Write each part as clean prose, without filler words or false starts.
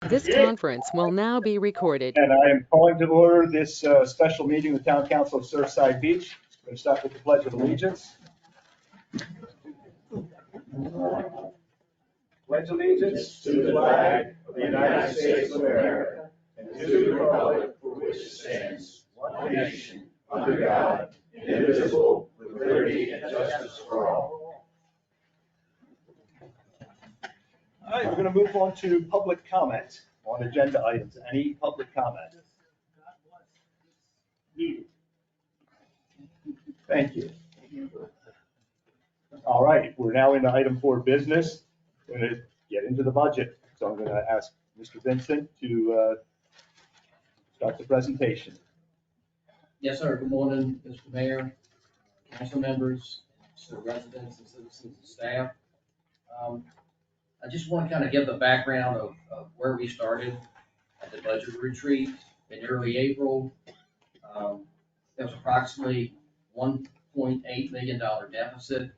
This conference will now be recorded. And I am calling to order this special meeting of the Town Council of Surfside Beach. We're going to start with the Pledge of Allegiance. Pledge allegiance to the flag of the United States of America and to the republic for which it stands, one nation, under God, indivisible, with liberty and justice for all. All right, we're going to move on to public comment on agenda items. Any public comment? Thank you. All right, we're now into item 4 business. We're going to get into the budget. So I'm going to ask Mr. Vincent to start the presentation. Yes, sir. Good morning, Mr. Mayor, council members, residents and citizens and staff. I just want to kind of give the background of where we started at the budget retreat in early April. There was approximately $1.8 million deficit.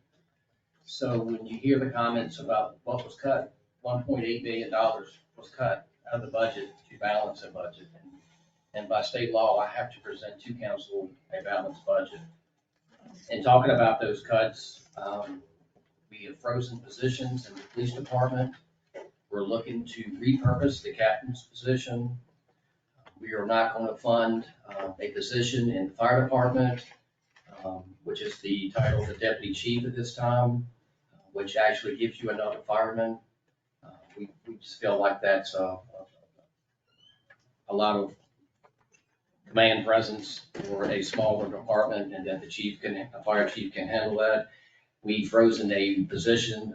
So when you hear the comments about what was cut, $1.8 million was cut out of the budget to balance the budget. And by state law, I have to present to council a balanced budget. And talking about those cuts, we have frozen positions in the police department. We're looking to repurpose the captain's position. We are not going to fund a position in the fire department, which is the title of the deputy chief at this time, which actually gives you another fireman. We just feel like that's a lot of command presence for a smaller department, and that the fire chief can handle that. We've frozen a position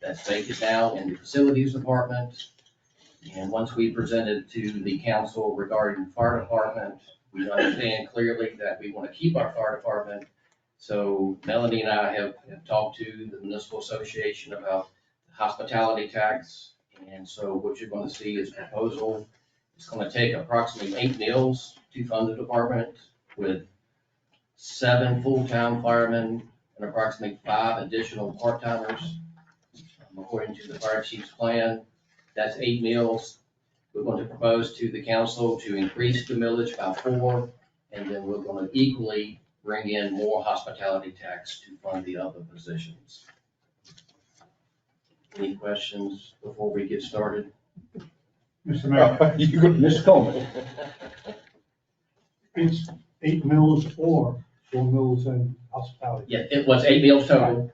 that's vacant now in the facilities department. And once we presented to the council regarding the fire department, we understand clearly that we want to keep our fire department. So Melanie and I have talked to the municipal association about the hospitality tax. And so what you're going to see is a proposal. It's going to take approximately 8 mills to fund the department, with 7 full-time firemen and approximately 5 additional part-timers. According to the fire chief's plan, that's 8 mills. We're going to propose to the council to increase the millage by 4, and then we're going to equally bring in more hospitality tax to fund the other positions. Any questions before we get started? Mr. Mayor, Ms. Coleman. it's 8 mills or 4 mills in hospitality. Yeah, it was 8 mills total.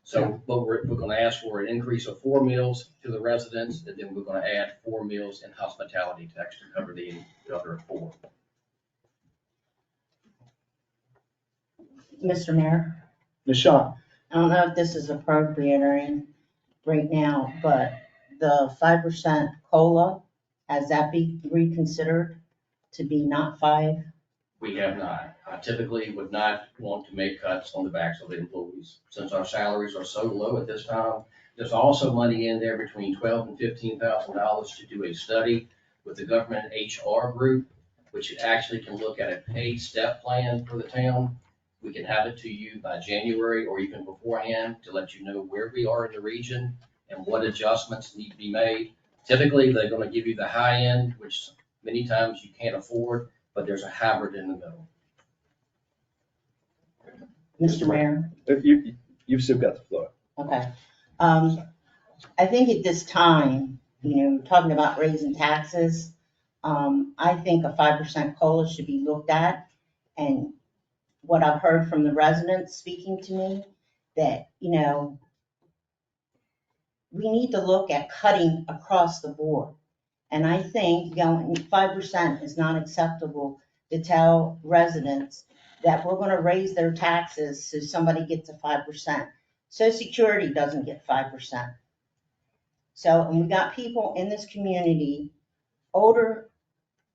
So, but we're gonna ask for an increase of 4 mills to the residents, and then we're gonna add 4 mills in hospitality tax to cover the other 4. Mr. Mayor, Ms. Shaw. I don't know if this is appropriate or in right now, but the 5% COLA, has that been reconsidered to be not 5? We have not. I typically would not want to make cuts on the backs of the employees, since our salaries are so low at this time. There's also money in there between $12,000 and $15,000 to do a study with the government HR group, which actually can look at a pay step plan for the town. We can have it to you by January or even beforehand to let you know where we are in the region and what adjustments need to be made. Typically, they're going to give you the high end, which many times you can't afford, but there's a hybrid in the middle. Mr. Mayor? You've still got the floor. Okay. I think at this time, talking about raising taxes, I think a 5% COLA should be looked at. And what I've heard from the residents speaking to me, that, we need to look at cutting across the board. And I think going 5% is not acceptable to tell residents that we're gonna raise their taxes so somebody gets a 5%. Social Security doesn't get 5%. So, and we got people in this community, older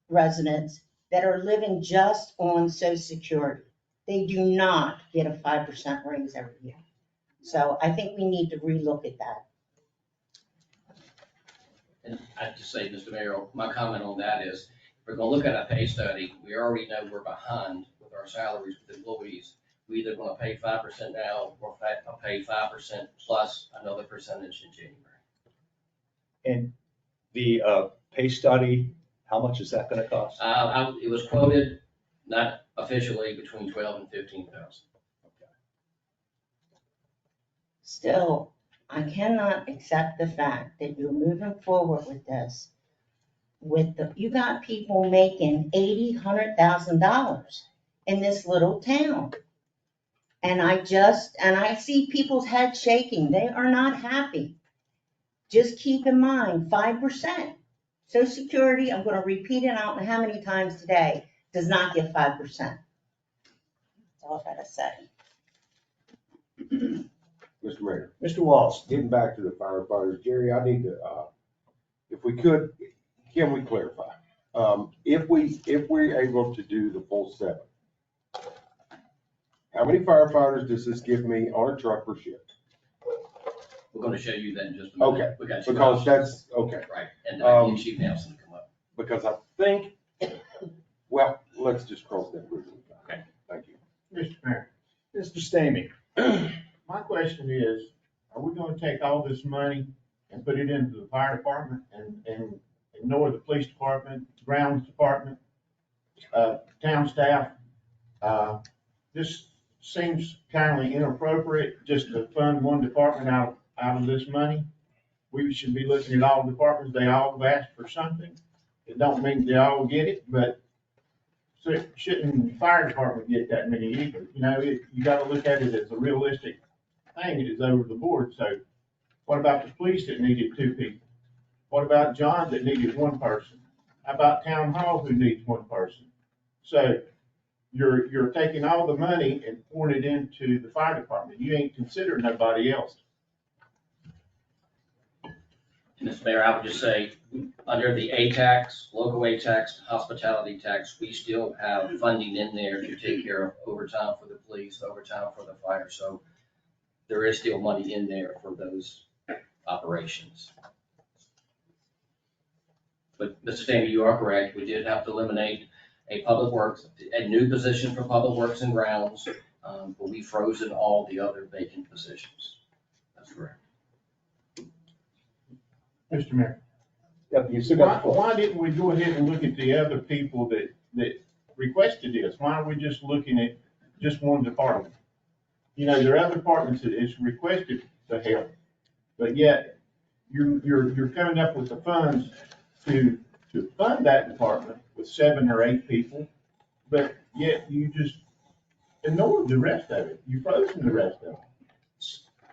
residents, that are living just on Social Security. They do not get a 5% raise every year. So I think we need to relook at that. And I just say, Mr. Mayor, my comment on that is, if we're gonna look at a pay study, we already know we're behind with our salaries with employees. We either gonna pay 5% now or pay 5% plus another percentage in January. And The pay study, how much is that gonna cost? It was quoted, not officially, between 12 and 15,000. Still, I cannot accept the fact that you're moving forward with this. You got people making $80,000-$100,000 in this little town. And I see people's heads shaking. They are not happy. Just keep in mind, 5%. Social Security, I'm gonna repeat it, I don't know how many times today, does not give 5%. That's all I gotta say. Mr. Mayor, Mr. Walls? getting back to the firefighters, Jerry, I need to, if we could, can we clarify? If we're able to do the full 7, how many firefighters does this give me on a truck per shift? We're gonna show you that in just a minute. Okay, We got two because options. that's, okay, Right, and then I Um, need Chief Nelson to come up. because I think, well, let's just cross that bridge. Okay. Thank you. Mr. Mayor, Mr. Stamey? my question is, are we gonna take all this money and put it into the fire department and ignore the police department, grounds department, town staff? This seems kindly inappropriate, just to fund one department out of this money. We should be looking at all departments, they all have asked for something. It don't mean they all get it, but so shouldn't the fire department get that many either? You know, you gotta look at it as a realistic thing, it is over the board, so what about the police that needed 2 people? What about John that needed 1 person? How about town hall who needs 1 person? So you're taking all the money and pouring it into the fire department, you ain't considering nobody else. Mr. Mayor, I would just say, under the A tax, local A tax, hospitality tax, we still have funding in there to take care of overtime for the police, overtime for the fire. So there is still money in there for those operations. But Mr. Stanley, you are correct. We did have to eliminate a new position for public works and grounds, but we frozen all the other vacant positions. That's correct. Mr. Mayor, Yep, you still got the floor. why didn't we go ahead and look at the other people that requested this? Why are we just looking at just one department? You know, there are other departments that is requested to help, but yet you're coming up with the funds to fund that department with 7 or 8 people, but yet you just ignored the rest of it. You frozen the rest of it.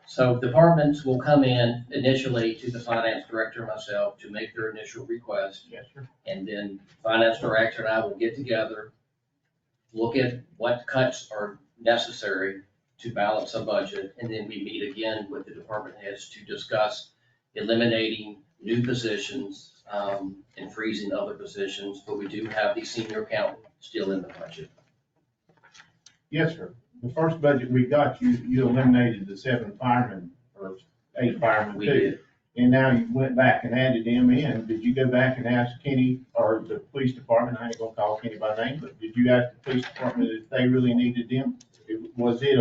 So departments will come in initially to the finance director and myself to make their initial request. Yes, sir. And then finance director and I will get together, look at what cuts are necessary to balance a budget. And then we meet again with the department heads to discuss eliminating new positions and freezing other positions. But we do have the senior accountant still in the budget. Yes, sir. The first budget we got, you eliminated the 7 firemen or 8 firemen We too. did. And now you went back and added them in. Did you go back and ask Kenny or the police department? I ain't gonna call Kenny by name, but did you ask the police department if they really needed them? Was it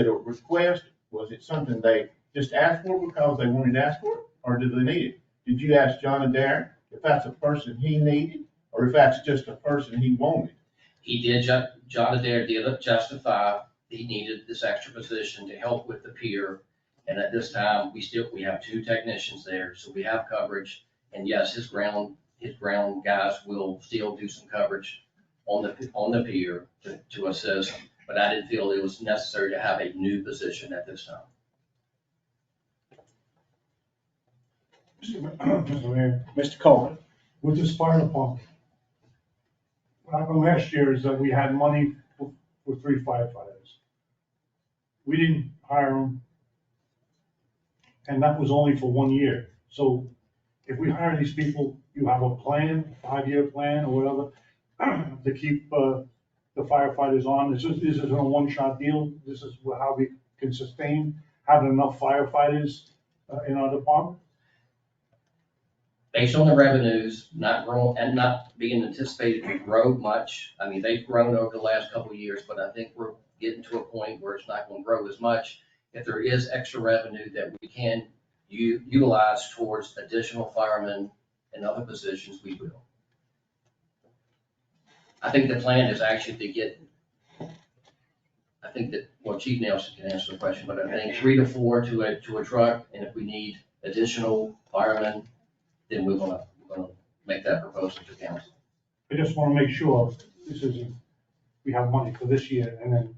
a request? Was it something they just asked for because they wanted to ask for it? Or did they need it? Did you ask John Adair if that's a person he needed or if that's just a person he wanted? He did, John Adair did justify he needed this extra position to help with the pier. And at this time, we have 2 technicians there, so we have coverage. And yes, his ground guys will still do some coverage on the pier to assist. But I didn't feel it was necessary to have a new position at this time. Mr. Mayor, Mr. Coleman? with this fire department, what happened last year is that we had money for 3 firefighters. We didn't hire them, and that was only for 1 year. So if we hire these people, you have a plan, 5-year plan or whatever, to keep the firefighters on. This isn't a one-shot deal. This is how we can sustain having enough firefighters in our department. Based on the revenues not growing and not being anticipated to grow much. I mean, they've grown over the last couple of years, but I think we're getting to a point where it's not going to grow as much. If there is extra revenue that we can utilize towards additional firemen and other positions, we will. I think the plan is actually to get, I think that, well, Chief Nelson can answer the question, but I think 3 to 4 to a truck, and if we need additional firemen, then we're gonna make that proposal to council. I just want to make sure this isn't, we have money for this year, and then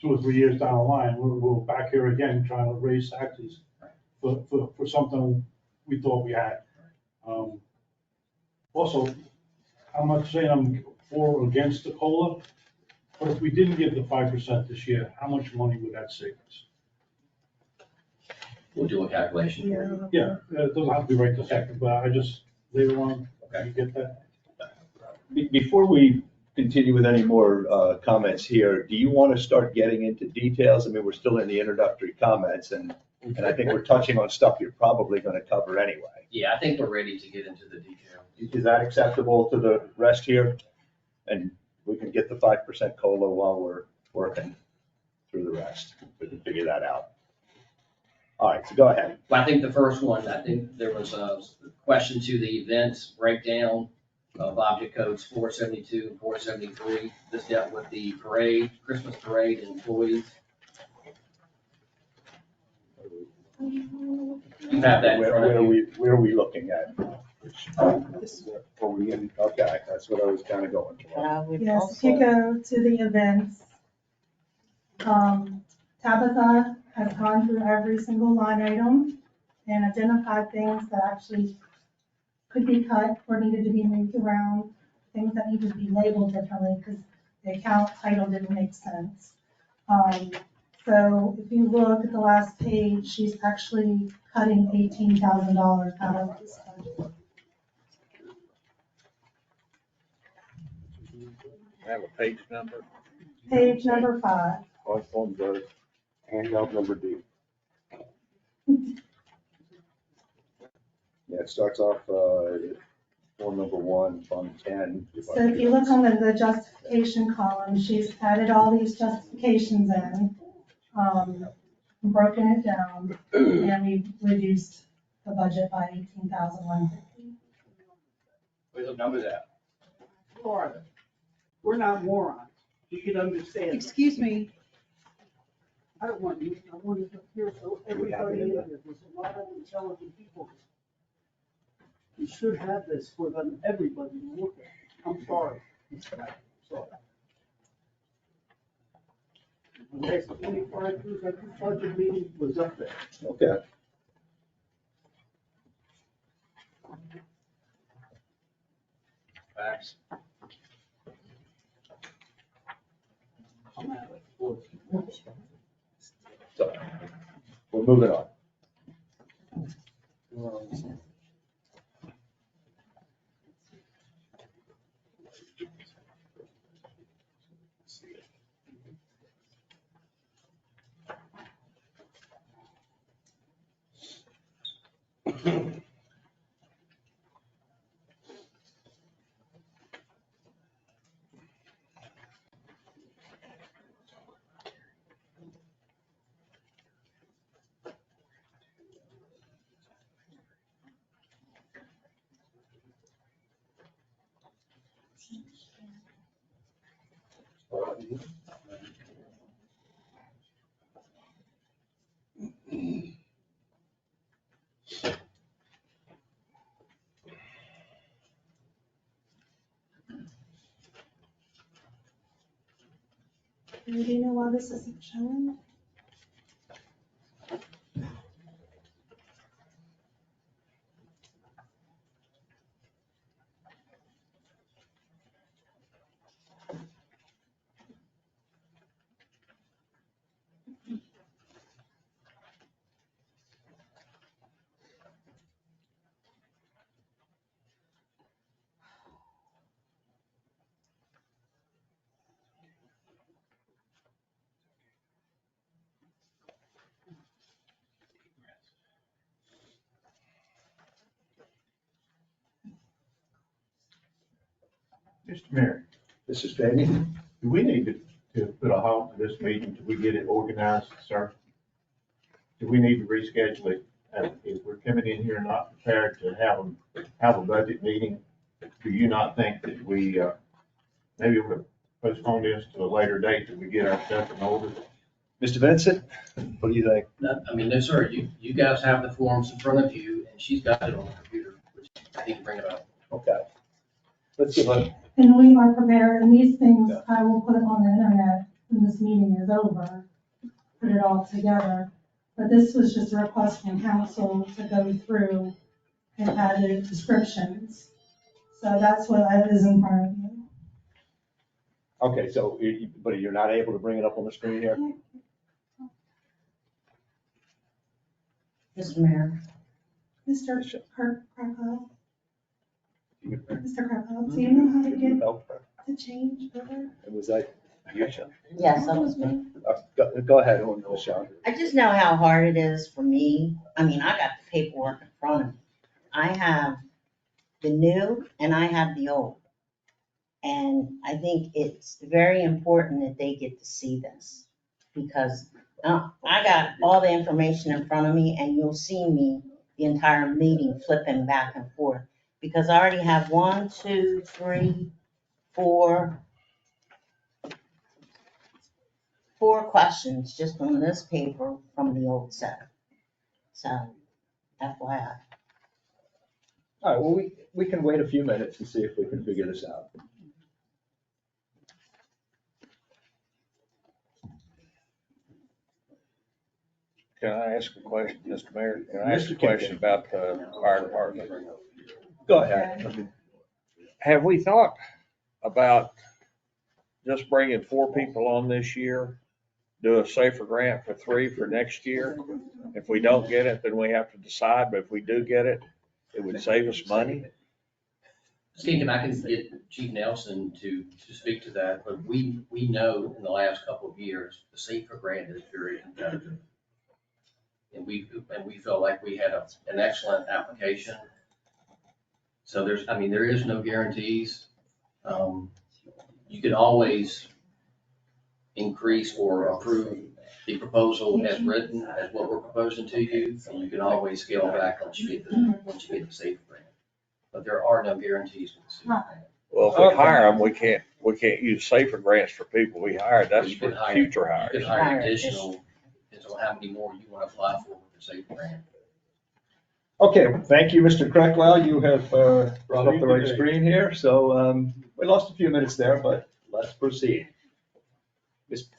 2 or 3 years down the line, we're back here again trying to raise taxes for something we thought we had. Also, I'm not saying I'm for or against the COLA, but if we didn't give the 5% this year, how much money would that save us? We'll do a calculation for you. Yeah, it doesn't have to be right this second, but I just, later on, you get that? Before we continue with any more comments here, do you want to start getting into details? I mean, we're still in the introductory comments, and I think we're touching on stuff you're probably going to cover anyway. Yeah, I think we're ready to get into the detail. Is that acceptable to the rest here? And we can get the 5% COLA while we're working through the rest. We can figure that out. All right, so go ahead. Well, I think the first one, I think there was a question to the events breakdown of object codes 472 and 473. This dealt with the parade, Christmas parade and employees. You have that in front of you. Where are we looking at? Are we in? Okay, that's what I was kind of going But for. I would Yes, if you also, go to the events, Tabitha has gone through every single line item and identified things that actually could be cut or needed to be moved around, things that needed to be labeled differently because the account title didn't make sense. So if you look at the last page, she's actually cutting $18,000 out of this budget. Have a page number Page number 5. on the, Handout number D. Yeah, it starts off, form number 1, fund 10. So if you look on the justification column, she's added all these justifications in, broken it down, and we reduced the budget by $18,150. Where's the numbers at? Florida. We're not morons. You can understand. Excuse me, I don't want you, I wanted to hear so everybody in there. There's a lot of intelligent people. You should have this for them, everybody to look at. I'm sorry. Sorry. The next 25 years, every budget meeting was up there. Okay. Facts. I'm out of it. So, we're moving on. Do you know why this isn't showing? Mr. Mayor, This is Jamie. do we need to put a halt to this meeting till we get it organized, sir? Do we need to reschedule it? If we're coming in here not prepared to have them have a budget meeting, do you not think that we, maybe we'll postpone this to a later date till we get our stuff in order? Mr. Vincent, what do you think? I mean, no, sir, you guys have the forms in front of you, and she's got it on the computer, which I need to bring it up. Okay. Let's give a, And we are prepared, and these things I will put on the internet when this meeting is over, put it all together. But this was just a request from council to go through and add the descriptions. So that's what is in front of you. okay, so, but you're not able to bring it up on the screen here? Mr. Mayor, Mr. Krakow? Mr. Krakow, do you know how to get No, the change over? was that you, Sean? yes, that was me. Go ahead, Sean. I just know how hard it is for me. I mean, I got the paperwork in front of me. I have the new and I have the old. And I think it's very important that they get to see this because I got all the information in front of me and you'll see me the entire meeting flipping back and forth because I already have 1, 2, 3, 4 questions just on this paper from the old set. So, FYI. All right, well, we can wait a few minutes and see if we can figure this out. Can I ask a question, Mr. Mayor? Can I ask a Mr. Kim. question about the fire department? Go ahead. Have we thought about just bringing 4 people on this year? Do a safer grant for 3 for next year? If we don't get it, then we have to decide, but if we do get it, it would save us money. Steve, and I can get Chief Nelson to speak to that, but we know in the last couple of years, the safer grant is very competitive. And we felt like we had an excellent application. So there is no guarantees. You can always increase or approve the proposal as written, as what we're proposing to you, and you can always scale back once you get the safer grant. But there are no guarantees with the safer grant. Well, if we hire them, we can't use safer grants for people we hired. That's You could for hire- future You hires. could hire additional, depends on how many more you want to apply for with the safer grant. Okay, thank you, Mr. Crackwell. You have brought up the right screen here, so we lost a few minutes there, but let's proceed.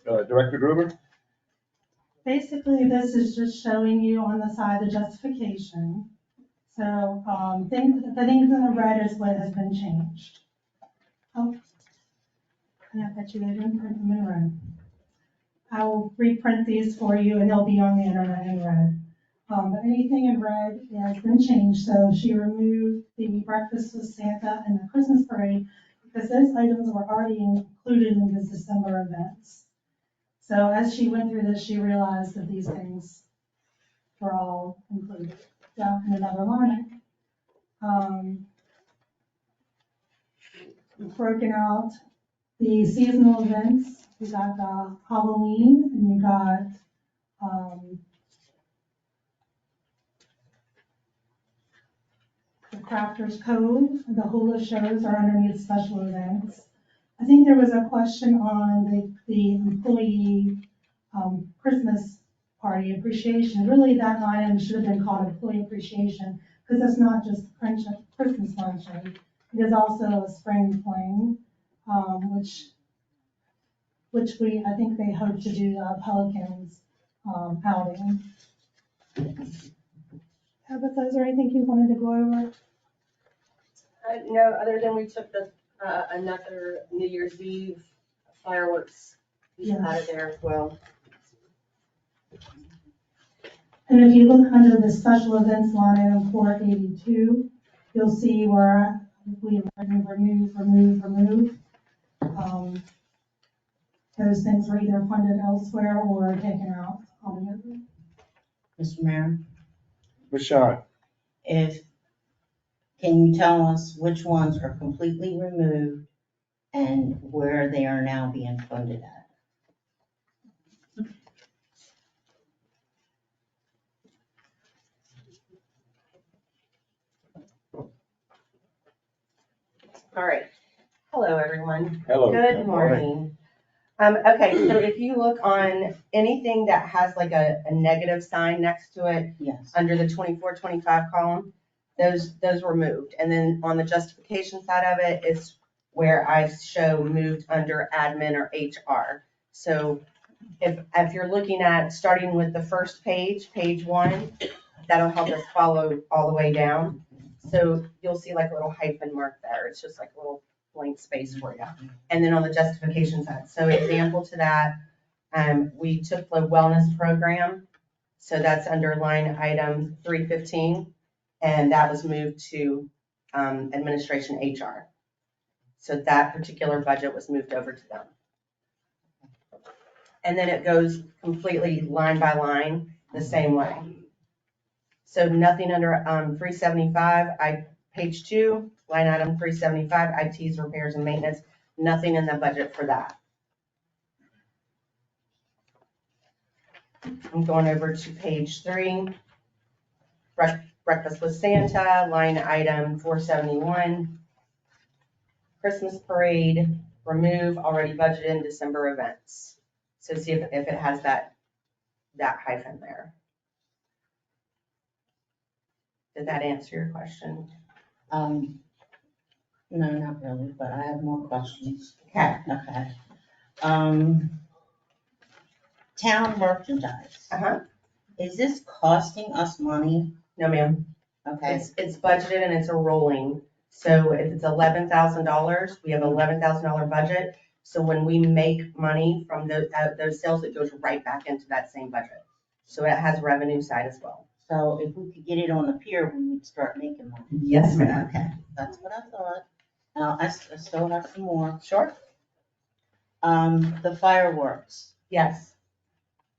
Director Gruber? Basically, this is just showing you on the side the justification. So, the things in the red is what has been changed. Oh, and I bet you they didn't print them in red. I will reprint these for you and they'll be on the internet in red. But anything in red has been changed. So she removed the breakfast with Santa and the Christmas parade because those items were already included in the December events. So as she went through this, she realized that these things were all included down in another line. We've broken out the seasonal events. We got the Halloween and you got, the Crafters Cove, the hula shows are underneath special events. I think there was a question on the employee, Christmas party appreciation. Really, that item should have been called employee appreciation because it's not just Christmas luncheon. It is also a spring fling, which I think they hope to do Pelicans outing. Tabitha, is there anything you wanted to go over? No, other than we took another New Year's Eve fireworks out of there as well. And if you look under the special events line item 482, you'll see where we have remove. Those things were either funded elsewhere or taken out altogether. Mr. Mayor, Ms. Shawn? can you tell us which ones are completely removed and where they are now being funded at? All right. Hello, everyone. Hello. Good morning. Okay, so if you look on anything that has like a negative sign next to it, Yes. under the 24-25 column, those were moved. And then on the justification side of it is where I show moved under admin or HR. So if you're looking at, starting with the first page, page 1, that'll help us follow all the way down. So you'll see like a little hyphen mark there. It's just like a little blank space for you. And then on the justification side, so example to that, we took the wellness program. So that's under line item 315, and that was moved to administration HR. So that particular budget was moved over to them. And then it goes completely line by line the same way. So nothing under 375, page 2, line item 375, IT's repairs and maintenance, nothing in the budget for that. I'm going over to page 3, breakfast with Santa, line item 471, Christmas parade, remove already budgeted in December events. So see if it has that hyphen there. Did that answer your question? No, not really, but I have more questions. Okay. Okay. Town merchandise. Uh-huh. Is this costing us money? No, ma'am. Okay, It's budgeted and it's a rolling. So if it's $11,000, we have $11,000 budget. So when we make money from those sales, it goes right back into that same budget. So it has revenue side as well. so if we could get it on the pier, we would start making money. Yes, ma'am. Okay, that's what I thought. Now, I still have some more. Sure. The fireworks, Yes.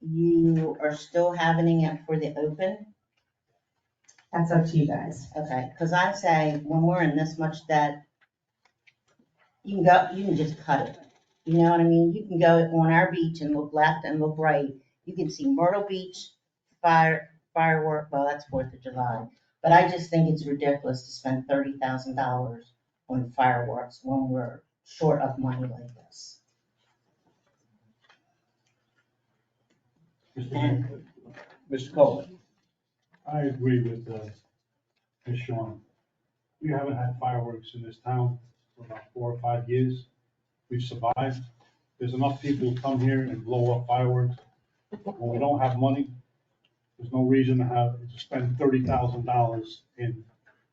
you are still having it for the open? That's up to you guys. Okay, because I say, when we're in this much debt, you can just cut it. You know what I mean? You can go on our beach and look left and look right. You can see Myrtle Beach firework, well, that's 4th of July. But I just think it's ridiculous to spend $30,000 on fireworks when we're short of money like this. Mr. Coleman. I agree with Ms. Shawn. We haven't had fireworks in this town for about 4 or 5 years. We've survived. There's enough people who come here and blow up fireworks. When we don't have money, there's no reason to spend $30,000 in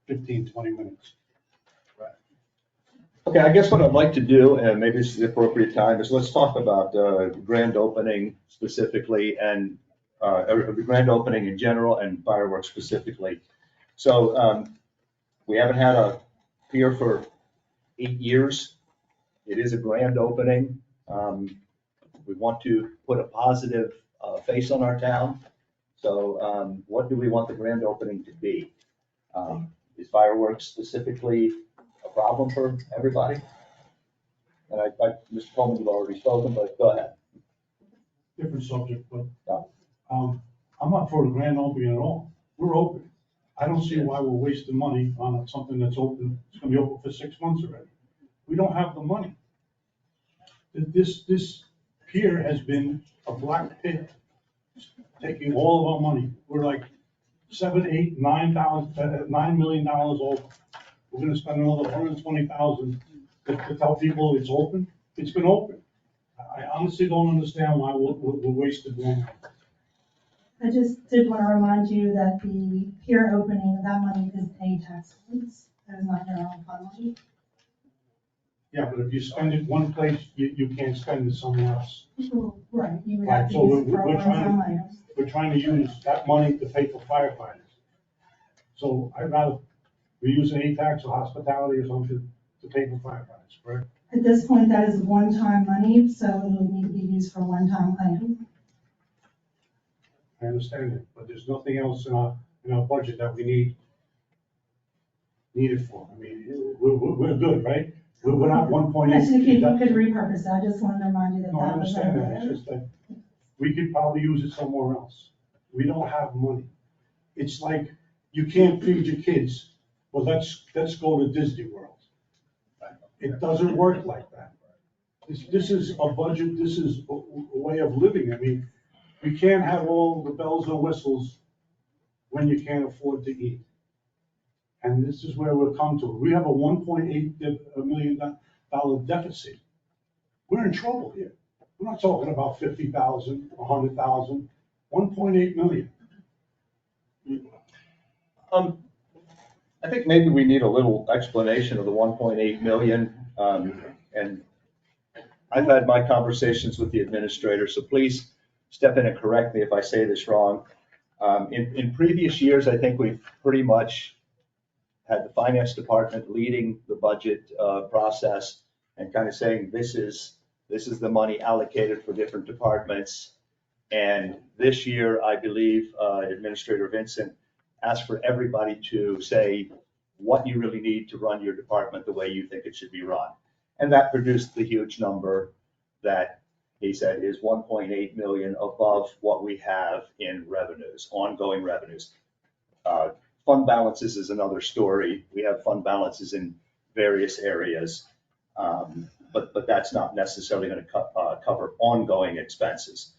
15, 20 minutes. Okay, I guess what I'd like to do, and maybe this is the appropriate time, is let's talk about grand opening specifically and the grand opening in general and fireworks specifically. So we haven't had a pier for 8 years. It is a grand opening. We want to put a positive face on our town. So what do we want the grand opening to be? Is fireworks specifically a problem for everybody? And Mr. Coleman, you've already spoken, but go ahead. Different subject, but Yeah. I'm not for the grand opening at all. We're open. I don't see why we're wasting money on something that's open. It's gonna be open for 6 months already. We don't have the money. This pier has been a black pit, taking all of our money. We're like $7, $8, $9 million over. We're gonna spend another $120,000 to tell people it's open. It's been open. I honestly don't understand why we're wasting money. I just did want to remind you that the pier opening, that money is paid tax funds. That is not your own fund money. Yeah, but if you spend it one place, you can't spend it somewhere else. Right, you would have to So use it for we're trying- one-time items. We're trying to use that money to pay for firefighters. So I'd rather we use any tax or hospitality or something to pay for firefighters, correct? At this point, that is one-time money, so it would need to be used for one-time item. I understand it, but there's nothing else in our budget that we need it for. I mean, we're good, right? We're not 1.8. Actually, you could repurpose that. I just wanted to remind you that No, I that was understand over that. It's there. just that we could probably use it somewhere else. We don't have money. It's like you can't feed your kids. Well, let's go to Disney World. It doesn't work like that. This is a budget, this is a way of living. I mean, we can't have all the bells and whistles when you can't afford to eat. And this is where we'll come to. We have a $1.8 million deficit. We're in trouble here. We're not talking about 50,000, 100,000, 1.8 million. I think maybe we need a little explanation of the 1.8 million. And I've had my conversations with the administrator, so please step in and correct me if I say this wrong. In previous years, I think we've pretty much had the finance department leading the budget process and kind of saying, this is the money allocated for different departments. And this year, I believe Administrator Vincent asked for everybody to say what you really need to run your department the way you think it should be run. And that produced the huge number that he said is 1.8 million above what we have in revenues, ongoing revenues. Fund balances is another story. We have fund balances in various areas, but that's not necessarily going to cover ongoing expenses.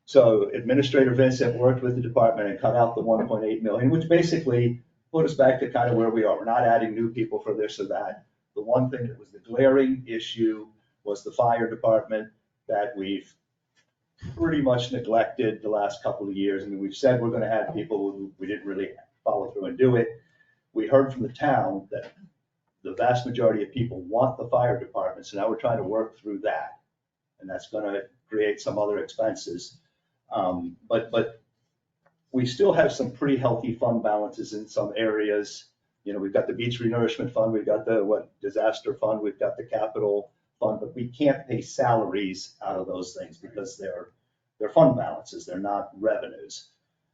So Administrator Vincent worked with the department and cut out the 1.8 million, which basically put us back to kind of where we are. We're not adding new people for this or that. The one thing that was the glaring issue was the fire department that we've pretty much neglected the last couple of years. I mean, we've said we're going to add people, we didn't really follow through and do it. We heard from the town that the vast majority of people want the fire department, so now we're trying to work through that. And that's going to create some other expenses. But we still have some pretty healthy fund balances in some areas. You know, we've got the beach renourishment fund, we've got the disaster fund, we've got the capital fund, but we can't pay salaries out of those things because they're fund balances, they're not revenues.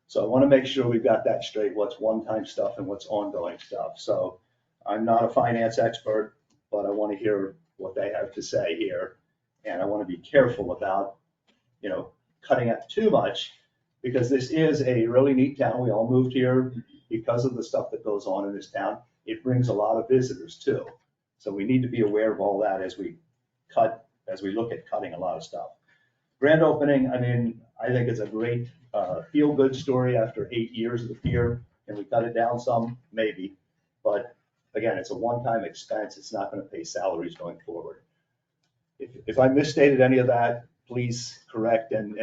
So I want to make sure we've got that straight, what's one-time stuff and what's ongoing stuff. So I'm not a finance expert, but I want to hear what they have to say here. And I want to be careful about, you know, cutting out too much, because this is a really neat town. We all moved here because of the stuff that goes on in this town. It brings a lot of visitors too. So we need to be aware of all that as we look at cutting a lot of stuff. Grand opening, I mean, I think it's a great feel-good story after 8 years of the pier. Can we cut it down some? Maybe. But again, it's a one-time expense. It's not going to pay salaries going forward. If I misstated any of that, please correct and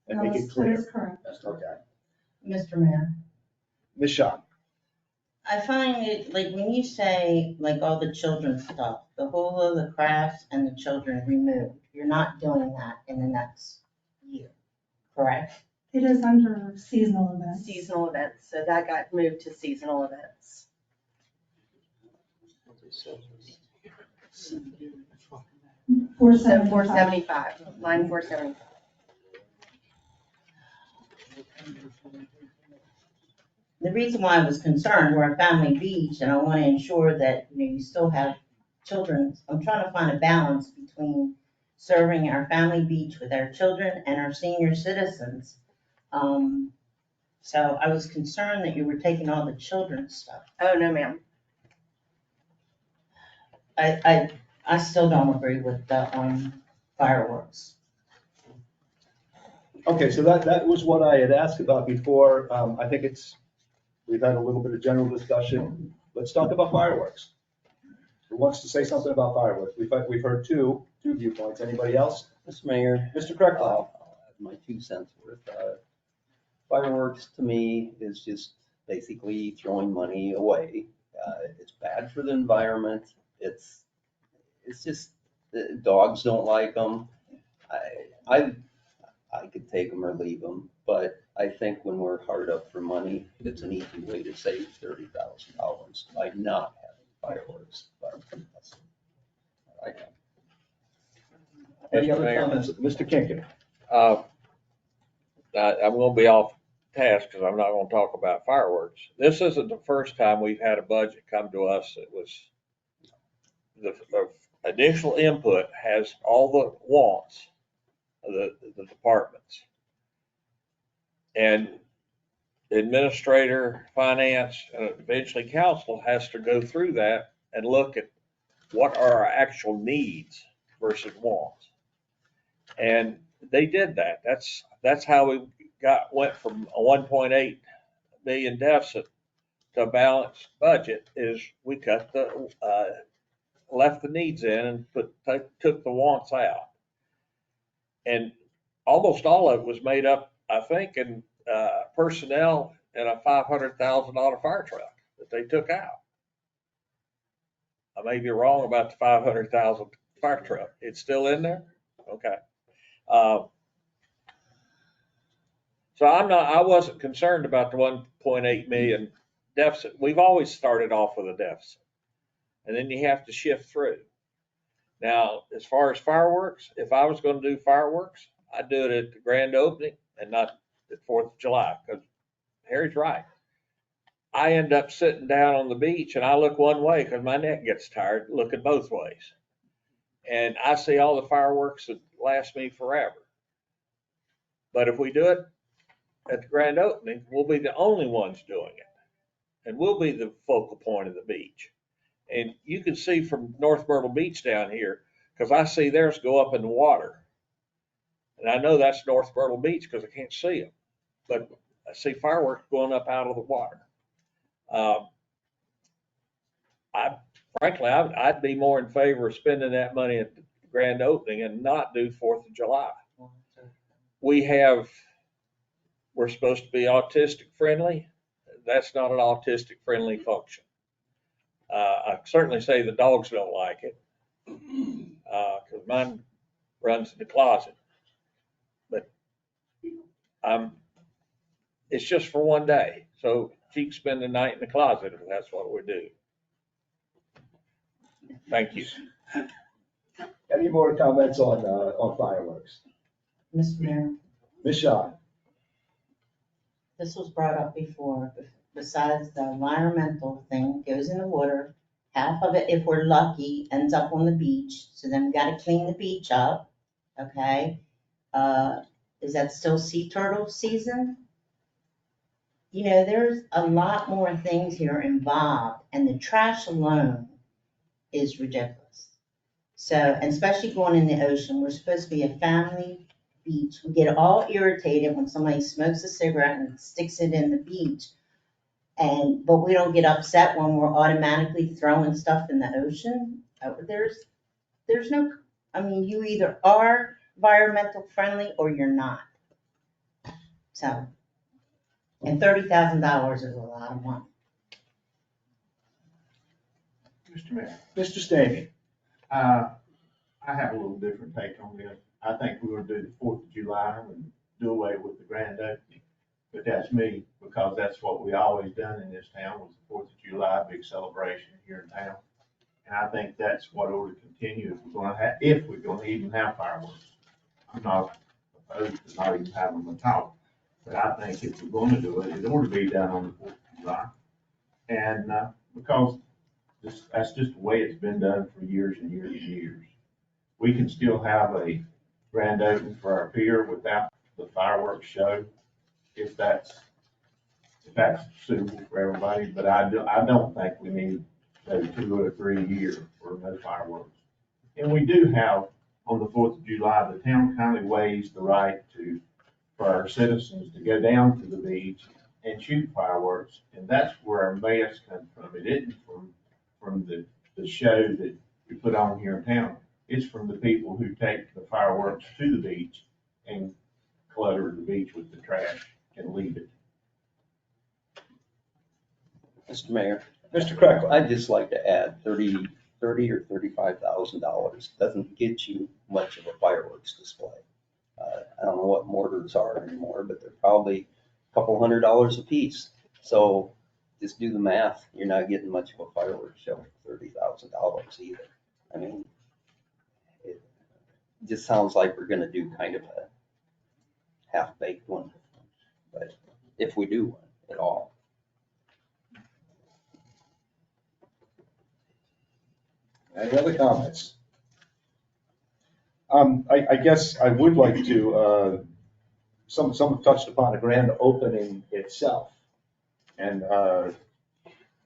make it clear. That is correct. Okay. Mr. Mayor, Ms. Shaw. I find it, like, when you say, like, all the children's stuff, the whole of the crafts and the children removed, you're not doing that in the next year, correct? It is under seasonal events. Seasonal events, so that got moved to seasonal events. So 475, line 475. The reason why I was concerned, we're a family beach, and I want to ensure that, you know, you still have children. I'm trying to find a balance between serving our family beach with our children and our senior citizens. So I was concerned that you were taking all the children's stuff. Oh, no, ma'am. I still don't agree with the fireworks. Okay, so that was what I had asked about before. I think we've had a little bit of general discussion. Let's talk about fireworks. Who wants to say something about fireworks? We've heard two viewpoints. Anybody else? Mr. Mayor. Mr. Kreckler. I'll add my 2 cents worth. Fireworks to me is just basically throwing money away. It's bad for the environment. It's just, the dogs don't like them. I could take them or leave them, but I think when we're hard up for money, it's an easy way to save $30,000 by not having fireworks. But that's what I know. Any other comments? Mr. Kinkin. I'm going to be off task because I'm not going to talk about fireworks. This isn't the first time we've had a budget come to us that was, the initial input has all the wants of the departments. And administrator, finance, and eventually council has to go through that and look at what are our actual needs versus wants. And they did that. That's how we went from a 1.8 billion deficit to a balanced budget, is we cut left the needs in and took the wants out. And almost all of it was made up, I think, in personnel and a $500,000 fire truck that they took out. I may be wrong about the 500,000 fire truck. It's still in there? Okay. So I wasn't concerned about the 1.8 million deficit. We've always started off with a deficit, and then you have to shift through. Now, as far as fireworks, if I was going to do fireworks, I'd do it at the grand opening and not at 4th of July, because Harry's right. I end up sitting down on the beach and I look one way because my neck gets tired looking both ways. And I see all the fireworks that last me forever. But if we do it at the grand opening, we'll be the only ones doing it. And we'll be the focal point of the beach. And you can see from North Myrtle Beach down here, because I see theirs go up in the water. And I know that's North Myrtle Beach because I can't see them. But I see fireworks going up out of the water. Frankly, I'd be more in favor of spending that money at the grand opening and not do 4th of July. We're supposed to be autistic friendly. That's not an autistic friendly function. I certainly say the dogs don't like it, because mine runs in the closet. But it's just for one day. So she can spend the night in the closet if that's what we do. Thank you. Any more comments on fireworks? Mr. Mayor, Ms. Shaw? this was brought up before. Besides the environmental thing, goes in the water. Half of it, if we're lucky, ends up on the beach. So then we gotta clean the beach up, okay? Is that still sea turtle season? You know, there's a lot more things here involved, and the trash alone is ridiculous. So, and especially going in the ocean, we're supposed to be a family beach. We get all irritated when somebody smokes a cigarette and sticks it in the beach. But we don't get upset when we're automatically throwing stuff in the ocean. There's no, I mean, you either are environmental friendly or you're not. So, and $30,000 is a lot of money. Mr. Mayor, Mr. Stamey? I have a little different take on this. I think we're gonna do the 4th of July and do away with the grand opening. But that's me, because that's what we always done in this town, was the 4th of July, big celebration here in town. And I think that's what ought to continue if we're gonna even have fireworks. I'm not opposed to not even having them at all. But I think if we're gonna do it, it ought to be done on the 4th of July. And, because that's just the way it's been done for years and years and years. We can still have a grand opening for our pier without the fireworks show, if that's suitable for everybody. But I don't think we need maybe 2 or 3 a year for no fireworks. And we do have, on the 4th of July, the town kindly waives the right for our citizens to go down to the beach and shoot fireworks. And that's where our mess comes from. It isn't from the show that we put on here in town. It's from the people who take the fireworks to the beach and clutter the beach with the trash and leave it. Mr. Mayor, Mr. Kreckler? I'd just like to add $30,000 or $35,000 doesn't get you much of a fireworks display. I don't know what mortars are anymore, but they're probably a couple $100 a piece. So just do the math. You're not getting much of a fireworks show for $30,000 either. I mean, it just sounds like we're gonna do kind of a half-baked one, but if we do one at all. Any other comments? I guess I would like to, someone touched upon the grand opening itself. And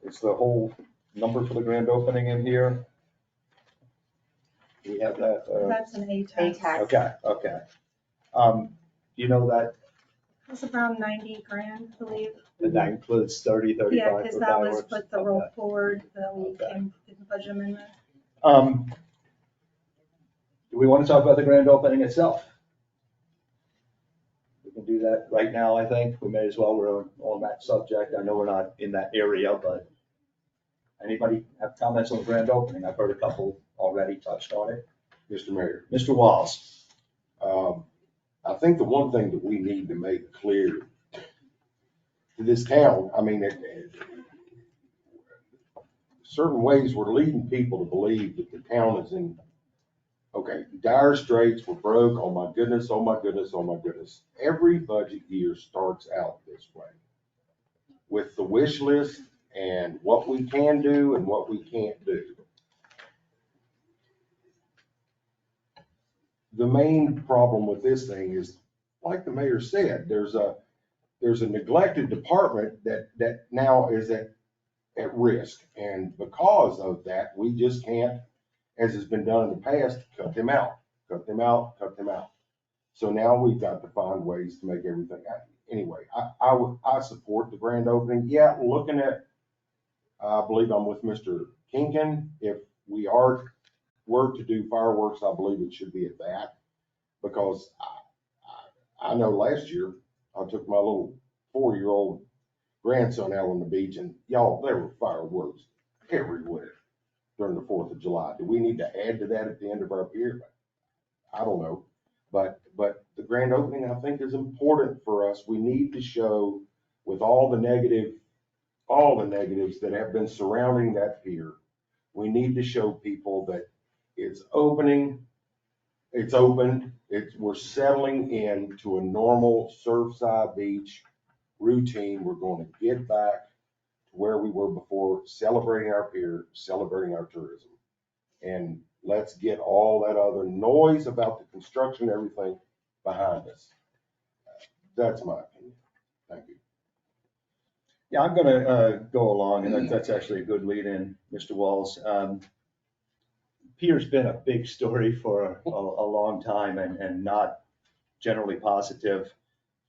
is the whole number for the grand opening in here? We have that, That's an A-tax. okay. You know that, It's around 90 grand, I believe. and that includes 30, 35 Yeah, for because that was fireworks? with the roll Okay. forward that we Okay. came in the budget amendment. Do we want to talk about the grand opening itself? We can do that right now, I think. We may as well. We're on that subject. I know we're not in that area, but anybody have comments on the grand opening? I've heard a couple already touched on it. Mr. Mayor, Mr. Walls. I think the one thing that we need to make clear to this town, I mean, certain ways we're leading people to believe that the town is in, okay, dire straits, we're broke, oh my goodness, oh my goodness, oh my goodness. Every budget year starts out this way, with the wish list and what we can do and what we can't do. The main problem with this thing is, like the mayor said, there's a neglected department that now is at risk. And because of that, we just can't, as has been done in the past, cut them out. So now we've got to find ways to make everything happen. Anyway, I support the grand opening. Yeah, looking at, I believe I'm with Mr. Kinkin. If we were to do fireworks, I believe it should be at that. Because I know last year, I took my little 4-year-old grandson out on the beach, and y'all, there were fireworks everywhere during the 4th of July. Do we need to add to that at the end of our pier? I don't know. But the grand opening, I think, is important for us. We need to show, with all the negatives that have been surrounding that pier, we need to show people that it's opening, it's opened, we're settling into a normal Surfside Beach routine. We're going to get back to where we were before, celebrating our pier, celebrating our tourism. And let's get all that other noise about the construction, everything behind us. That's my opinion. Thank you. Yeah, I'm gonna go along, and that's actually a good lead in, Mr. Walls. Pier's been a big story for a long time and not generally positive.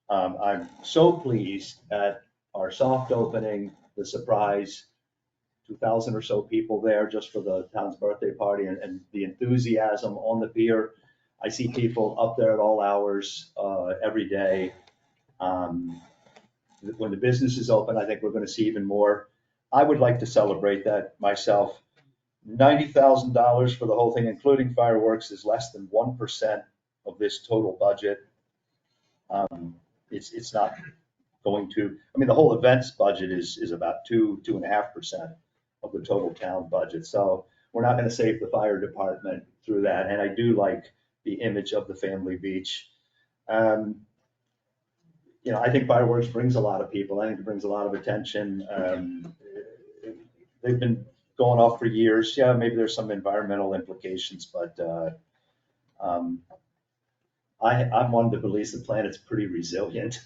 I'm so pleased at our soft opening, the surprise, 2,000 or so people there just for the town's birthday party, and the enthusiasm on the pier. I see people up there at all hours, every day. When the business is open, I think we're going to see even more. I would like to celebrate that myself. $90,000 for the whole thing, including fireworks, is less than 1% of this total budget. It's not going to, I mean, the whole events budget is about 2.5% of the total town budget. So we're not going to save the fire department through that. And I do like the image of the family beach. I think fireworks brings a lot of people. I think it brings a lot of attention. They've been going off for years. Yeah, maybe there's some environmental implications, but I'm one that believes the planet's pretty resilient.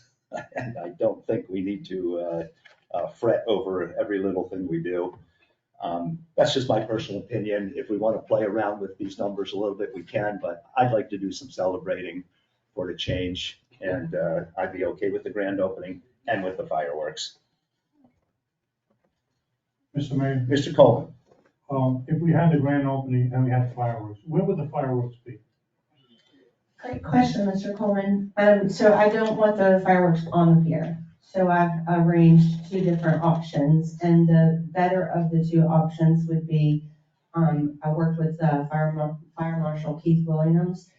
And I don't think we need to fret over every little thing we do. That's just my personal opinion. If we want to play around with these numbers a little bit, we can, but I'd like to do some celebrating for the change. And I'd be okay with the grand opening and with the fireworks. Mr. Mayor, Mr. Coleman. if we had the grand opening and we had fireworks, where would the fireworks be? Great question, Mr. Coleman. So I don't want the fireworks on the pier. So I've arranged 2 different options, and the better of the 2 options would be, I worked with Fire Marshal Keith Williams,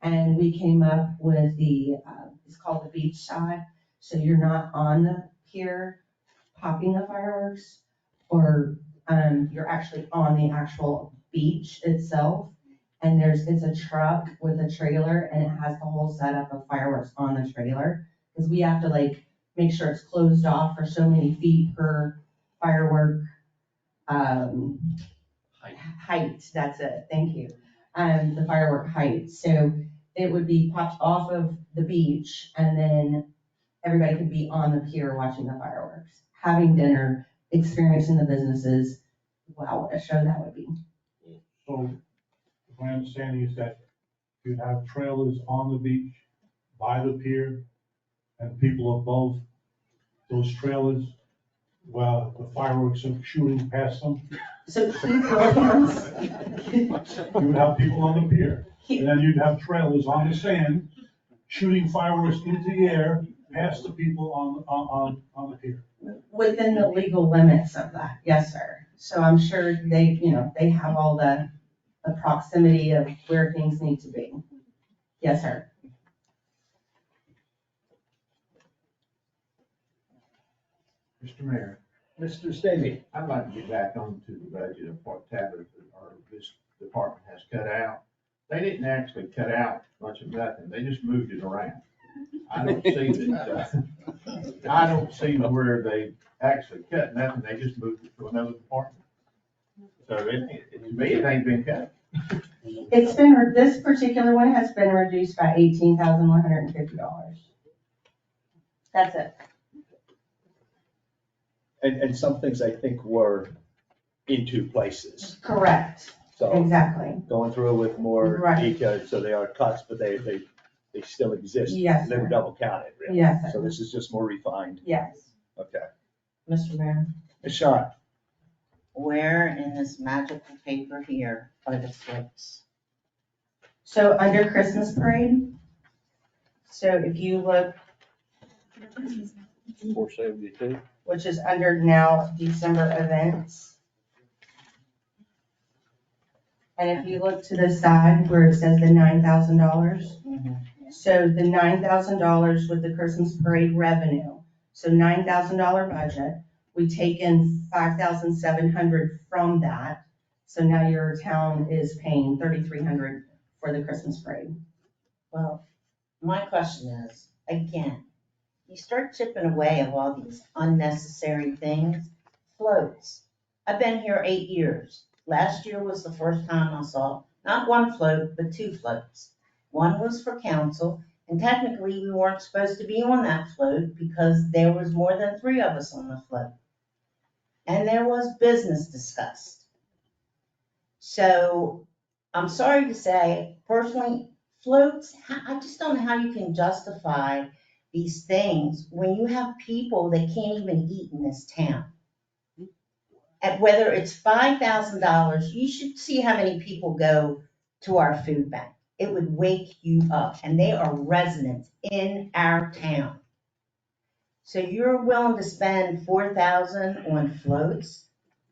and we came up with it's called the beach side. So you're not on the pier popping the fireworks, or you're actually on the actual beach itself. And it's a truck with a trailer, and it has the whole setup of fireworks on the trailer. Because we have to make sure it's closed off for so many feet per firework height. That's it. Thank you. The firework height. So it would be popped off of the beach, and then everybody could be on the pier watching the fireworks, having dinner, experiencing the businesses. Wow, what a show that would be. So my understanding is that you'd have trailers on the beach, by the pier, and people above those trailers while the fireworks are shooting past them. So key programs. You would have people on the pier, and then you'd have trailers on the sand shooting fireworks into the air past the people on the pier. Within the legal limits of that, yes, sir. So I'm sure they, they have all the proximity of where things need to be. Yes, sir. Mr. Mayor, Mr. Stabey. I'd like to get back onto the budget of what Tabitha or this department has cut out. They didn't actually cut out much of nothing, they just moved it around. I don't see that, I don't see where they actually cut nothing, they just moved it to another department. So to me, it ain't been cut. It's been, this particular one has been reduced by $18,150. That's it. And some things I think were in two places. Correct, So exactly. going through it with more Right. detail, so they are cuts, but they still exist. Yes, They were sir. double counted, really. Yes, sir. So this is just more refined. Yes. Okay. Mr. Mayor, Ms. Shawn, where in this magical paper here are the floats? So under Christmas parade, so if you look, 472. which is under now December events. And if you look to the side where it says the $9,000, so the $9,000 with the Christmas parade revenue, so $9,000 budget, we take in $5,700 from that. So now your town is paying $3,300 for the Christmas parade. Well, my question is, again, you start chipping away of all these unnecessary things. Floats. I've been here 8 years. Last year was the first time I saw not one float, but 2 floats. One was for council, and technically we weren't supposed to be on that float because there was more than 3 of us on the float. And there was business discussed. So I'm sorry to say, personally, floats, I just don't know how you can justify these things when you have people that can't even eat in this town. And whether it's $5,000, you should see how many people go to our food bank. It would wake you up, and they are residents in our town. So you're willing to spend $4,000 on floats?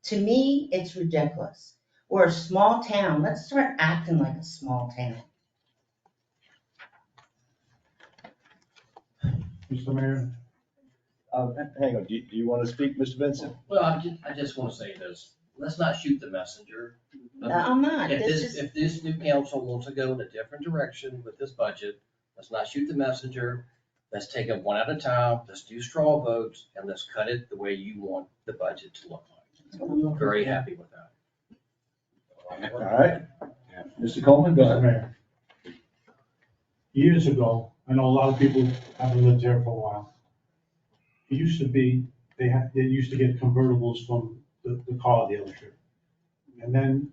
To me, it's ridiculous. We're a small town. Let's start acting like a small town. Mr. Mayor? hang on, do you want to speak, Mr. Vincent? Well, I just want to say this, let's not shoot the messenger. I'm not. If this new council wants to go in a different direction with this budget, let's not shoot the messenger. Let's take it one at a time, let's do straw votes, and let's cut it the way you want the budget to look like. I'm very happy with that. All right. Mr. Coleman, go Mr. ahead. Mayor. Years ago, I know a lot of people haven't lived here for a while. It used to be, they used to get convertibles from the car dealership. And then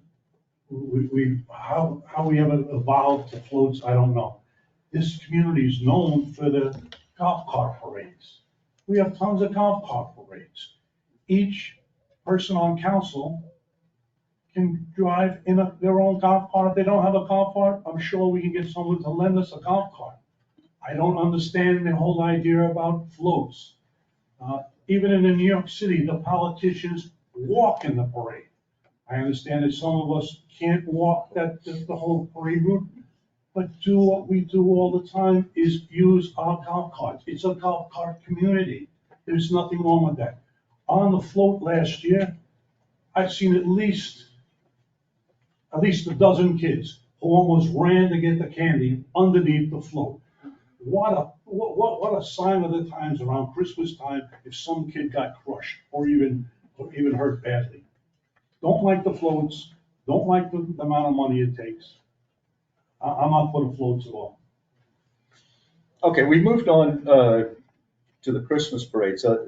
how we ever evolved to floats, I don't know. This community is known for the golf cart parades. We have tons of golf cart parades. Each person on council can drive in their own golf cart. If they don't have a golf cart, I'm sure we can get someone to lend us a golf cart. I don't understand the whole idea about floats. Even in New York City, the politicians walk in the parade. I understand that some of us can't walk the whole parade route, but do what we do all the time is use our golf carts. It's a golf cart community. There's nothing wrong with that. On the float last year, I've seen at least a dozen kids who almost ran to get the candy underneath the float. What a sign of the times around Christmas time if some kid got crushed or even hurt badly. Don't like the floats, don't like the amount of money it takes. I'm not for the floats at all. Okay, we moved on to the Christmas parade. So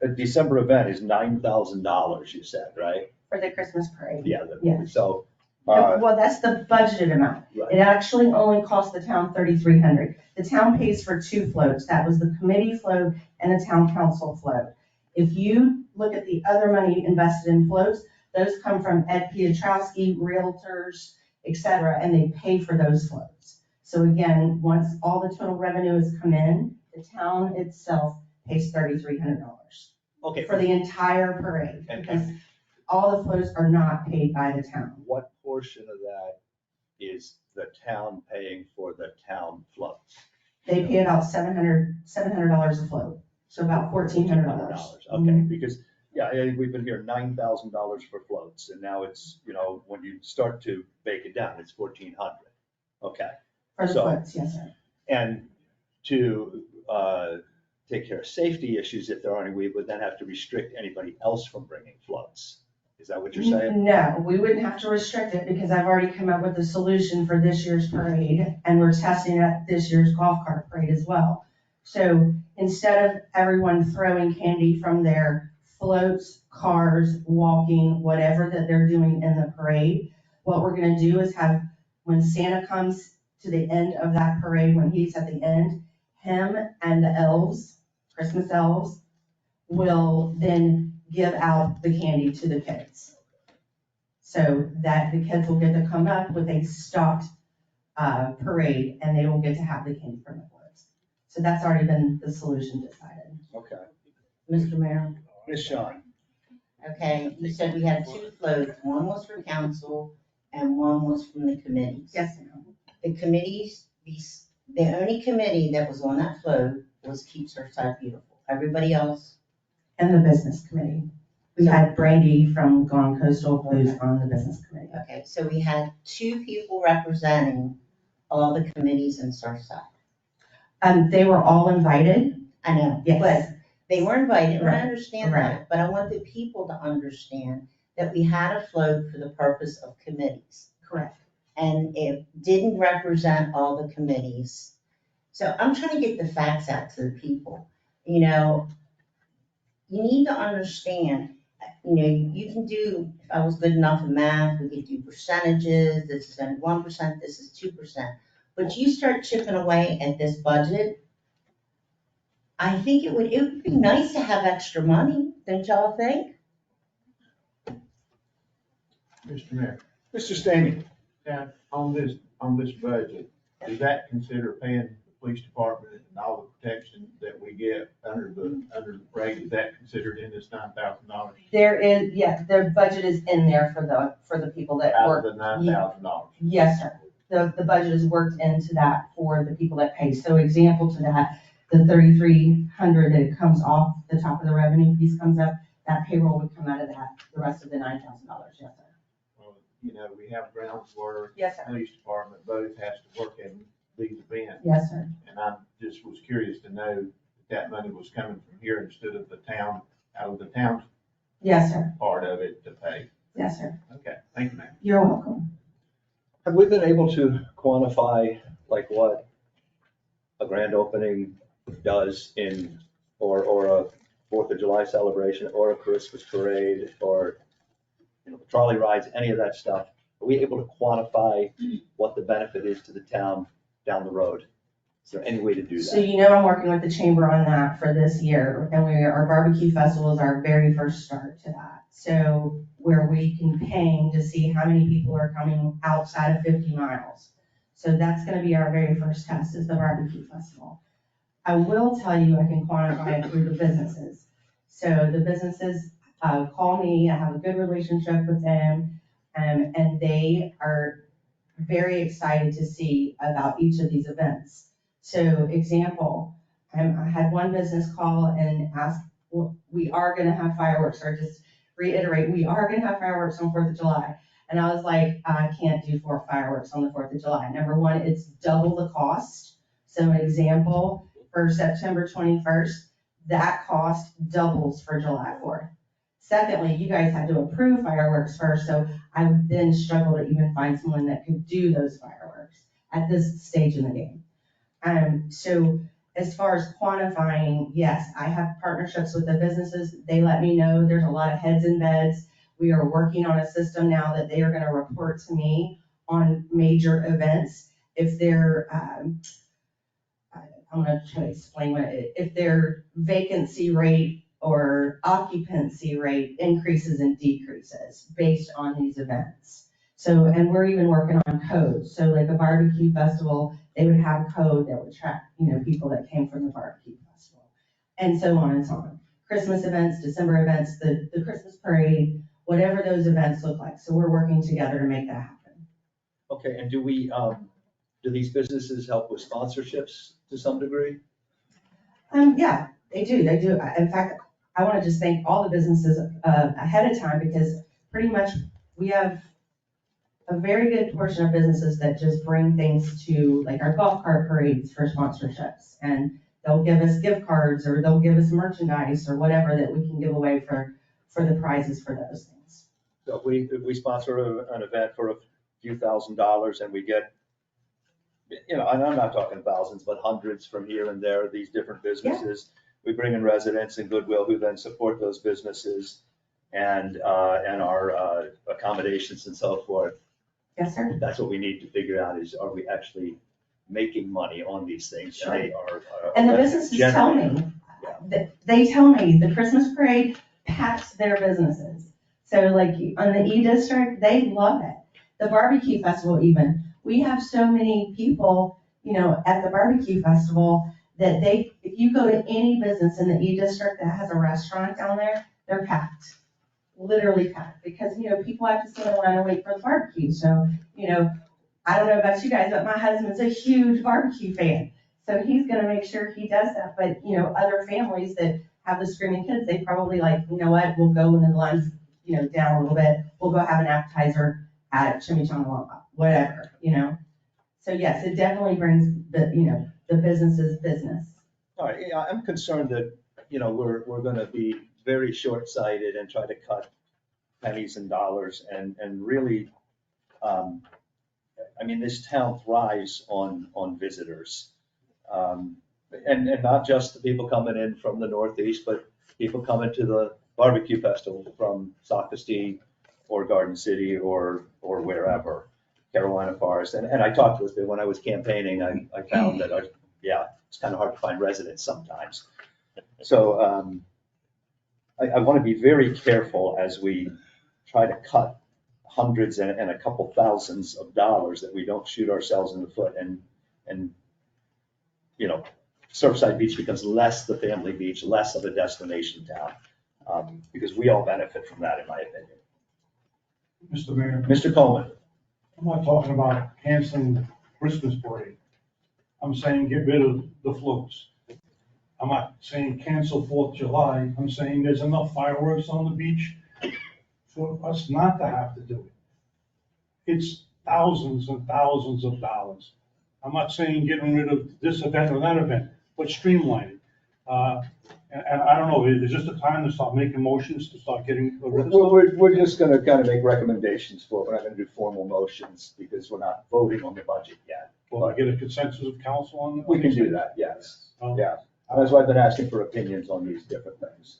a December event is $9,000, you said, right? For the Christmas parade. Yeah. Yeah. So Well, that's the budgeted amount. Right. It actually only cost the town $3,300. The town pays for 2 floats. That was the committee float and the town council float. If you look at the other money invested in floats, those come from Ed Piotrowski, realtors, et cetera, and they pay for those floats. So again, once all the total revenue has come in, the town itself pays $3,300 Okay. for the entire parade, And- because all the floats are not paid by the town. What portion of that is the town paying for the town floats? They pay about $700 a float, so about $1,400. Okay, because, we've been here $9,000 for floats, and now it's, when you start to bake it down, it's 1,400. Okay. For the So- floats, yes, sir. And to take care of safety issues, if there are any, we would then have to restrict anybody else from bringing floats. Is that what you're saying? No, we wouldn't have to restrict it because I've already come up with a solution for this year's parade, and we're testing it at this year's golf cart parade as well. So instead of everyone throwing candy from their floats, cars, walking, whatever that they're doing in the parade, what we're gonna do is have, when Santa comes to the end of that parade, when he's at the end, him and the elves, Christmas elves, will then give out the candy to the kids. So that the kids will get to come up with a stocked parade, and they will get to have the candy from the floats. So that's already been the solution decided. Okay. Mr. Mayor, Ms. Shawn? okay, you said we had 2 floats, one was for council and one was from the committees. Yes, ma'am. The committees, the only committee that was on that float was Keep Surfside Beautiful. Everybody else, And the business committee. We had Brandy from Gone Coastal Blues on the business committee. okay, so we had 2 people representing all the committees in Surfside. They were all invited. I know, Yes. but they were invited, and I Right, understand right. that, but I want the people to understand that we had a float for the purpose of committees. Correct. And it didn't represent all the committees. So I'm trying to get the facts out to the people. You need to understand, you can do, if I was good enough in math, we could do percentages, this is only 1%, this is 2%. But you start chipping away at this budget, I think it would be nice to have extra money, don't y'all think? Mr. Mayor, Mr. Stamey? now, on this budget, does that consider paying the police department and all the protection that we get under the rate? Is that considered in this $9,000? There is, yes, the budget is in there for the people that Out work. of the $9,000? Yes, sir. The budget is worked into that for the people that pay. So example to that, the 3,300 that comes off the top of the revenue piece comes up, that payroll would come out of that, the rest of the $9,000, yes, sir. Well, we have grounds where Yes, the sir. police department both has to work in these events. Yes, sir. And I just was curious to know that money was coming from here instead of the town, out of the town's Yes, sir. part of it to pay. Yes, sir. Okay, thank you, ma'am. You're welcome. Have we been able to quantify like what a grand opening does or a 4th of July celebration or a Christmas parade or, trolley rides, any of that stuff? Are we able to quantify what the benefit is to the town down the road? Is there any way to do So that? I'm working with the chamber on that for this year, and our barbecue festival is our very first start to that. So where we can ping to see how many people are coming outside of 50 miles. So that's gonna be our very first test, is the barbecue festival. I will tell you, I can quantify it through the businesses. So the businesses call me, I have a good relationship with them, and they are very excited to see about each of these events. So example, I had one business call and ask, well, we are gonna have fireworks, or just reiterate, we are gonna have fireworks on 4th of July. And I was like, I can't do 4 fireworks on the 4th of July. Number one, it's double the cost. So an example, for September 21st, that cost doubles for July 4th. Secondly, you guys had to approve fireworks first, so I then struggled to even find someone that could do those fireworks at this stage in the game. So as far as quantifying, yes, I have partnerships with the businesses. They let me know there's a lot of heads in beds. We are working on a system now that they are gonna report to me on major events. If they're, I'm gonna try to explain if their vacancy rate or occupancy rate increases and decreases based on these events. So, and we're even working on codes. So like a barbecue festival, they would have a code that would track, people that came from the barbecue festival, and so on and so on. Christmas events, December events, the Christmas parade, whatever those events look like. So we're working together to make that happen. Okay, and do these businesses help with sponsorships to some degree? Yeah, they do. In fact, I want to just thank all the businesses ahead of time, because pretty much we have a very good portion of businesses that just bring things to, like, our golf cart parades for sponsorships, and they'll give us gift cards, or they'll give us merchandise or whatever that we can give away for the prizes for those things. So if we sponsor an event for a few $1,000s and we get, and I'm not talking thousands, but hundreds from here and there, these different businesses. We bring in residents and goodwill who then support those businesses and our accommodations and so forth. Yes, sir. That's what we need to figure out is, are we actually making money on these things? Sure. And the businesses tell me, they tell me the Christmas parade packs their businesses. So like on the E-District, they love it. The barbecue festival even, we have so many people, at the barbecue festival that if you go to any business in the E-District that has a restaurant down there, they're packed, literally packed, because, people have to sit in line and wait for the barbecue. So, I don't know about you guys, but my husband's a huge barbecue fan. So he's gonna make sure he does that. But, other families that have the screaming kids, they probably like, you know what, we'll go when the line's, down a little bit. We'll go have an appetizer at Chimichanga, whatever, So yes, it definitely brings the business's business. All right, yeah, I'm concerned that, we're gonna be very short-sighted and try to cut pennies and dollars and really, this town thrives on visitors. And not just the people coming in from the Northeast, but people coming to the barbecue festival from Socastee or Garden City or wherever, Carolina Forest. And I talked with them when I was campaigning, I found that, it's kind of hard to find residents sometimes. So I want to be very careful as we try to cut hundreds and a couple thousands of dollars, that we don't shoot ourselves in the foot and Surfside Beach becomes less the family beach, less of a destination town, because we all benefit from that, in my opinion. Mr. Mayor, Mr. Coleman. I'm not talking about canceling the Christmas parade. I'm saying get rid of the floats. I'm not saying cancel 4th of July. I'm saying there's enough fireworks on the beach for us not to have to do it. It's thousands and thousands of dollars. I'm not saying getting rid of this event or that event, but streamlining. And I don't know, is this the time to start making motions, to start getting rid of stuff? We're just gonna kind of make recommendations for it. We're not gonna do formal motions because we're not voting on the budget yet. Will I get a consensus of council on that? We can do that, yes. Yeah. That's why I've been asking for opinions on these different things.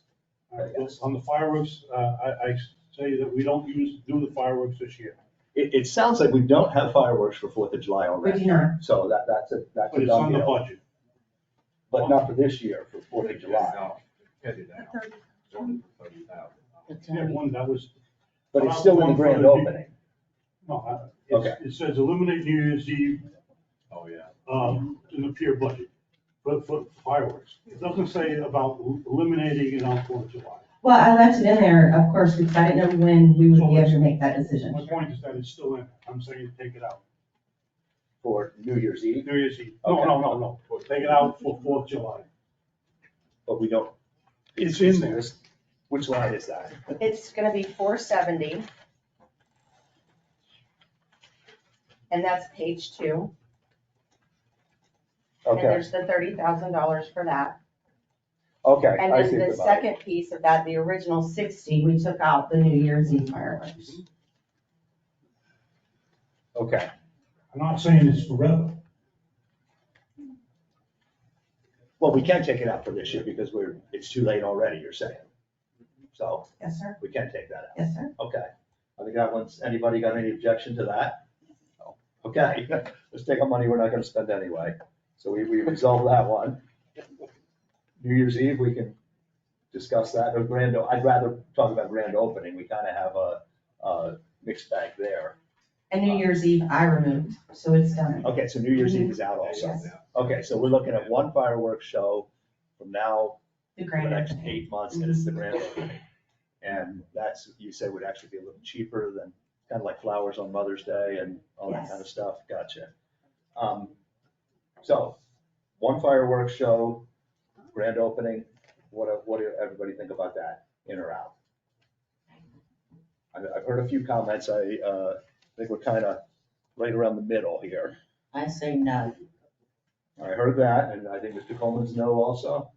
On the fireworks, I say that we don't do the fireworks this year. It sounds like we don't have fireworks for 4th of July already. We do not. So that's a But it's done on the deal. budget. But not for this year, for 4th of July. Yeah, one that was. But it's still in the grand opening. No, Okay. it says eliminate New Year's Eve. Oh, yeah. In the pier budget for fireworks. It doesn't say about eliminating it on 4th of July. Well, I left it in there, of course, because I didn't know when we would be able to make that decision. My point is that it's still in. I'm saying take it out. For New Year's Eve, New Year's Eve. Okay. No. Take it out for 4th of July. but we don't. It's in there. Which line is that? It's gonna be 470. And that's page 2. And Okay, there's the $30,000 for that. okay. And I see then the about it. second piece of that, the original 60, We took out the New Year's Eve fireworks. Okay, I'm not saying it's forever. well, we can take it out for this year because it's too late already, you're saying. so Yes, sir. we can take that out. Yes, sir. Okay. I think that one's, anybody got any objection to that? No. Okay, let's take our money we're not gonna spend anyway. So we resolve that one. New Year's Eve, we can discuss that, or I'd rather talk about grand opening. We kind of have a mixed bag there. And New Year's Eve, I removed, so it's done. Okay, so New Year's Eve is out also. Yes. Okay, so we're looking at one fireworks show from now The for the grand next opening. 8 months, and it's the grand opening. And that's, you said would actually be a little cheaper than, kind of like flowers on Mother's Day and all that Yes. kind of stuff. Gotcha. So, one fireworks show, grand opening, what do everybody think about that, in or out? I've heard a few comments, I think we're kind of right around the middle here. I say no. I heard that, and I think Mr. Coleman's no also.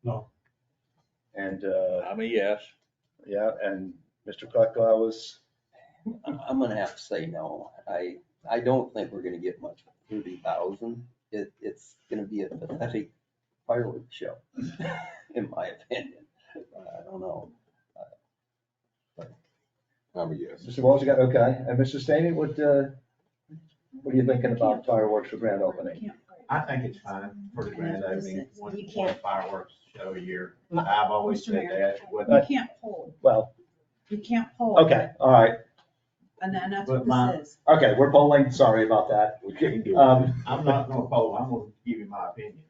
No. And, I'm a yes. yeah, and Mr. Kutkow was, I'm gonna have to say no. I don't think we're gonna get much for 30,000. It's gonna be a pathetic fireworks show, in my opinion. I don't know. I'm a yes. Mr. Walsh, you got, okay, and Mr. Staney, what are you thinking about fireworks for grand opening? I think it's fine for the grand opening, You one can't- fireworks show a year. My- I've always Mr. said Mayor. that. You Whether- can't hold, Well, you can't hold. okay, all right, And then that's But what this is. okay, we're polling, sorry about that. We couldn't do it. I'm not gonna poll, I'm gonna give you my opinion.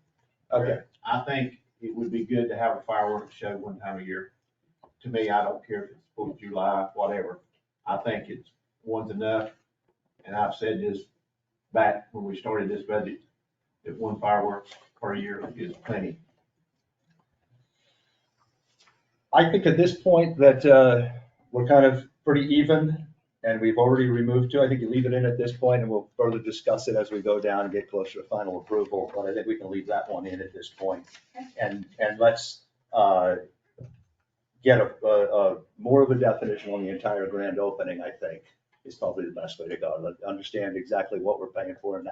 Okay, I think it would be good to have a fireworks show one time a year. To me, I don't care if it's 4th of July, whatever. I think it's one's enough. And I've said this back when we started this budget, that one fireworks per year is plenty. I think at this point that we're kind of pretty even, and we've already removed two. I think you leave it in at this point, and we'll further discuss it as we go down and get closer to final approval, but I think we can leave that one in at this point. And let's get a more of a definition on the entire grand opening, I think, is probably the best way to go. Let's understand exactly what we're paying for in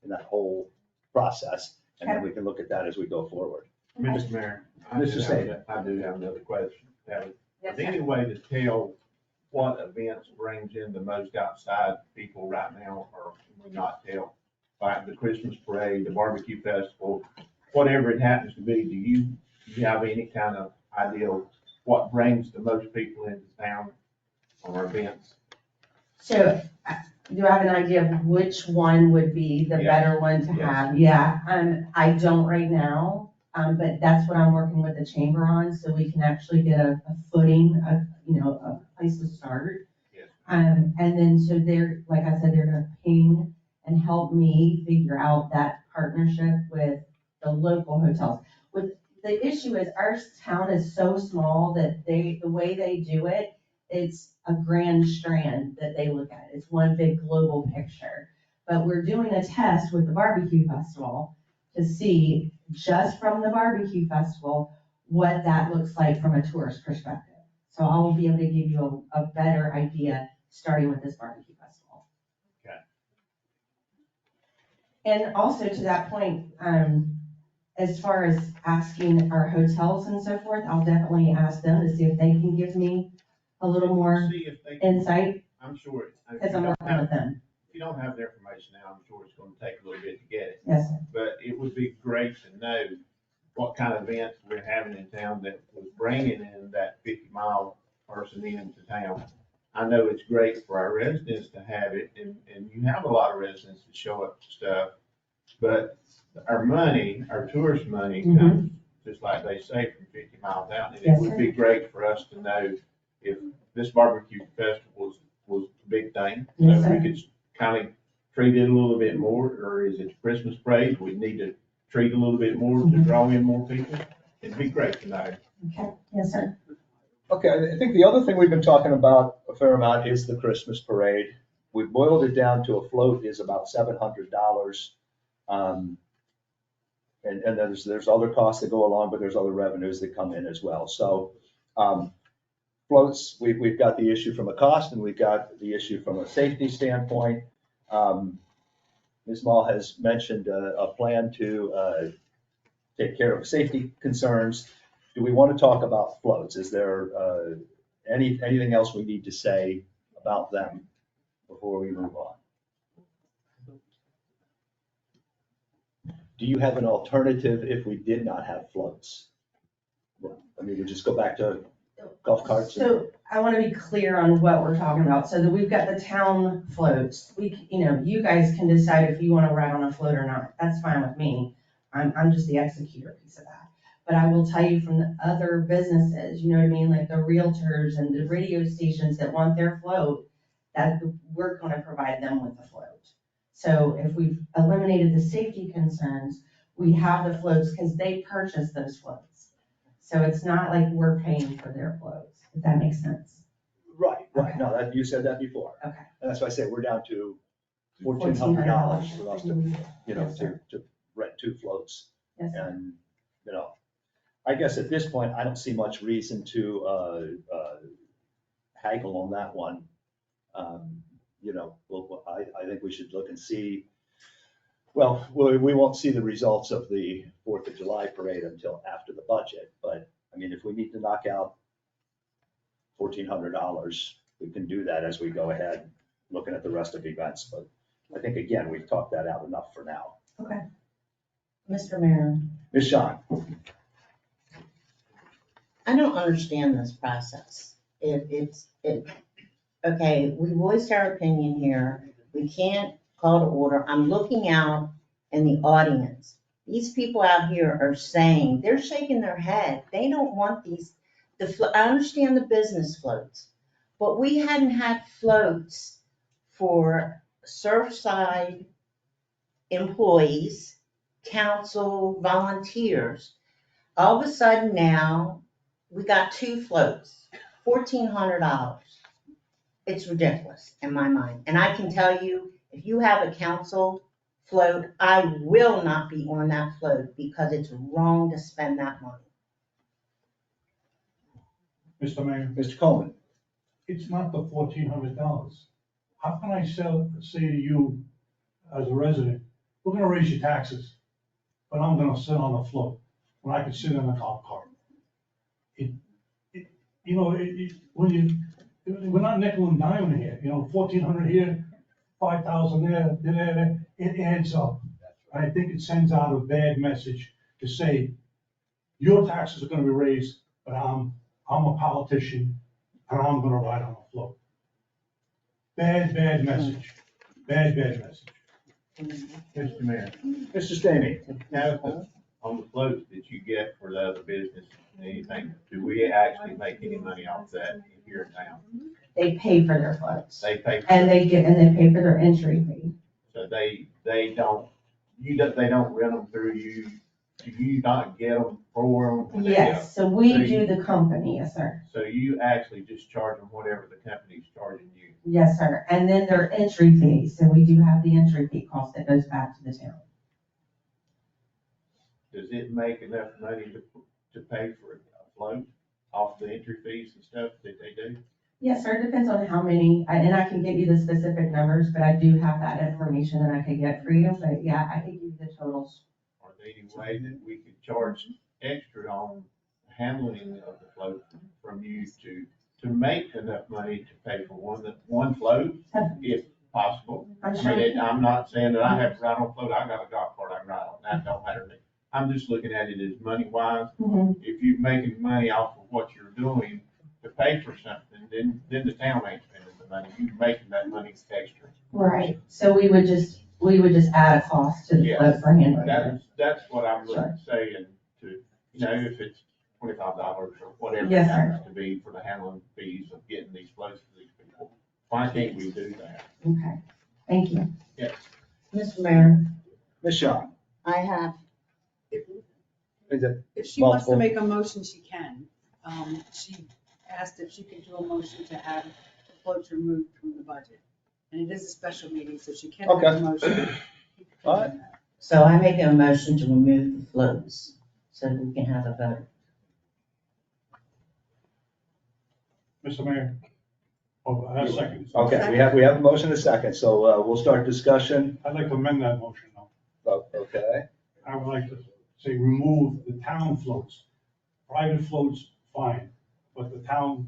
that whole process, and then we can look at that as we go forward. Mr. Mayor, I do have another question. Is there any way to tell what events brings in the most outside people right now, or can we not tell? Like the Christmas parade, the barbecue festival, whatever it happens to be, do you have any kind of idea of what brings the most people into town on our events? So do I have an idea of which one would be the Yeah. better one to Yes. have? Yeah, I don't right now, but that's what I'm working with the chamber on, so we can actually get a footing, a place to start. Yes. And then, so they're, like I said, they're gonna ping and help me figure out that partnership with the local hotels. The issue is our town is so small that the way they do it, it's a grand strand that they look at. It's one big global picture. But we're doing a test with the barbecue festival to see, just from the barbecue festival, what that looks like from a tourist perspective. So I will be able to give you a better idea, starting with this barbecue festival. Okay. And also to that point, as far as asking our hotels and so forth, I'll definitely ask them to see if they can give me a little more See if they can, insight, I'm sure. If because you I'm don't working with have- them. if you don't have the information now, I'm sure it's gonna take a little bit to get it. Yes, sir. But it would be great to know what kind of events we're having in town that was bringing in that 50-mile person into town. I know it's great for our residents to have it, and you have a lot of residents that show up to stuff. But our money, our tourist money comes, just like they say, from 50 miles out. And it Yes, would sir. be great for us to know if this barbecue festival was a big thing. Yes, So we sir. could kind of treat it a little bit more, or is it Christmas parade? We need to treat a little bit more to draw in more people. It'd be great to know. Okay, yes, sir. Okay, I think the other thing we've been talking about a fair amount is the Christmas parade. We boiled it down to a float is about $700. And there's other costs that go along, but there's other revenues that come in as well. So floats, we've got the issue from a cost, and we've got the issue from a safety standpoint. Ms. Mall has mentioned a plan to take care of safety concerns. do we want to talk about floats? Is there anything else we need to say about them before we move on? Do you have an alternative if we did not have floats? I mean, we just go back to golf carts? So I want to be clear on what we're talking about. So that we've got the town floats. You guys can decide if you want to ride on a float or not. That's fine with me. I'm just the executor piece of that. But I will tell you from the other businesses, you know what I mean? Like the realtors and the radio stations that want their float, that we're going to provide them with the float. So if we've eliminated the safety concerns, we have the floats because they purchase those floats. So it's not like we're paying for their floats, if that makes sense. Right. Okay. No, that, you said that before. Okay. And that's why I say we're down to $1,400 for us to, Yes, sir. to rent 2 floats. Yes, sir. And, I guess at this point, I don't see much reason to haggle on that one. I think we should look and see, well, we won't see the results of the 4th of July parade until after the budget. But, I mean, if we need to knock out $1,400, we can do that as we go ahead, looking at the rest of the events. But I think, again, we've talked that out enough for now. Okay. Mr. Mayor, Ms. Shawn? I don't understand this process. Okay, we voiced our opinion here. We can't call to order. I'm looking out in the audience. These people out here are saying, they're shaking their head. They don't want these, I understand the business floats, but we hadn't had floats for Surfside employees, council, volunteers. All of a sudden now, we got 2 floats, $1,400. It's ridiculous in my mind. And I can tell you, if you have a council float, I will not be on that float because it's wrong to spend that money. Mr. Mayor, Mr. Coleman? it's not the $1,400. How can I say to you as a resident, we're gonna raise your taxes, but I'm gonna sit on the float when I can sit in a golf cart? We're not nickel and diming here, 1,400 here, 5,000 there, it adds up. And I think it sends out a bad message to say, your taxes are gonna be raised, but I'm a politician and I'm gonna ride on a float. Bad message, bad message. Mr. Mayor, Mr. Stamey? now, on the floats that you get for the other business, anything, do we actually make any money off that here in town? They pay for their floats. They pay. And they pay for their entry fee. So they don't rent them through you, do you not get them for them? Yes, so we do the company, yes, sir. So you actually just charge them whatever the company's charging you? Yes, sir. And then their entry fee, so we do have the entry fee cost that goes back to the town. Does it make enough money to pay for a float off the entry fees and stuff that they do? Yes, sir. It depends on how many, and I can give you the specific numbers, but I do have that information that I could get for you. But yeah, I can give you the totals. Are there any way that we could charge extra on handling of the float from you to make enough money to pay for one float, if possible? I'm I sure. mean, I'm not saying that I have to ride on a float, I got a golf cart I can ride on, that don't matter to me. I'm just looking at it as money wise. Mhm. If you're making money off of what you're doing to pay for something, then the town ain't spending the money, you're making that money extra. Right. So we would just add a cost to the Yes. float for handling. That's what I'm saying to, if it's $25 or whatever it Yes, sir. happens to be for the handling fees of getting these floats to these people. Why can't we do that? Okay. Thank you. Yes. Mr. Mayor, Ms. Shaw? I have, If she wants to Multiple. make a motion, she can. She asked if she could do a motion to have the floats removed from the budget. And it is a special meeting, so she can make a Okay. motion. All right. so I make a motion to remove the floats so that we can have a vote. Mr. Mayor. Oh, I have a second. Okay, we have a motion and a second, so we'll start discussion. I'd like to amend that motion now. Okay, I would like to say remove the town floats private floats, fine, but the town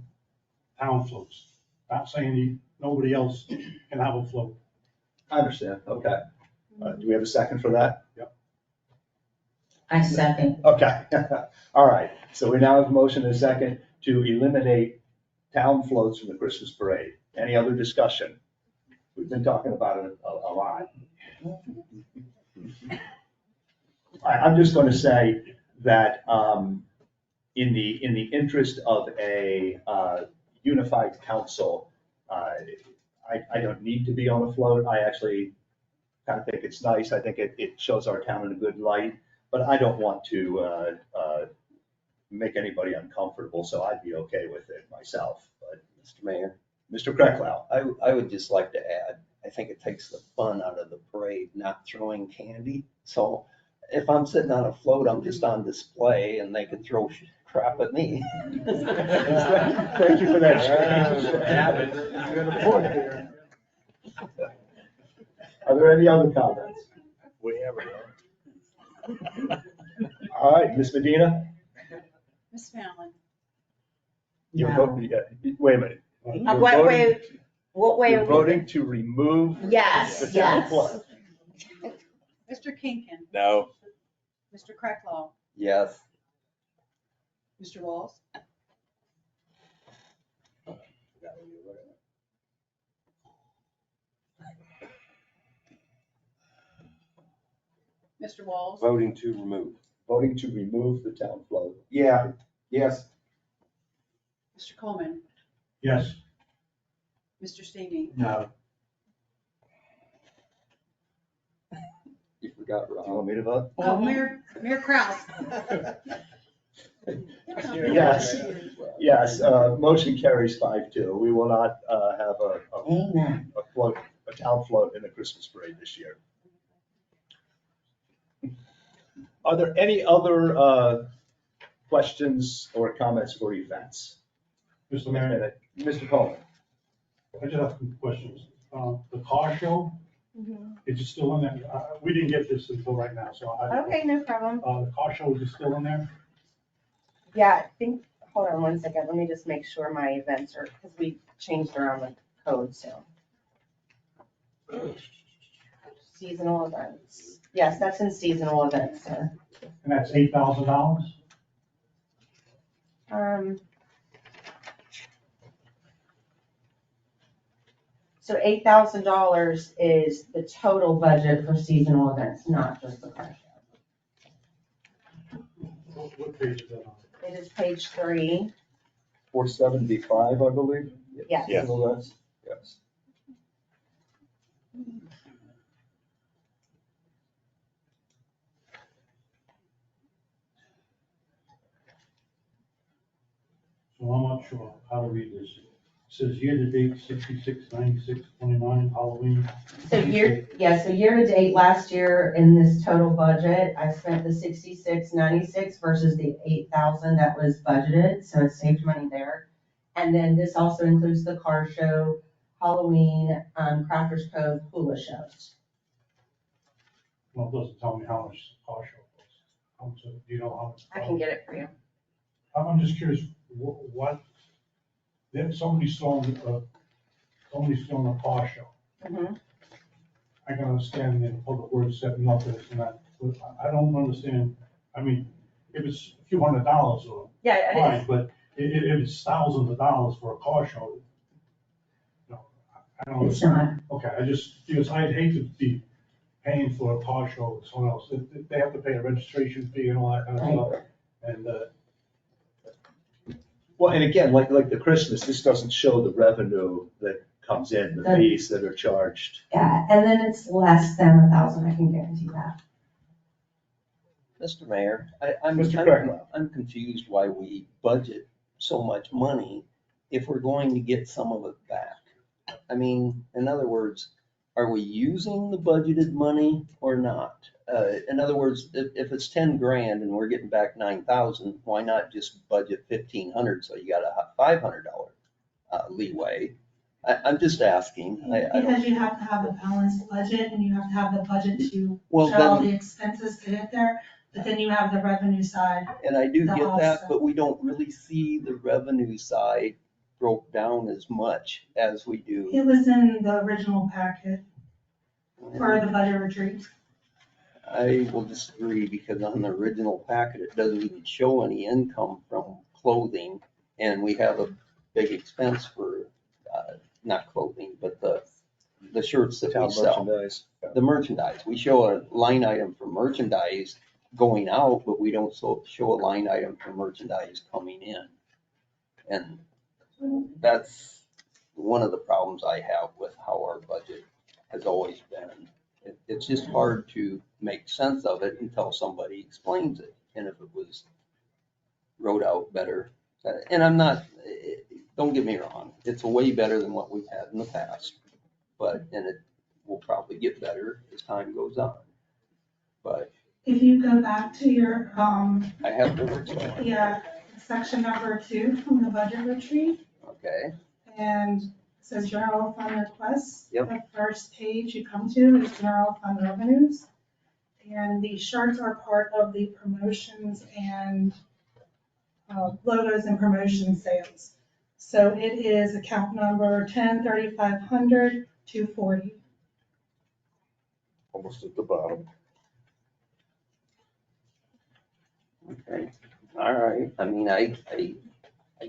floats. Not saying nobody else can have a float. I understand, okay. Do we have a second for that? I second. Okay, all right. So we now have a motion and a second to eliminate town floats from the Christmas parade. Any other discussion? We've been talking about it a lot. I'm just going to say that in the interest of a unified council, I don't need to be on a float. I actually kind of think it's nice. I think it shows our town in a good light, but I don't want to make anybody uncomfortable, so I'd be okay with it myself. But Mr. Mayor, Mr. Krecklau. I would just like to add, I think it takes the fun out of the parade, not throwing candy. So if I'm sitting on a float, I'm just on display and they can throw crap at me. Thank you for that. Are there any other comments? We have it. All right, Ms. Medina? Ms. Fallon? You're No. voting, wait a minute. You're Wait, voting- what way You're are we? voting to remove Yes, the town yes. float. Mr. Kinkin? No. Mr. Cracklaw? Yes. Mr. Walls? Mr. Walls? Voting to remove. Voting to remove the town float. Yeah, yes. Mr. Coleman? Yes. Mr. Steen? No. You forgot, Do you Rob. want me to vote? Oh, Mayor Kraus? Yes, yes, motion carries 5-2. We will not have Amen. a town float in the Christmas parade this year. Are there any other questions or comments for events? Mr. Mayor, Mr. Coleman? I just have some questions. The car show, is it still in there? We didn't get this until right now, so I. Okay, no problem. The car show, is it still in there? Yeah, I think, hold on one second, let me just make sure my events are, because we changed around the code, so. Seasonal events. Yes, that's in seasonal events, sir. And that's $8,000? So $8,000 is the total budget for seasonal events, not just the car show. What page is that on? It is page 3. 475, I believe? Yes. Yes. Yes. So I'm not sure how to read this. It says year-to-date 66,96,29 Halloween. So year to date, last year in this total budget, I spent the 6696 versus the 8,000 that was budgeted, so it saved money there. And then this also includes the car show, Halloween, Crackers Cove, hula shows. Well, it doesn't tell me how much the car show was. How much, do you know how much? I can get it for you. I'm just curious, what, then somebody's throwing a car show. Mhm. I can understand in public works setting up this and that, but I don't understand, I mean, if it's a few $100 or, Yeah, it fine, is. but if it's thousands of dollars for a car show, no, I don't. It's not. Okay, because I'd hate to be paying for a car show with someone else. They have to pay a registration fee and all that kind of stuff. And, Well, and again, like the Christmas, this doesn't show the revenue that comes in, the That- fees that are charged. Yeah, and then it's less than 1,000, I can guarantee that. Mr. Mayor, I'm Mr. Cracklow. I'm confused why we budget so much money if we're going to get some of it back. I mean, in other words, are we using the budgeted money or not? In other words, if it's 10 grand and we're getting back 9,000, why not just budget 1,500 so you got a $500 leeway? I'm just asking. I don't. Because you have to have a balanced budget and you have to have the budget to Well, show all then- the expenses to get there. But then you have the revenue side. And I do The get that, offset. but we don't really see the revenue side broke down as much as we do. It was in the original packet for the budget retreat. I will disagree because on the original packet, it doesn't even show any income from clothing. And we have a big expense for, not clothing, but the shirts that we Town sell. merchandise. The merchandise. We show a line item for merchandise going out, but we don't show a line item for merchandise coming in. And that's one of the problems I have with how our budget has always been. It's just hard to make sense of it until somebody explains it. And if it was wrote out better, and I'm not, don't get me wrong, it's way better than what we've had in the past. And it will probably get better as time goes on. But If you go back to your, I have the original. yeah, section number 2 from the budget retreat, Okay, and it says general fund requests. Yep. The first page you come to is general fund revenues. And the shirts are part of the promotions and logos and promotion sales. So it is account number 10-3500-240. Almost at the bottom. okay, all right. I mean, I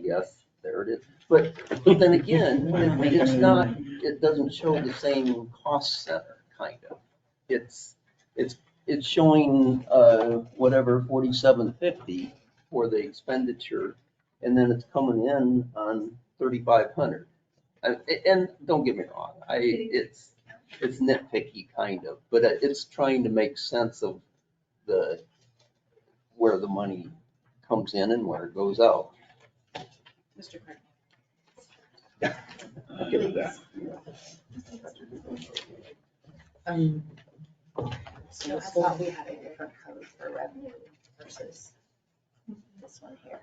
guess there it is. But then again, it's not, it doesn't show the same cost center, kind of. It's showing, whatever, 4750 for the expenditure, and then it's coming in on 3,500. And don't get me wrong, it's nitpicky kind of, but it's trying to make sense of where the money comes in and where it goes out. Mr. Craig. I'll give it that. So I thought we had a different code for revenue versus this one here.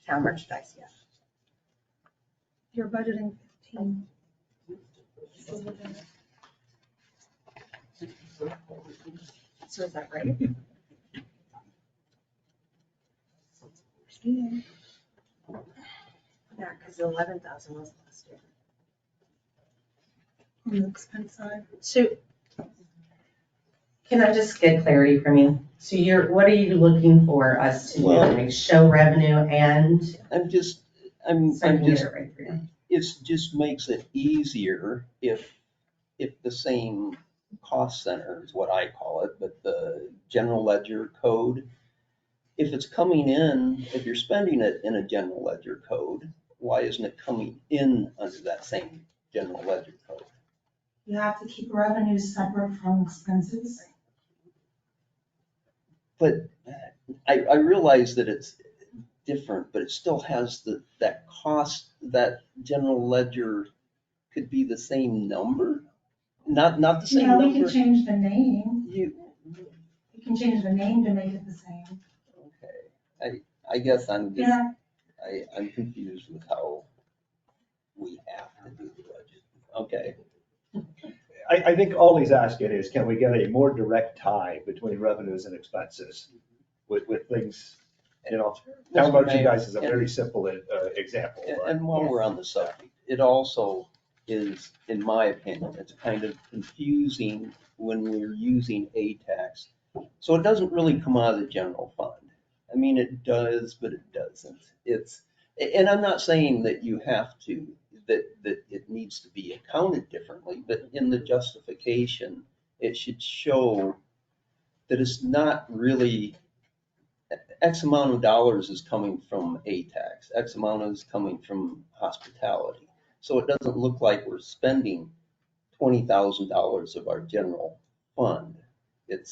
Town merchandise, yeah. You're budgeting 15. So is that right? Yeah. Yeah, because 11,000 was last year. On the expense side. So can I just get clarity from you? So what are you looking for us to do? Well- Like show revenue and? I'm just, it just makes it easier if the same cost center is what I call it, but the general ledger code, if it's coming in, if you're spending it in a general ledger code, why isn't it coming in under that same general ledger code? You have to keep revenues separate from expenses. But I realize that it's different, but it still has that cost, that general ledger could be the same number? Not the same Yeah, we number? can change the name. You, You can change the name to make it the same. okay, I guess I'm just, Yeah, I'm confused with how we have to do the budget. Okay, I think all he's asking is, can we get a more direct tie between revenues and expenses with things, town Mr. merchandise is a Mayor, very simple example. and while we're on the subject, it also is, in my opinion, it's kind of confusing when we're using A-tax. So it doesn't really come out of the general fund. I mean, it does, but it doesn't. And I'm not saying that you have to, that it needs to be accounted differently, but in the justification, it should show that it's not really, X amount of dollars is coming from A-tax, X amount is coming from hospitality. So it doesn't look like we're spending $20,000 of our general fund. It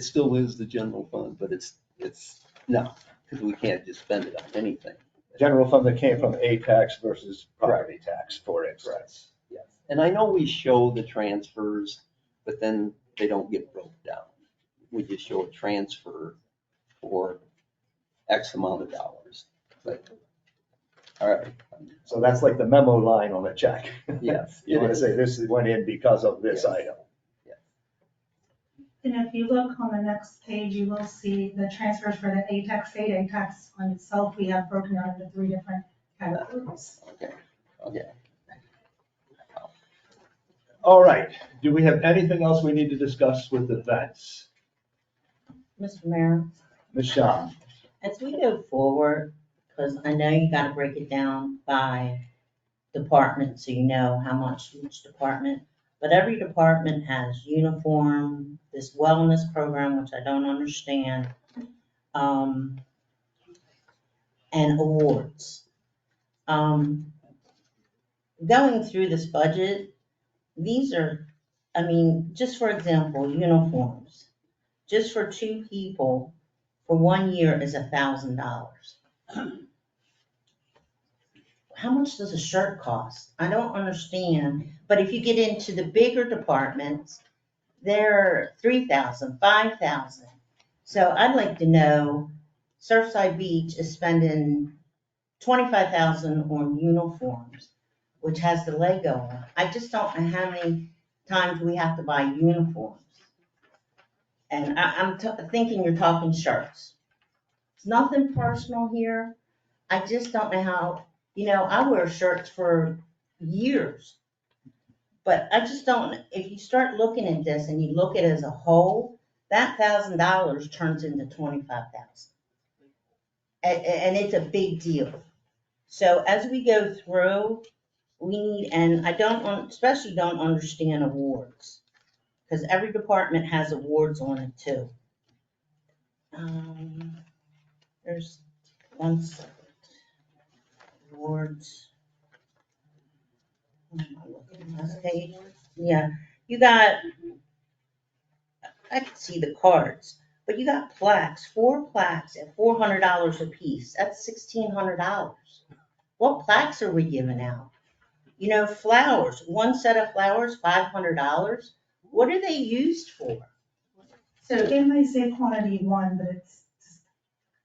still is the general fund, but it's not, because we can't just spend it on anything. General fund that came from A-tax versus property tax, for instance. Yes. And I know we show the transfers, but then they don't get broken down. We just show a transfer for X amount of dollars. But, all right. So that's like the memo line on a check. Yes. You want to say this went in because of this Yes. item. And if you look on the next page, you will see the transfers for the ATAX state. ATAX on itself, we have broken out into 3 different categories. Okay. All right, do we have anything else we need to discuss with the fence? Mr. Mayor, Ms. Shaw? as we go forward, because I know you gotta break it down by department, so you know how much each department, but every department has uniform, this wellness program, which I don't understand, and awards. Going through this budget, these are, I mean, just for example, uniforms. Just for 2 people for 1 year is $1,000. How much does a shirt cost? I don't understand, but if you get into the bigger departments, they're $3,000, $5,000. So I'd like to know, Surfside Beach is spending $25,000 on uniforms, which has the Lego on. I just don't know how many times we have to buy uniforms. And I'm thinking you're talking shirts. It's nothing personal here. I just don't know how, I wear shirts for years. But I just don't, if you start looking at this and you look at it as a whole, that $1,000 turns into $25,000. And it's a big deal. So as we go through, we need, and I especially don't understand awards. Because every department has awards on it too. There's one second. Awards. Last page. Yeah, you got, I can see the cards, but you got plaques, 4 plaques at $400 a piece. That's $1,600. What plaques are we giving out? Flowers, 1 set of flowers, $500. What are they used for? So it may say quantity 1, but it's,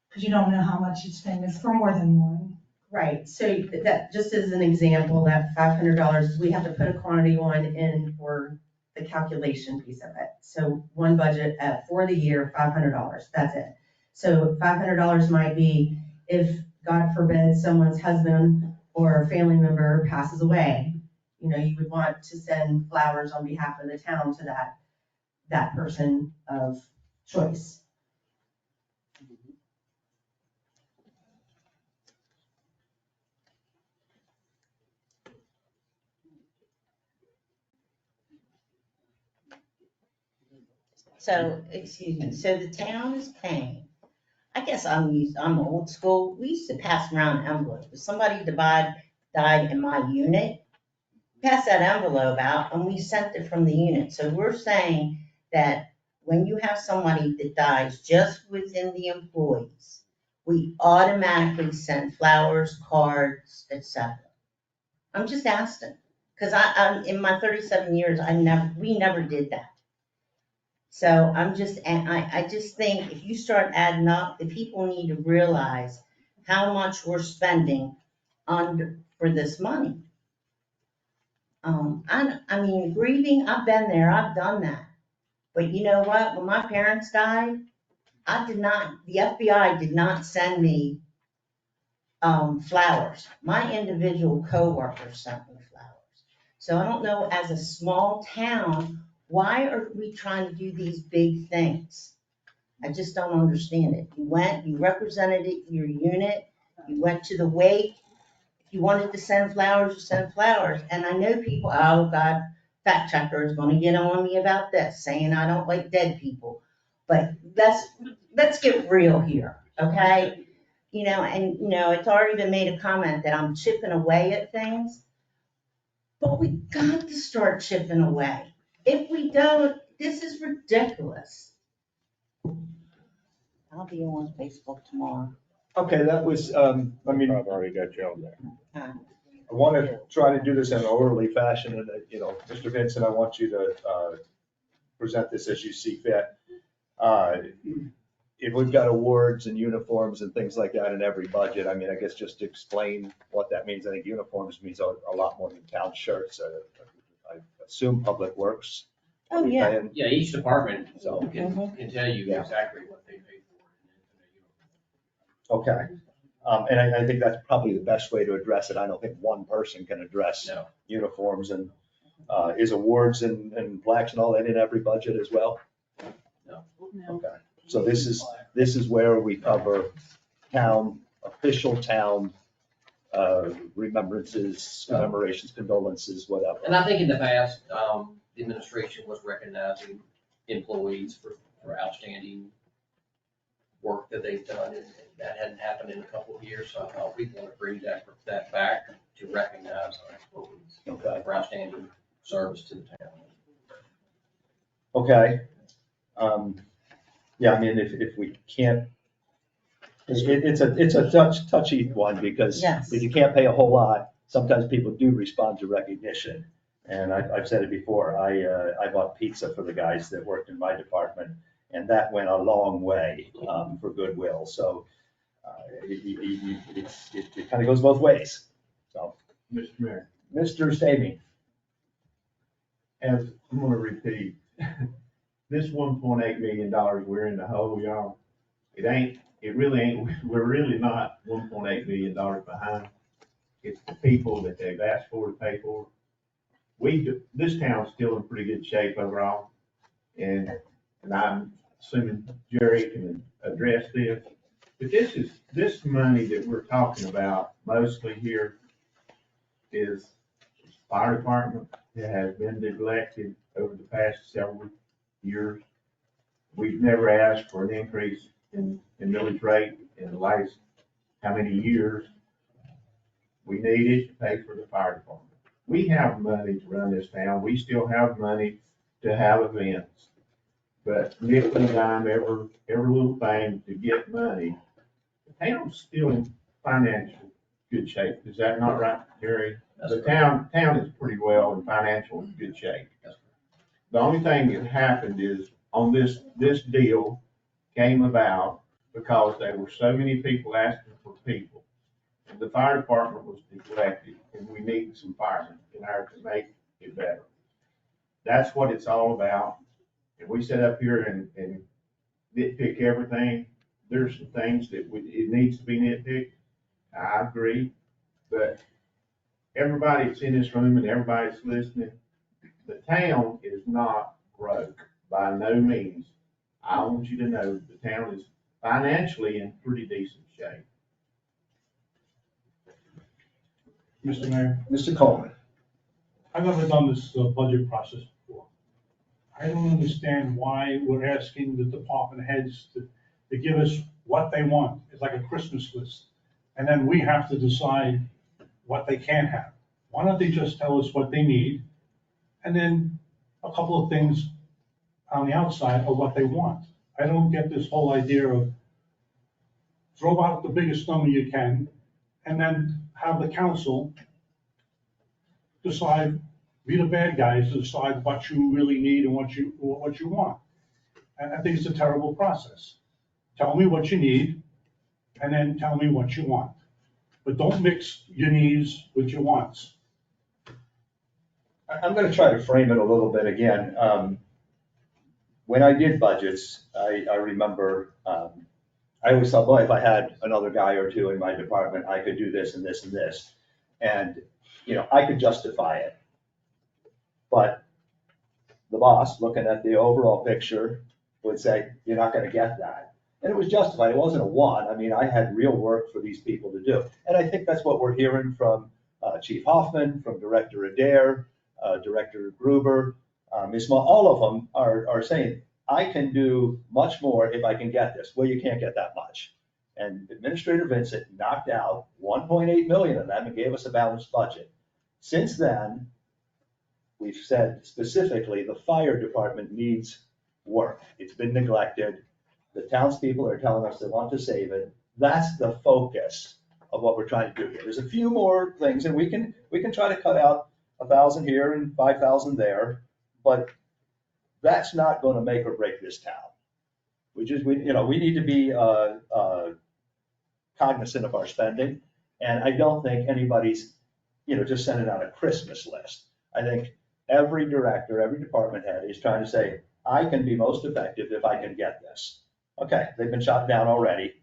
because you don't know how much each thing is for more than 1. Right, so that, just as an example, that $500, we have to put a quantity 1 in for the calculation piece of it. So 1 budget for the year, $500, that's it. So $500 might be if, God forbid, someone's husband or family member passes away, you would want to send flowers on behalf of the town to that person of choice. So, excuse me, so the town is paying, I guess I'm old school, we used to pass around envelopes. If somebody died in my unit, pass that envelope out and we sent it from the unit. So we're saying that when you have somebody that dies just within the employees, we automatically send flowers, cards, etc. I'm just asking, because I'm in my 37 years, we never did that. So I just think if you start adding up, the people need to realize how much we're spending for this money. I mean, grieving, I've been there, I've done that. But you know what? When my parents died, the FBI did not send me flowers. My individual coworkers sent me flowers. So I don't know, as a small town, why are we trying to do these big things? I just don't understand it. You represented your unit, you went to the wake. If you wanted to send flowers, you send flowers. And I know people, oh God, fact checker is gonna get on me about this, saying I don't like dead people. But let's get real here, okay? It's already been made a comment that I'm chipping away at things. But we got to start chipping away. If we don't, this is ridiculous. I'll be on Facebook tomorrow. Okay, that was, I've already got you on there. I want to try to do this in an orderly fashion, and, Mr. Vincent, I want you to present this as you see fit. If we've got awards and uniforms and things like that in every budget, I guess just to explain what that means, I think uniforms means a lot more than town shirts. I assume Public Works Oh, we yeah. paying? Yeah, each department So, can tell you Yeah. exactly what they pay for. okay. And I think that's probably the best way to address it. I don't think one person can address No. uniforms and, is awards and plaques and all that in every budget as well? No. Okay, so this is where we cover town, official town, remembrances, commemorations, condolences, whatever. And I think in the past, the administration was recognizing employees for outstanding work that they've done, and that hadn't happened in a couple of years, so I thought we'd want to bring that back to recognize our employees Okay, for outstanding service to the town. okay. Yeah, I mean, if we can't, it's a touchy one, because Yes. if you can't pay a whole lot, sometimes people do respond to recognition. And I've said it before, I bought pizza for the guys that worked in my department, and that went a long way, for goodwill. So, it kind of goes both ways. So, Mr. Mayor, Mr. Stamey. as I'm gonna repeat, this $1.8 million we're in the hole, y'all. It really ain't, we're really not $1.8 million behind. It's the people that they've asked for to pay for. This town's still in pretty good shape overall, and I'm assuming Jerry can address this. But this money that we're talking about mostly here is fire department that has been neglected over the past several years. We've never asked for an increase in millage rate in the last how many years. We need it to pay for the fire department. We have money to run this town. We still have money to have events. But nickel and dime every little thing to get money. The town's still in financial good shape. Is that not right, Jerry? The town is pretty well in financial good shape. The only thing that happened is on this deal came about because there were so many people asking for people. And the fire department was neglected, and we needed some firemen in order to make it better. That's what it's all about. If we sit up here and nitpick everything, there's some things that it needs to be nitpicked. I agree, but everybody that's in this room and everybody that's listening, the town is not broke by no means. I want you to know the town is financially in pretty decent shape. Mr. Mayor, Mr. Coleman. I've never done this budget process before. I don't understand why we're asking the department heads to give us what they want. It's like a Christmas list. And then we have to decide what they can have. Why don't they just tell us what they need? And then a couple of things on the outside of what they want. I don't get this whole idea of throw out the biggest number you can and then have the council decide, be the bad guys, decide what you really need and what you want. And I think it's a terrible process. Tell me what you need and then tell me what you want. But don't mix your needs with your wants. I'm going to try to frame it a little bit again. When I did budgets, I remember, I always thought, boy, if I had another guy or two in my department, I could do this and this and this. And, I could justify it. But the boss, looking at the overall picture, would say, you're not going to get that. And it was justified. It wasn't a one. I mean, I had real work for these people to do. And I think that's what we're hearing from Chief Hoffman, from Director Adair, Director Gruber, Ms. Ma, all of them are saying, I can do much more if I can get this. Well, you can't get that much. And Administrator Vincent knocked out 1.8 million of them and gave us a balanced budget. Since then, we've said specifically the fire department needs work. It's been neglected. The townspeople are telling us they want to save it. That's the focus of what we're trying to do here. There's a few more things, and we can try to cut out 1,000 here and 5,000 there, but that's not going to make or break this town. We need to be cognizant of our spending, and I don't think anybody's just sending out a Christmas list. I think every director, every department head is trying to say, I can be most effective if I can get this. Okay, they've been shot down already.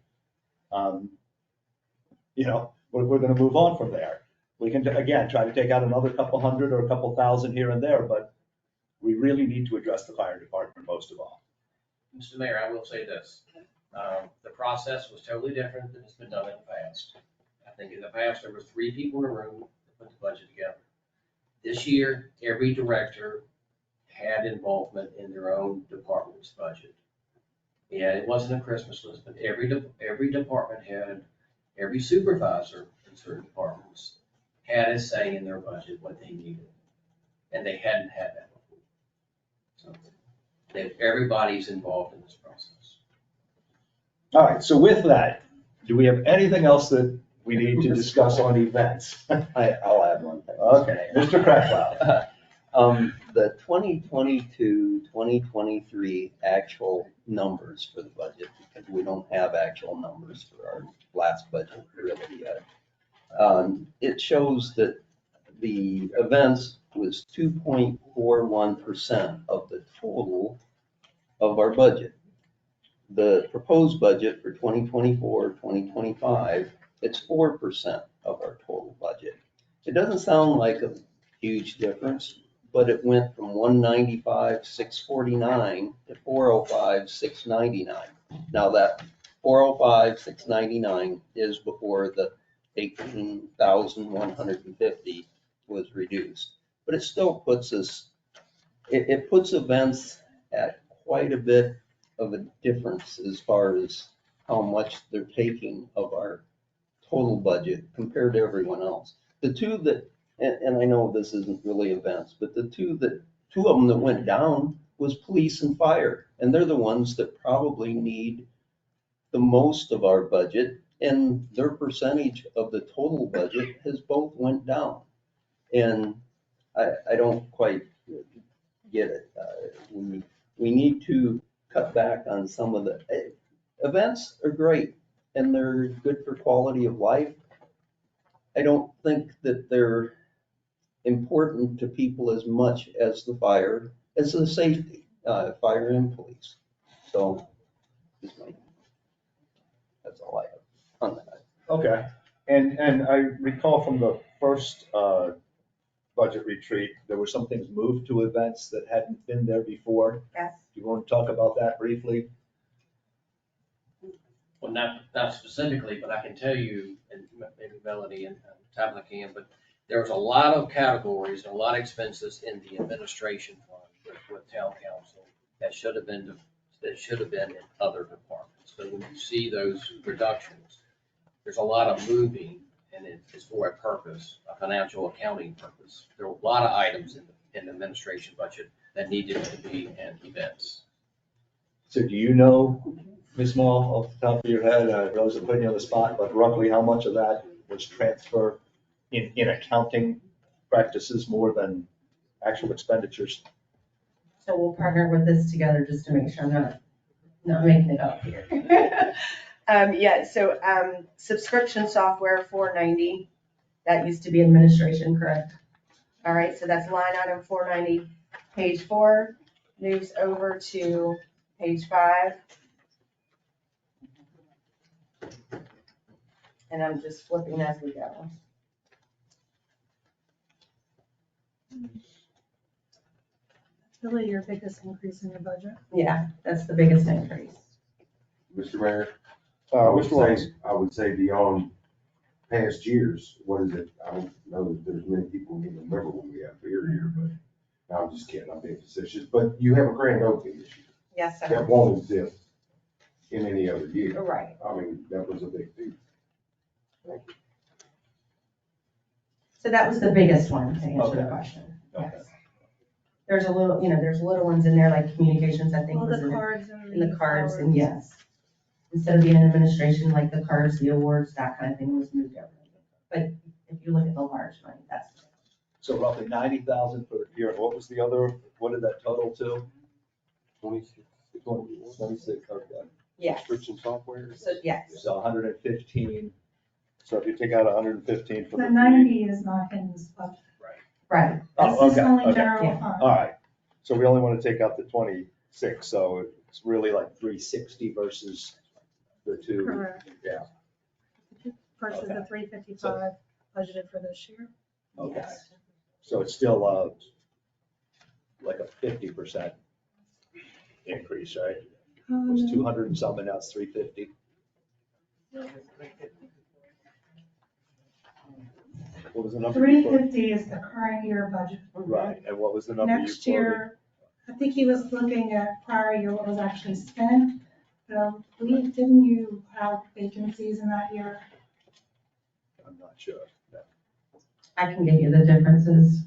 You know, we're gonna move on from there. We can, again, try to take out another couple hundred or a couple thousand here and there, but we really need to address the fire department most of all. Mr. Mayor, I will say this. The process was totally different than it's been done in the past. I think in the past, there were 3 people in a room that put the budget together. This year, every director had involvement in their own department's budget. Yeah, it wasn't a Christmas list, but every department head, every supervisor in certain departments had a say in their budget, what they needed. And they hadn't had that before. So everybody's involved in this process. All right, so with that, do we have anything else that we need to discuss on events? I'll add one thing. Okay, Mr. Krakow. The 2022, 2023 actual numbers for the budget, because we don't have actual numbers for our last budget really yet. It shows that the events was 2.41% of the total of our budget. The proposed budget for 2024, 2025, it's 4% of our total budget. It doesn't sound like a huge difference, but it went from 195,649 to 405,699. Now that 405,699 is before the 18,150 was reduced, but it still puts us, it puts events at quite a bit of a difference as far as how much they're taking of our total budget compared to everyone else. The two that, and I know this isn't really events, but the two of them that went down was police and fire. And they're the ones that probably need the most of our budget, and their percentage of the total budget has both went down. And I don't quite get it. We need to cut back on some of the events are great and they're good for quality of life. I don't think that they're important to people as much as the fire, as the safety, fire and police. So that's all I have on that. Okay, and I recall from the first budget retreat, there were some things moved to events that hadn't been there before. Yes. Do you want to talk about that briefly? Well, not specifically, but I can tell you, and maybe Melanie and Tabitha can, but there was a lot of categories and a lot of expenses in the administration fund with town council that should have been in other departments. So when you see those reductions, there's a lot of moving, and it's for a purpose, a financial accounting purpose. There are a lot of items in the administration budget that needed to be in events. So do you know, Ms. Moll, off the top of your head, I realize I'm putting you on the spot, but roughly how much of that was transfer in accounting practices more than actual expenditures? So we'll partner with this together just to make sure I'm not making it up here. Yeah, so subscription software, 490. That used to be administration, correct? All right, so that's line item 490. Page 4 moves over to page 5. And I'm just flipping as we go. Really your biggest increase in your budget? Yeah, that's the biggest increase. Mr. Mayor, Mr. I would say beyond past years, what is it? I don't know that there's many people who even remember when we had beer here, but no, I'm just kidding, I'm being facetious, but you have a grand opening this year. Yes, sir. That won't exist in any other year. Right. I mean, that was a big deal. So that was the biggest one, to answer the Okay. question. Okay. Yes. There's a little, there's little ones in there like communications, I think All was the in cards in the cards, and yes. Instead of being in administration, like the cards, the awards, that kind of thing was moved over. But if you look at the large money, that's. So roughly 90,000 for the year, and what was the other, what did that total to? 26, okay. Yes. Subscription software? So, yes. So 115, so if you take out 115 for The the. 90 is not in this budget. Right. Oh, Oh, this is okay, only okay. general Yeah. fund. All right, so we only want to take out the 26, so it's really like 360 versus the two. Correct. Yeah. Versus the 355 budgeted for this year. Okay, so it's still like a 50% increase, right? It was 200 and something, now it's 350. What was the number? you quoted? 350 is the current year budget. Right, and what was the number you quoted? Next year, I think he was looking at prior year what was actually spent. Didn't you have vacancies in that year? I'm not sure. No. I can get you the differences.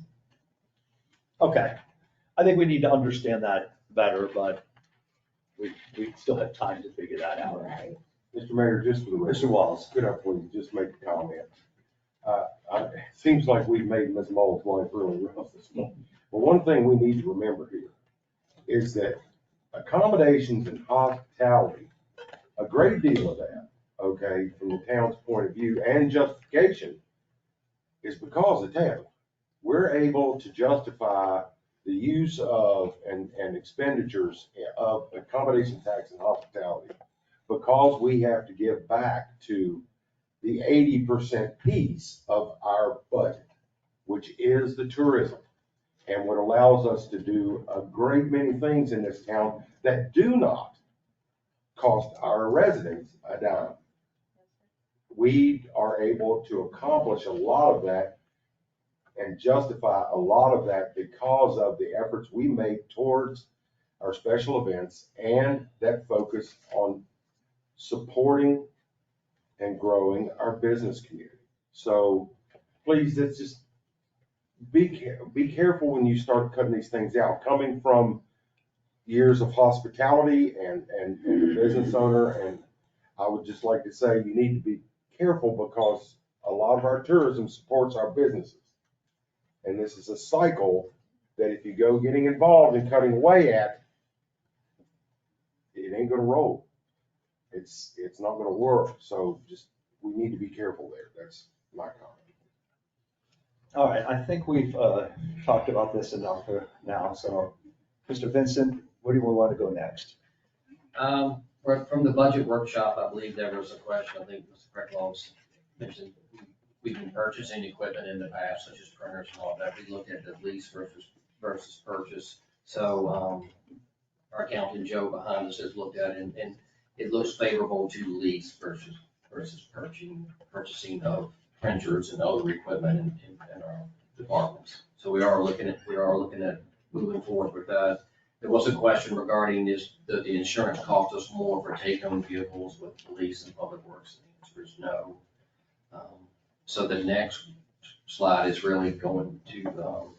Okay, I think we need to understand that better, but we still have time to figure that out. Right. Mr. Mayor, just for the record. Mr. Wallace. Could I please just make a comment? It seems like we've made Ms. Mull's life really rough this morning. But one thing we need to remember here is that accommodations and hospitality, a great deal of that, okay, from the town's point of view and justification, is because of town. We're able to justify the use of and expenditures of accommodation tax and hospitality because we have to give back to the 80% piece of our budget, which is the tourism, and what allows us to do a great many things in this town that do not cost our residents a dime. We are able to accomplish a lot of that and justify a lot of that because of the efforts we make towards our special events and that focus on supporting and growing our business community. So please, let's just be careful when you start cutting these things out. Coming from years of hospitality and a business owner, and I would just like to say you need to be careful because a lot of our tourism supports our businesses. And this is a cycle that if you go getting involved and cutting away at, it ain't gonna roll. It's not gonna work. So just, we need to be careful there. That's my comment. All right, I think we've talked about this enough for now, so Mr. Vincent, where do we want to go next? From the budget workshop, I believe there was a question, I think Mr. Craig mentioned, we've been purchasing equipment in the past, such as printers and all that. We looked at the lease versus purchase. So our accountant Joe behind us has looked at it, and it looks favorable to lease versus purchasing of printers and other equipment in our departments. So we are looking at moving forward with that. There was a question regarding the insurance cost us more for take-home vehicles with police and public works. The answer is no. So the next slide is really going to,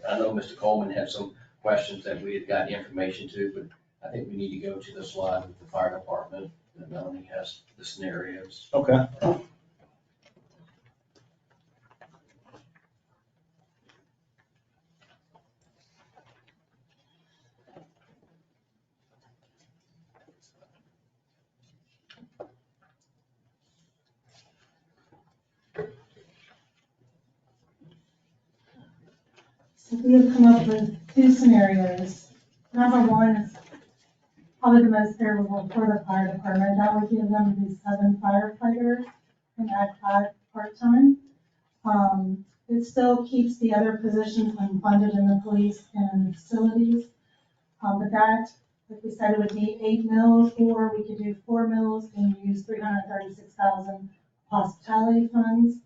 I know Mr. Coleman had some questions that we had gotten information to, but I think we need to go to the slide with the fire department that Melanie has the scenarios. Okay. So we have come up with two scenarios. Number one is probably the most favorable for the fire department. That would give them the 7 firefighters and add 5 part-time. It still keeps the other positions unfunded in the police and facilities. But that, like we said, it would be 8 mills, or we could do 4 mills and use 336,000 hospitality funds.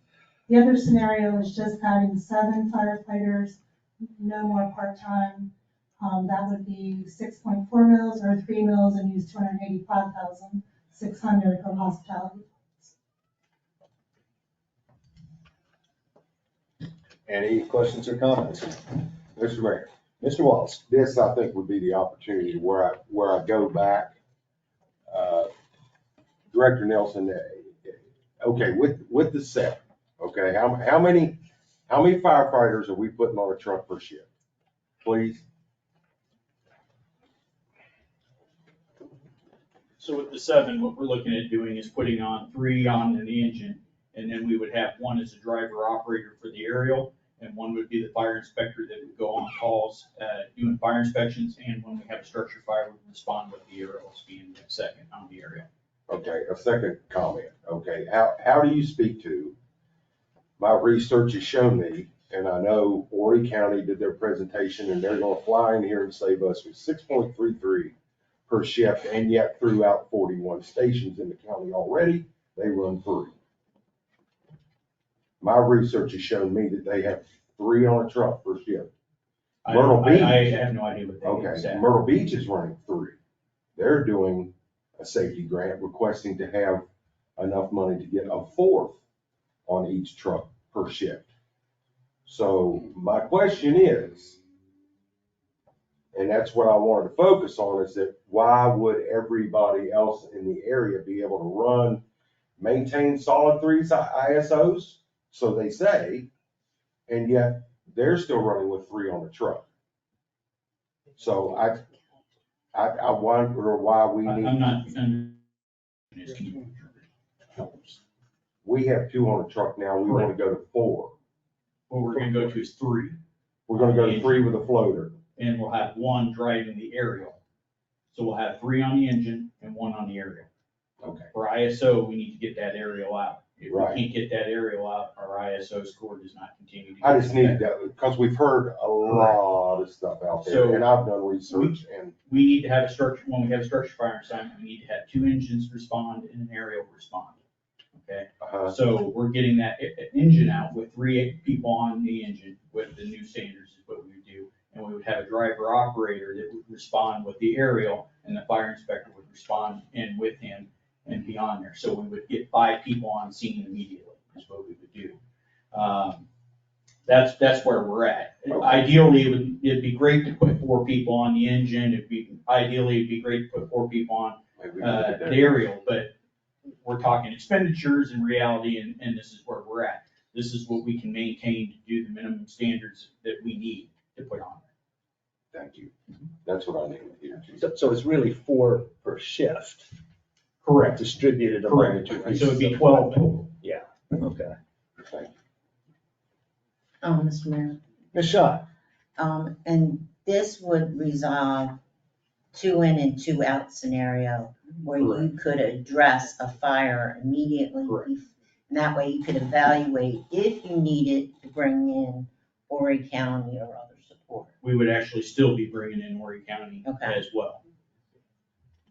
The other scenario is just adding 7 firefighters, no more part-time. That would be 6.4 mills or 3 mills and use 285,600 for hospitality. Any questions or comments? Mr. Mayor, Mr. Wallace. this I think would be the opportunity where I go back. Director Nelson, okay, with the 7, okay, how many firefighters are we putting on a truck per shift? Please. So with the 7, what we're looking at doing is putting on 3 on an engine, and then we would have 1 as a driver operator for the aerial, and 1 would be the fire inspector that would go on calls, doing fire inspections, and when we have a structure fire, we respond with the aerials being the second on the area. Okay, a second comment. Okay, how do you speak to, my research has shown me, and I know Horry County did their presentation, and they're gonna fly in here and save us with 6.33 per shift, and yet throughout 41 stations in the county already, they run 3. My research has shown me that they have 3 on a truck per shift. Myrtle Beach. I have no idea what they Okay, exactly. Myrtle Beach is running 3. They're doing a safety grant requesting to have enough money to get a 4th on each truck per shift. So my question is, and that's what I wanted to focus on, is that why would everybody else in the area be able to run, maintain solid 3 ISOs, so they say, and yet they're still running with 3 on the truck? So I wonder why we need. I'm not. We have 2 on the truck now, we want to go to 4. What we're gonna go to is 3. We're gonna go to 3 with a floater. And we'll have 1 driving the aerial. So we'll have 3 on the engine and 1 on the aerial. Okay. For ISO, we need to get that aerial out. If we Right. can't get that aerial out, our ISO score does not continue to. I get just need better. that, because we've heard a lot of stuff out there, So and I've done research, and We need to have a structure, when we have a structure fire assignment, we need to have 2 engines respond and an aerial respond. Okay? So we're getting that engine out with 3 people on the engine with the new standards is what we would do. And we would have a driver operator that would respond with the aerial, and the fire inspector would respond in with him and be on there. So we would get 5 people on scene immediately, is what we would do. That's where we're at. Ideally, it'd be great to put 4 people on the engine. It'd be great to put 4 people on the aerial, but we're talking expenditures in reality, and this is where we're at. This is what we can maintain to do the minimum standards that we need to put on there. thank you. That's what I needed here. So it's really 4 per shift. Correct. Distributed among the Correct. 2 So pieces. it'd be of 12 equipment. total. Yeah, okay. Thank you. Mr. Mayor, Ms. Shaw? and this would resolve 2 in and 2 out scenario where you could address a fire immediately. Correct. And that way you could evaluate if you needed to bring in Horry County or other support. We would actually still be bringing in Horry County Okay. as well.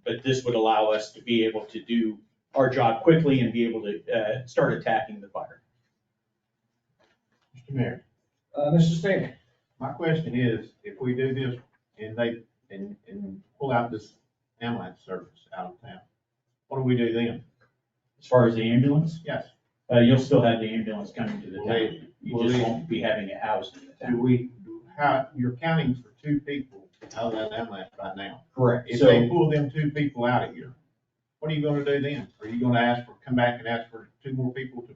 But this would allow us to be able to do our job quickly and be able to start attacking the fire. Mr. Mayor, Mr. Steen? my question is, if we do this and pull out this ambulance service out of town, what do we do then? As far as the ambulance, Yes. you'll still have the ambulance coming to the Will town. they- You will just they- won't be having it housed in the town. You're counting for 2 people out of that ambulance right now. Correct. If So they pull them 2 people out of here, what are you gonna do then? Are you gonna come back and ask for 2 more people to?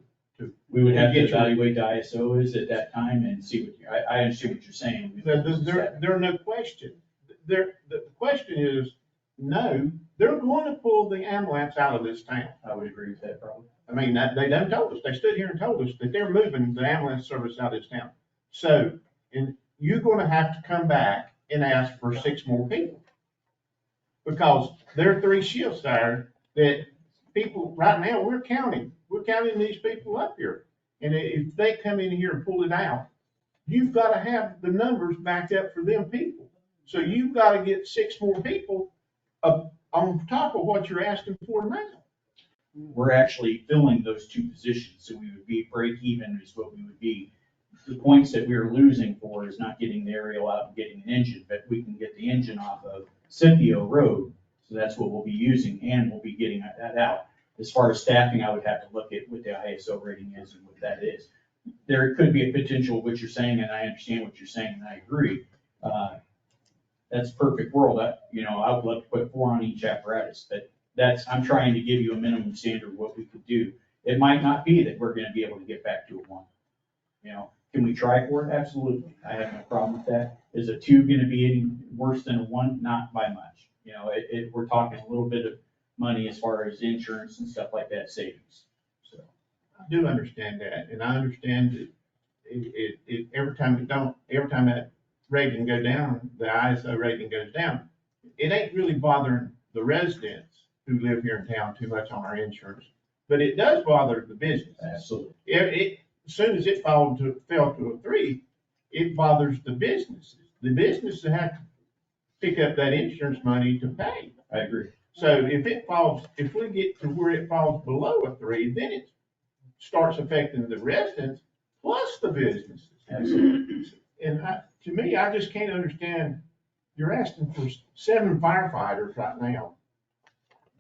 we would have to get your- evaluate the ISOs at that time and see I understand what you're saying. There are no question. The question is, no, they're going to pull the ambulance out of this town. I would agree with that probably. I mean, they done told us, they stood here and told us that they're moving the ambulance service out of this town. So, and you're gonna have to come back and ask for 6 more people. Because there are 3 shifts there that people, right now, we're counting these people up here. And if they come in here and pull it out, you've gotta have the numbers backed up for them people. So you've gotta get 6 more people on top of what you're asking for now. We're actually filling those 2 positions, so we would be break even is what we would be. The points that we are losing for is not getting the aerial out and getting an engine, but we can get the engine off of Scipio Road. So that's what we'll be using, and we'll be getting that out. As far as staffing, I would have to look at what the ISO rating is and what that is. There could be a potential, what you're saying, and I understand what you're saying, and I agree. That's a perfect world. I would love to put 4 on each apparatus, but I'm trying to give you a minimum standard of what we could do. It might not be that we're gonna be able to get back to a 1. Can we try for it? Absolutely. I have no problem with that. Is a 2 gonna be any worse than a 1? Not by much. We're talking a little bit of money as far as insurance and stuff like that savings. So. I do understand that, and I understand that every time that rating go down, the ISO rating goes down, it ain't really bothering the residents who live here in town too much on our insurance, but it does bother the business. Absolutely. As soon as it fell to a 3, it bothers the businesses. The businesses have to pick up that insurance money to pay. I agree. So if we get to where it falls below a 3, then it starts affecting the residents plus the businesses. Absolutely. And to me, I just can't understand, you're asking for 7 firefighters right now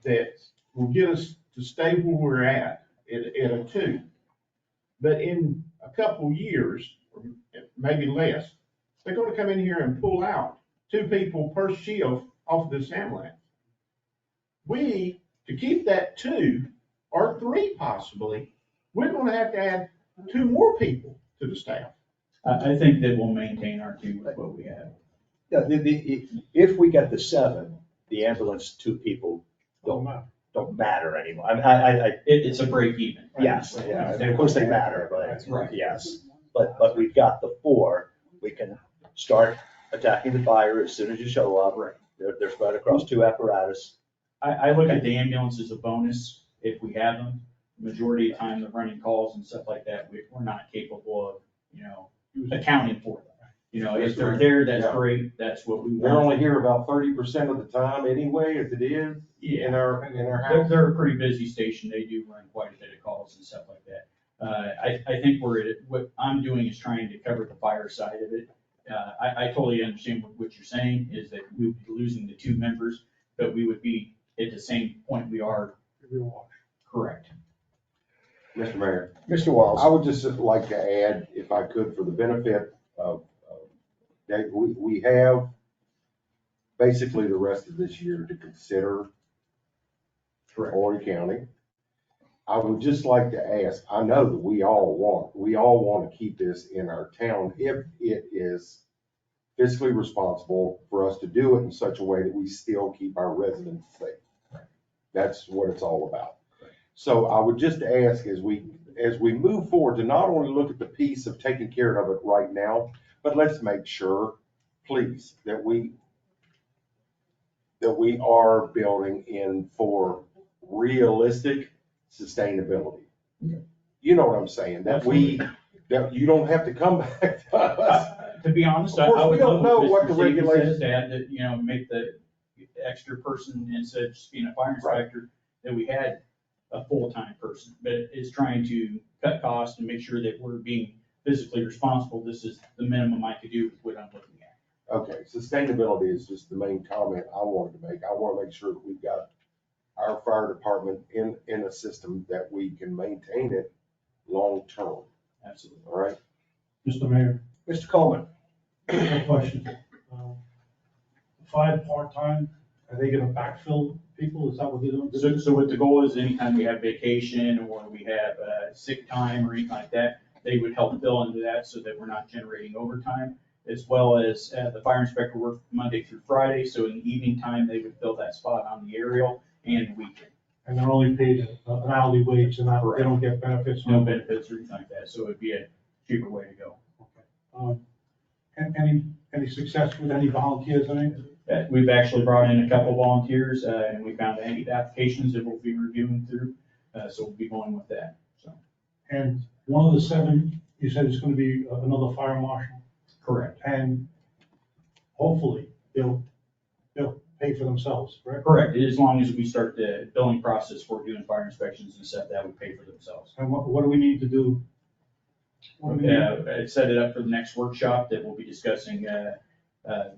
that will get us to stay where we're at a 2. But in a couple years, or maybe less, they're gonna come in here and pull out 2 people per shift off this ambulance. We, to keep that 2 or 3 possibly, we're gonna have to add 2 more people to the staff. I think that we'll maintain our 2 with what we have. Yeah, if we get the 7, the ambulance 2 people don't matter anymore. It's a break even. Right? Yes, yeah, and of course they matter, but, Right. yes. But we've got the 4, we can start attacking the fire as soon as you show up. Right. They're spread across 2 apparatus. I look at the ambulance as a bonus if we have them. Majority of the time, the running calls and stuff like that, we're not capable of, accounting for them. If they're there, that's great, that's what we want. They're only here about 30% of the time anyway, as it is Yeah. in our house. They're a pretty busy station, they do run quite a bit of calls and stuff like that. I think what I'm doing is trying to cover the fire side of it. I totally understand what you're saying, is that we would be losing the 2 members, but we would be at the same point we are. Correct. Mr. Mayor. Mr. Walls. I would just like to add, if I could, for the benefit of, that we have basically the rest of this year to consider Horry County. I would just like to ask, I know that we all want to keep this in our town if it is fiscally responsible for us to do it in such a way that we still keep our residents safe. That's what it's all about. So I would just ask, as we move forward, to not only look at the piece of taking care of it right now, but let's make sure, please, that we are building in for realistic sustainability. You know what I'm saying? That you don't have to come back to us. To be honest, Of course, I we would don't know love what what the Mr. Stevens regulations- says, to add that, make the extra person, instead of just being a fire inspector, that we had a full-time person, but is trying to cut costs and make sure that we're being physically responsible. This is the minimum I could do with what I'm looking at. Okay, sustainability is just the main comment I wanted to make. I want to make sure that we've got our fire department in a system that we can maintain it long-term. Absolutely. All right? Mr. Mayor, Mr. Coleman. a question. 5 part-time, are they gonna backfill people? Is that what they're doing? So what the goal is, anytime we have vacation or we have sick time or anything like that, they would help fill into that so that we're not generating overtime, as well as the fire inspector work Monday through Friday, so in the evening time, they would fill that spot on the aerial and weekend. And they're only paid an hourly wage, and they don't get benefits? No benefits or anything like that, so it'd be a cheaper way to go. Any success with any volunteers, anything? We've actually brought in a couple volunteers, and we found 8 applications that we'll be reviewing through, so we'll be going with that, so. And one of the 7, you said it's gonna be another fire marshal? Correct. And hopefully, they'll pay for themselves, correct? Correct, as long as we start the billing process for doing fire inspections and stuff, that would pay for themselves. And what do we need to do? What do we need? I set it up for the next workshop that we'll be discussing,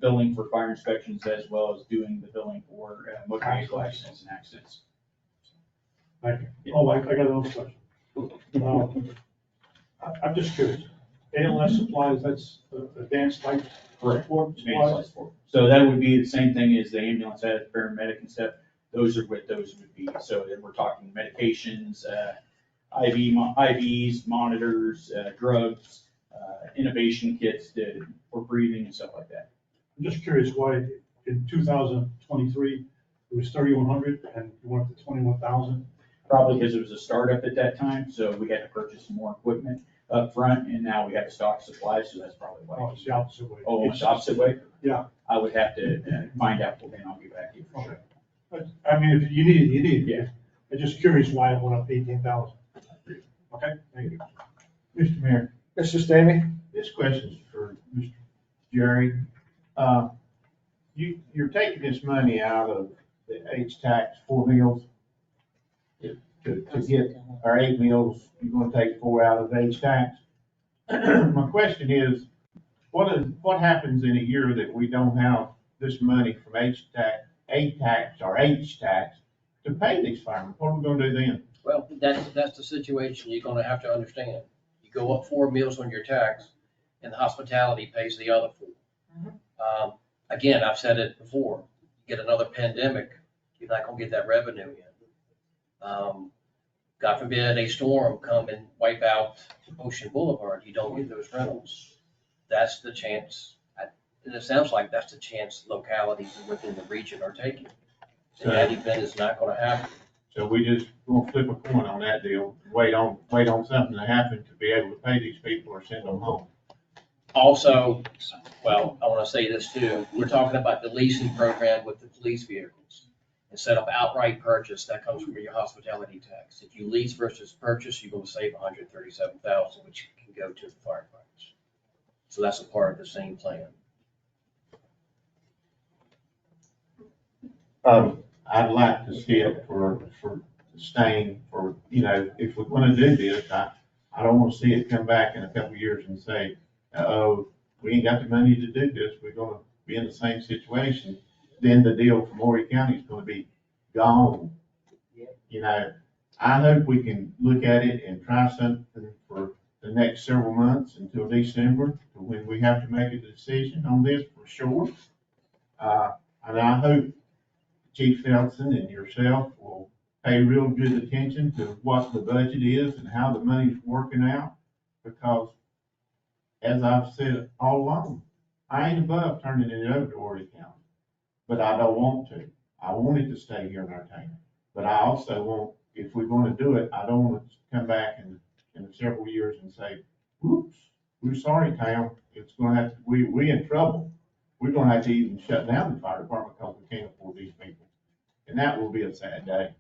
billing for fire inspections as well as doing the billing for motor vehicle accidents and accidents. Thank you. Oh, I got another question. I'm just curious. ALS supplies, that's advanced life support supplies? So that would be the same thing as the ambulance has, paramedic and stuff. Those are what those would be. So then we're talking medications, IVs, monitors, drugs, innovation kits for breathing and stuff like that. I'm just curious why in 2023, it was 3,100 and you went to 21,000? Probably because it was a startup at that time, so we had to purchase some more equipment. up front, and now we have to stock supplies, so that's probably why. Oh, it's the opposite way. Oh, it's the opposite way? Yeah. I would have to find out, well, then I'll get back to you for sure. But, I mean, if you need it, you need it. Yeah. I'm just curious why it went up 18,000. Okay, thank you. Mr. Mayor, Mr. Stamey? this question's for Mr. Jerry. You're taking this money out of the H-Tax 4 meals to get our 8 meals, you're gonna take 4 out of H-Tax. My question is, what happens in a year that we don't have this money from H-Tax, A-Tax or H-Tax to pay these firemen? What are we gonna do then? Well, that's the situation you're gonna have to understand. You go up 4 meals on your tax, and the hospitality pays the other 4. Again, I've said it before, you get another pandemic, you're not gonna get that revenue in. God forbid a storm come and wipe out Ocean Boulevard, you don't get those rentals. That's the chance, and it sounds like that's the chance localities within the region are taking. And that event is not gonna happen. So we just gonna flip a coin on that deal, wait on something to happen to be able to pay these people or send them home. Also, well, I want to say this too, we're talking about the leasing program with the police vehicles. Instead of outright purchase, that comes from your hospitality tax. If you lease versus purchase, you're going to save $137,000, which can go to the firefighters. So that's a part of the same plan. I'd like to see it for staying for, if we're gonna do this, I don't wanna see it come back in a couple of years and say, oh, we ain't got the money to do this, we're gonna be in the same situation. Then the deal for Maury County is gonna be gone. I hope we can look at it and try something for the next several months until December, to when we have to make a decision on this for sure. And I hope Chief Nelson and yourself will pay real good attention to what the budget is and how the money's working out. Because as I've said all along, I ain't above turning it over to Horry County, but I don't want to. I want it to stay here in our town. But I also want, if we're gonna do it, I don't want to come back in several years and say, whoops, we're sorry, town. It's gonna have to, we in trouble. We're gonna have to even shut down the fire department because we can't afford these people. And that will be a sad day.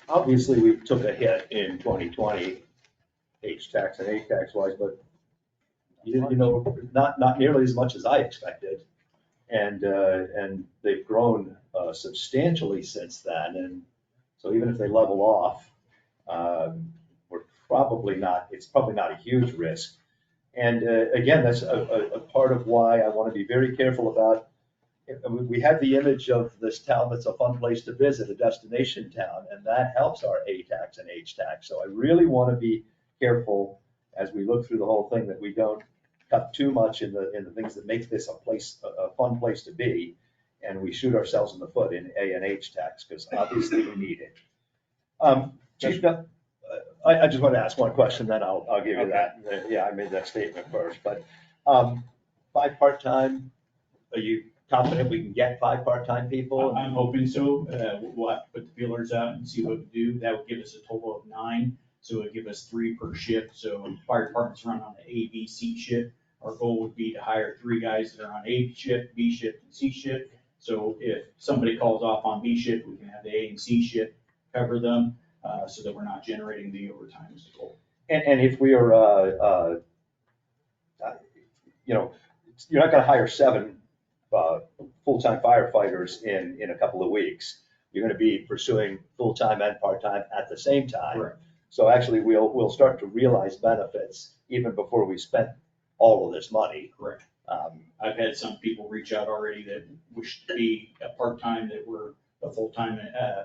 Obviously, we took a hit in 2020, H-Tax and A-Tax wise, but not nearly as much as I expected. And they've grown substantially since then. And so even if they level off, it's probably not a huge risk. And again, that's a part of why I want to be very careful about. We have the image of this town that's a fun place to visit, a destination town, and that helps our A-Tax and H-Tax. So I really want to be careful as we look through the whole thing that we don't cut too much in the things that make this a fun place to be, and we shoot ourselves in the foot in A and H-Tax, because obviously we need it. Chief, I just want to ask one question, then I'll give you that. Yeah, I made that statement first, but 5 part-time, are you confident we can get 5 part-time people? I'm hoping so. We'll have to put the feelers out and see what we do. That would give us a total of 9. So it would give us 3 per shift. So fire departments run on the A, B, C shift. Our goal would be to hire 3 guys that are on A shift, B shift, and C shift. So if somebody calls off on B shift, we can have the A and C shift cover them, so that we're not generating the overtime as a goal. And if we are, you're not gonna hire 7 full-time firefighters in a couple of weeks. You're gonna be pursuing full-time and part-time at the same time. Correct. So actually, we'll start to realize benefits even before we spend all of this money. Correct. I've had some people reach out already that wish to be a part-time, that were a full-time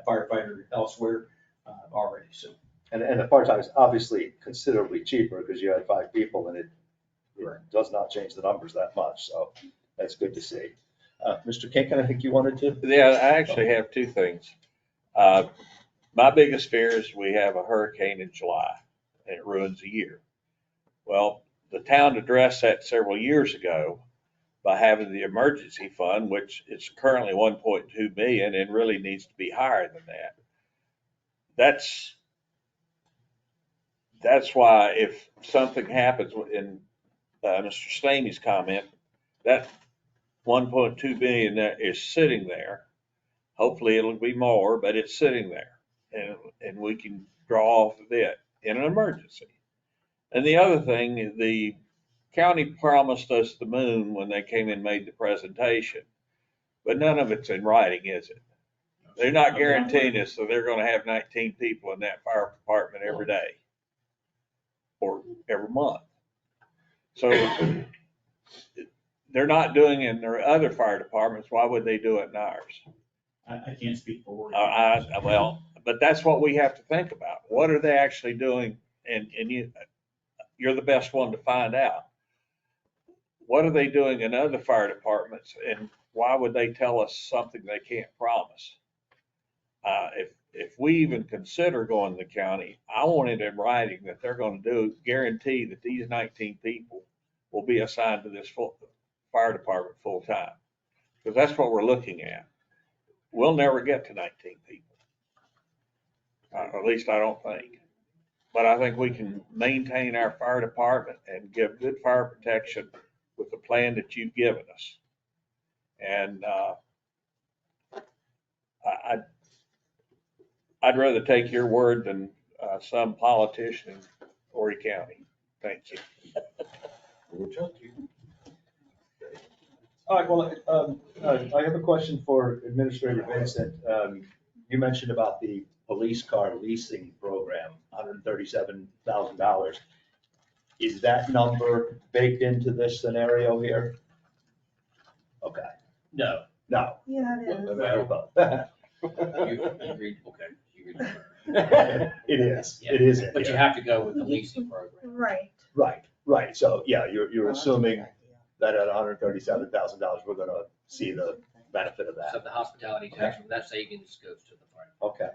firefighter elsewhere already, so. And the part-time is obviously considerably cheaper because you had 5 people and it does not change the numbers that much, so that's good to see. Mr. Kinkin, I think you wanted to? Yeah, I actually have 2 things. My biggest fear is we have a hurricane in July and it ruins a year. Well, the town addressed that several years ago by having the emergency fund, which is currently 1.2 million and really needs to be higher than that. that's why if something happens in Mr. Stamey's comment, that 1.2 billion that is sitting there. Hopefully it'll be more, but it's sitting there, and we can draw off of it in an emergency. And the other thing, the county promised us the moon when they came and made the presentation, but none of it's in writing, is it? They're not guaranteeing us that they're gonna have 19 people in that fire department every day or every month. So they're not doing it in their other fire departments. Why would they do it in ours? I can't speak for. Well, but that's what we have to think about. What are they actually doing? And you're the best one to find out. What are they doing in other fire departments, and why would they tell us something they can't promise? If we even consider going to the county, I want it in writing that they're going to guarantee that these 19 people will be assigned to this fire department full time, because that's what we're looking at. We'll never get to 19 people. At least I don't think. But I think we can maintain our fire department and give good fire protection with the plan that you've given us. And I'd rather take your word than some politician in Horry County. Thank you. All right, well, I have a question for Administrator Vincent. You mentioned about the police car leasing program, $137,000. Is that number baked into this scenario here? Okay, No. no. Yeah, it is. You agreed, okay. You agreed. It is, Yeah. it is. But you have to go with the leasing program. Right. Right, so, yeah, you're assuming that at $137,000, we're gonna see the benefit of So that. the hospitality tax, from that savings goes to the fire. Okay.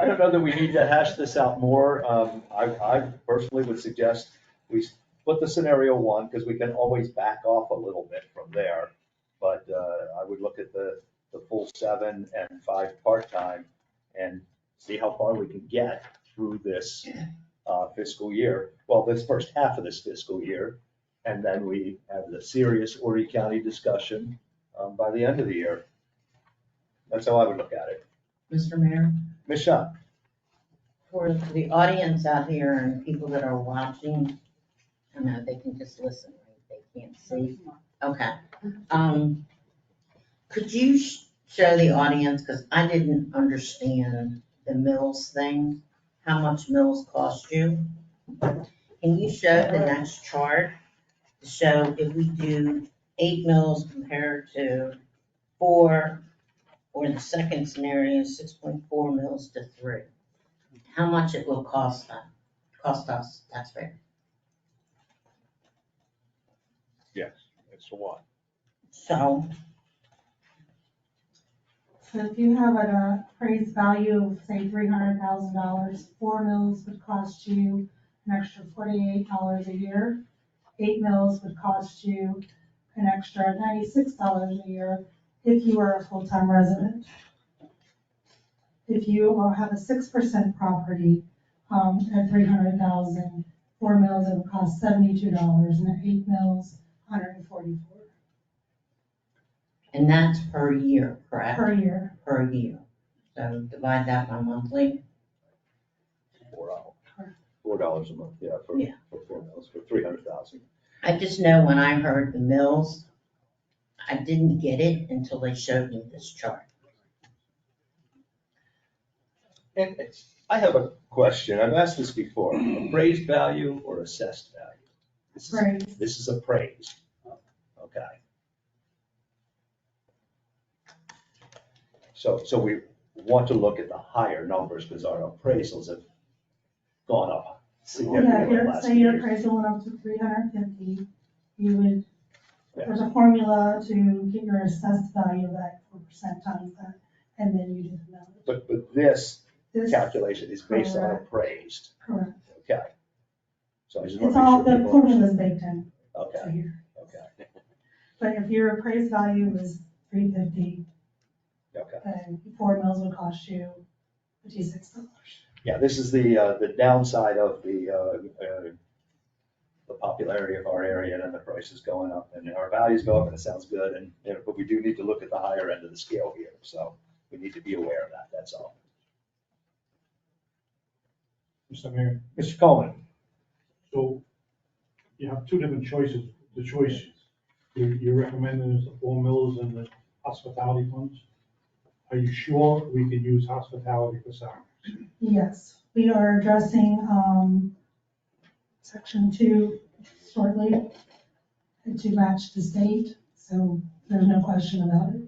I don't know that we need to hash this out more. I personally would suggest we put the scenario one, because we can always back off a little bit from there. But I would look at the full 7 and 5 part-time and see how far we can get through this fiscal year. Well, this first half of this fiscal year, and then we have the serious Horry County discussion by the end of the year. That's how I would look at it. Mr. Mayor, Ms. Shaw? for the audience out here and people that are watching, I know they can just listen, right? They can't see. Okay. Could you show the audience, because I didn't understand the mills thing, how much mills cost you? Can you show the next chart to show if we do 8 mills compared to 4, or the second scenario, 6.4 mills to 3? How much it will cost us, taxpayer? Yes, it's the one. So if you have an appraised value of, say, $300,000, 4 mills would cost you an extra $48 a year. 8 mills would cost you an extra $96 a year if you are a full-time resident. If you have a 6% property at $300,000, 4 mills, it would cost $72, and at 8 mills, $144 And that's per year, correct? per year. Per year. So divide that by monthly. $4 a month, yeah, for Yeah. 4 mills, for 300,000. I just know when I heard the mills, I didn't get it until they showed me this chart. And I have a question. I've asked this before. Appraised value or assessed value? Right. This is appraised. Okay. So we want to look at the higher numbers because our appraisals have gone up Yeah, significantly if in the your, last say few your years. appraisal went up to 350, you would, there's a formula to get your assessed value back 4% times that, and then you do the millage. But this This- calculation is based on Correct. appraised. Correct. Okay. So I just want It's to all, make sure the people formula is understand. baked in. Okay, to here. okay, But if your appraised value was 350, okay. then 4 mills would cost you $56. Yeah, this is the downside of the popularity of our area and the prices going up and our values go up and it sounds good and, but we do need to look at the higher end of the scale here. So we need to be aware of that, that's all. Mr. Mayor, Mr. Coleman. so you have two different choices, the choices. You're recommending is the 4 mills and the hospitality funds. Are you sure we can use hospitality for salaries? Yes, we are addressing, section 2 shortly to match the state, so there's no question about it.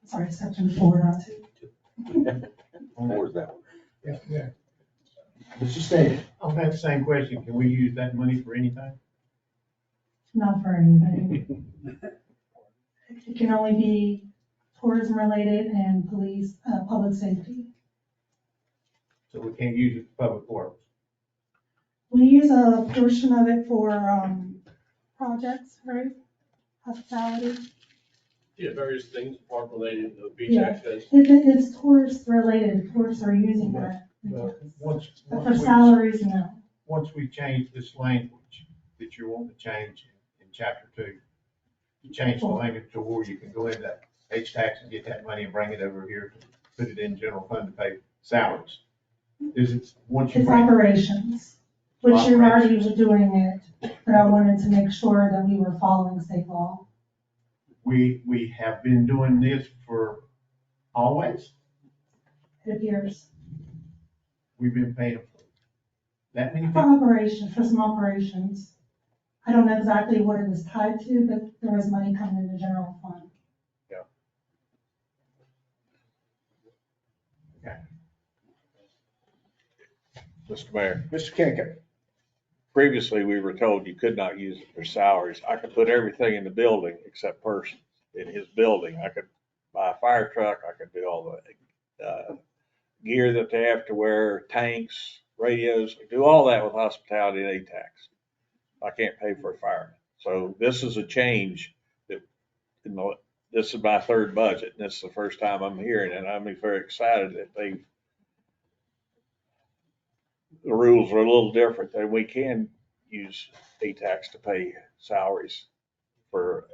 Sorry, section 4, not 2. Or is that one? Yeah. Mr. State, on that same question, can we use that money for anything? Not for anything. It can only be tourism related and police, public safety. So we can't use it for public works? We use a portion of it for, projects, right? Hospitality. Yeah, various things, park related, beach Yeah. access. If it's tourist related, tourists are using that. Once But for salaries, no. once we change this language that you want to change in chapter 2, you change the language to where you can go into H-tax and get that money and bring it over here to put it in general fund to pay salaries. Is it, once you It's bring, operations, which you're already doing it, but I wanted to make sure that we were following state law. we have been doing this for always, It appears. we've been paying for that many For people. operations, for some operations. I don't know exactly what it was tied to, but there was money coming in the general fund. Mr. Mayor, Mr. Kinkin. previously we were told you could not use it for salaries. I could put everything in the building except persons in his building. I could buy a fire truck. I could do all the gear that they have to wear, tanks, radios, do all that with hospitality and A-tax. I can't pay for a fireman. So this is a change that, this is my third budget. And this is the first time I'm hearing it. I'm very excited that the rules are a little different, that we can use A-tax to pay salaries for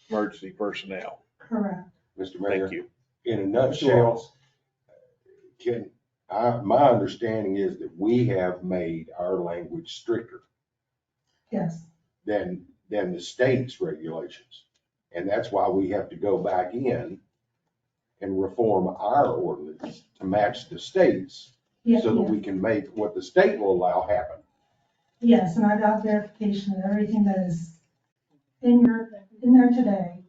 emergency personnel. Correct. Mr. Mayor, Thank you. in a nutshell, my understanding is that we have made our language stricter Yes. than the state's regulations. And that's why we have to go back in and reform our ordinance to match the state's, so that we can make what the state will allow happen. Yes, and I got verification that everything that is in there today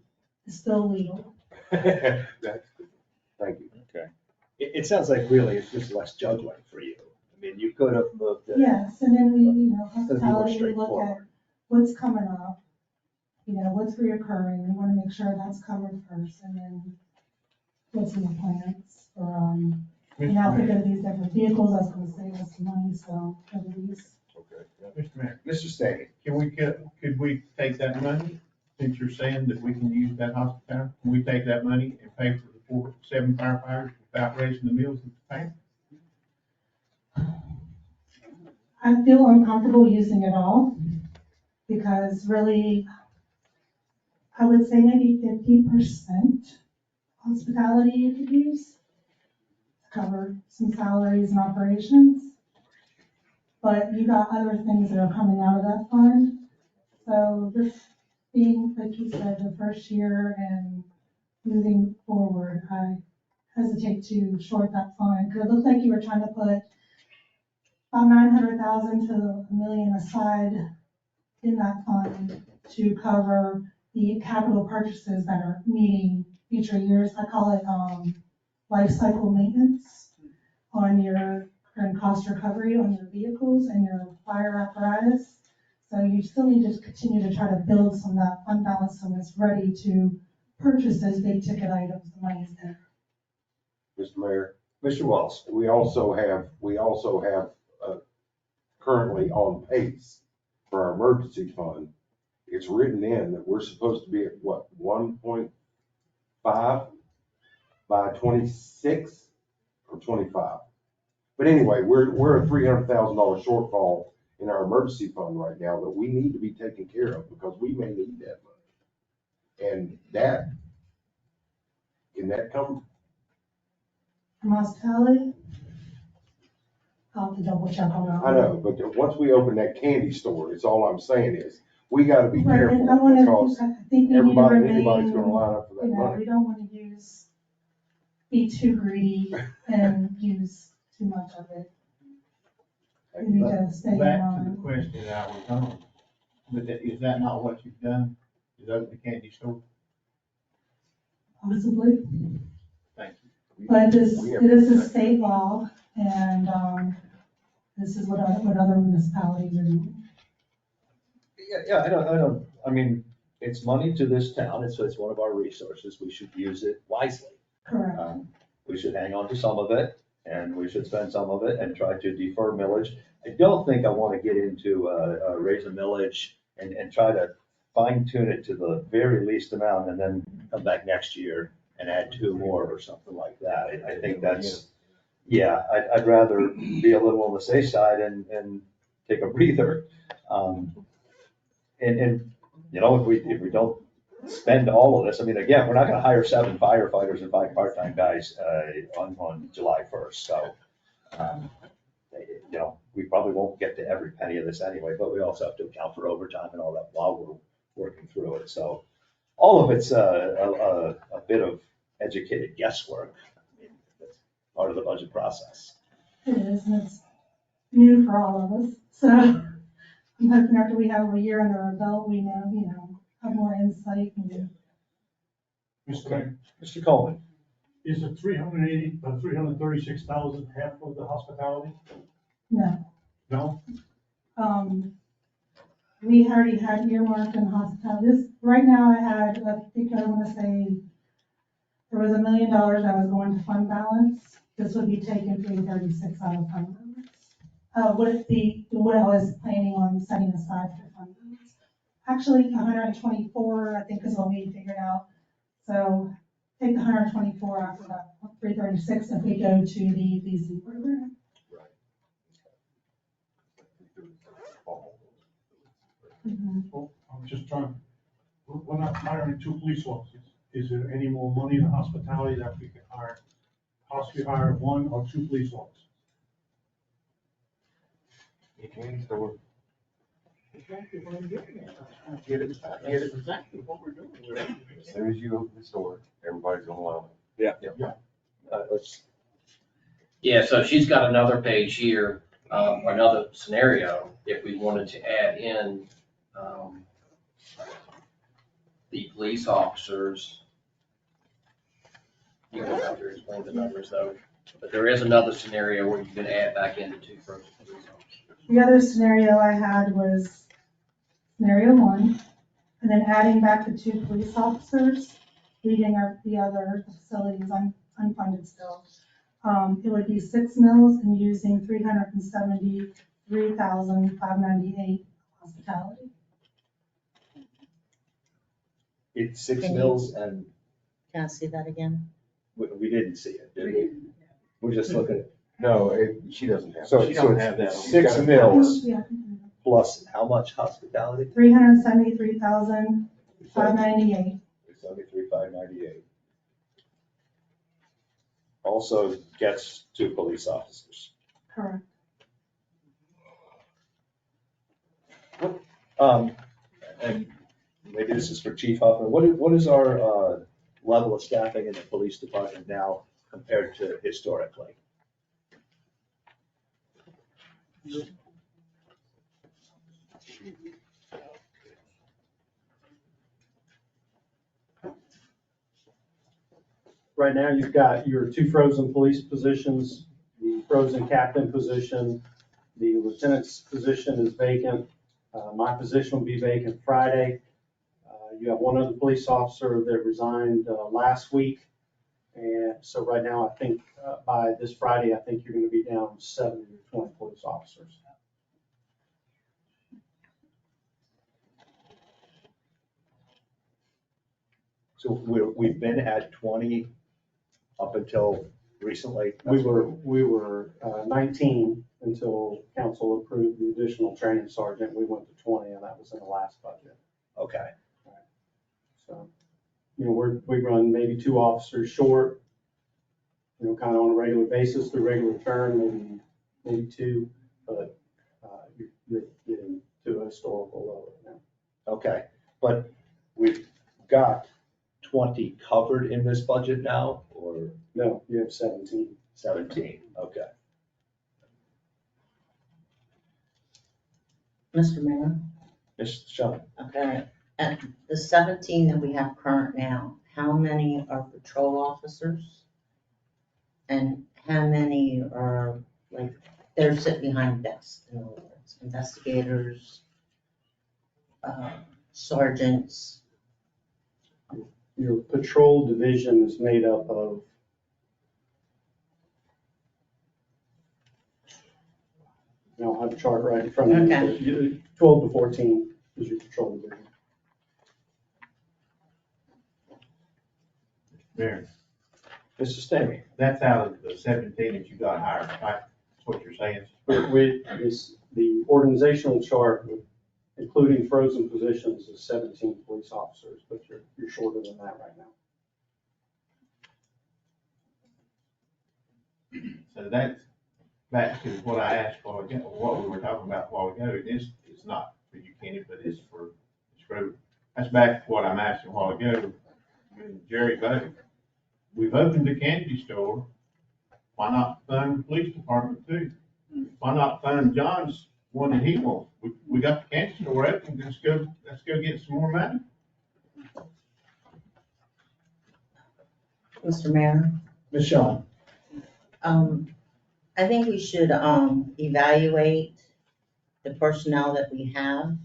is still legal. Thank you. Okay. It sounds like really it's just less juggling for you. I mean, you could have moved it. Yes, and then we, It's gonna be more hospitality, we look at straightforward. what's coming up, what's reoccurring, we want to make sure that's covered first, and then what's in the plans for, now think of these different vehicles, that's gonna save us some money, so, for the lease. Mr. Mayor, Mr. State. could we take that money, since you're saying that we can use that hospitality, can we take that money and pay for the 7 firefighters without raising the meals at the pay? I feel uncomfortable using it all, because really, I would say maybe 50% hospitality you could use to cover some salaries and operations. But you got other things that are coming out of that fund. So this being, like you said, the first year and moving forward, I hesitate to short that fund, because it looked like you were trying to put about 900,000 to $1 million aside in that fund to cover the capital purchases that are meeting future years. I call it life cycle maintenance on your and cost recovery on your vehicles and your fire apparatus. So you still need to continue to try to build some of that fund balance so it's ready to purchase those big ticket items, the money's there. Mr. Mayor, Mr. Walls. we also have currently on pace for our emergency fund. It's written in that we're supposed to be at what, 1.5 by 26? for 25. But anyway, we're a $300,000 shortfall in our emergency fund right now that we need to be taken care of because we may need that money. And that, can that come? From hospitality? I'll have to double check on that. I know, but once we open that candy store, it's all I'm saying is, we gotta be Right, careful and I wanna, because I think we need to everybody, remain, anybody's gonna line up for that you know, money. we don't wanna be too greedy and use too much of it. We need to stay in Back to line. the question that was on, but is that not what you've done? Is open the candy store? Possibly, Thank you. but this, it is a state law, and, this is what other municipalities are doing. Yeah, I mean, it's money to this town, it's one of our resources, we should use it wisely. Correct. We should hang on to some of it, and we should spend some of it and try to defer millage. I don't think I want to get into, raise a millage and try to fine tune it to the very least amount and then come back next year and add 2 more or something like that. I think that's, yeah, I'd rather be a little on the safe side and take a breather. And, you know, if we don't spend all of this, I mean, again, we're not gonna hire 7 firefighters and 5 part-time guys, on July 1st, so, you know, we probably won't get to every penny of this anyway, but we also have to account for overtime and all that while we're working through it, so all of it's a bit of educated guesswork. I mean, that's part of the budget process. It is, and it's new for all of us, so I'm hoping after we have a year under our belt, we know, you know, have more insight and. Mr. Mayor, Mr. Coleman, is the 336,000 half of the hospitality? No. No? We already had earmarked in hospitality. This, right now I had, I think I want to say, there was $1 million that was going to fund balance. This would be taken 336 out of fund balance. What I was planning on setting aside for fund balance. Actually, 124, I think is what we figured out. So take the 124 after that 336 if we go to the VC program. Well, I'm just trying, we're not hiring 2 police officers. Is there any more money in the hospitality that we can hire? Possibly hire 1 or 2 police officers? You can store. Exactly what I'm getting at. Get it exactly what we're doing. As soon as you open the store, everybody's gonna line up. Yeah. let's, Yeah, so she's got another page here, another scenario, if we wanted to add in, the police officers. You don't have to explain the numbers though, but there is another scenario where you can add back in the 2 frozen police officers. The other scenario I had was scenario 1, and then adding back the 2 police officers, leaving the other facilities unfunded still. It would be 6 mills and using 373,598 hospitality. it's 6 Can you- mills and Can I see that again? we didn't see it, did we? We're just looking at, No, she doesn't have. so it. it's She don't have that. 6 mills Yeah, plus how much hospitality? 373,598. 73,598. Also gets 2 police officers. Correct. And maybe this is for Chief Huffman, what is our level of staffing in the police department now compared to historically? Right now, you've got your 2 frozen police positions, the frozen captain position, the lieutenant's position is vacant. My position will be vacant Friday. You have 1 other police officer that resigned last week. And so right now, I think by this Friday, I think you're going to be down 7 to 20 police officers. So we've been at 20 up until recently? We were 19 until council approved the additional training sergeant. We went to 20, and that was in the last budget. Okay. So, we run maybe 2 officers short, kind of on a regular basis, the regular term, maybe 2, but you're getting to a historical low right now. Okay, but we've got 20 covered in this budget now, or? No, you have 17. 17, okay. Mr. Mayor? Ms. Shaw? Okay, and the 17 that we have current now, how many are patrol officers? And how many are, like, they're sitting behind desks, in other words, investigators, sergeants? Your patrol division is made up of, I don't have a chart right in front of me, Okay. but 12 to 14 is your patrol division. Mayor, Mr. Stamey? that's out of the 17 that you got hired, right? That's what you're saying? The organizational chart, including frozen positions, is 17 police officers, but you're shorter than that right now. So that's back to what I asked for, what we were talking about a while ago. It's not for you, Kenny, but it's for Schroeder. That's back to what I'm asking a while ago. When Jerry voted, we've opened the candy store. Why not fund the police department too? Why not fund John's one that he wants? We got the candy store open. Let's go get some more money. Mr. Mayor? Ms. Shaw? I think we should, evaluate the personnel that we have.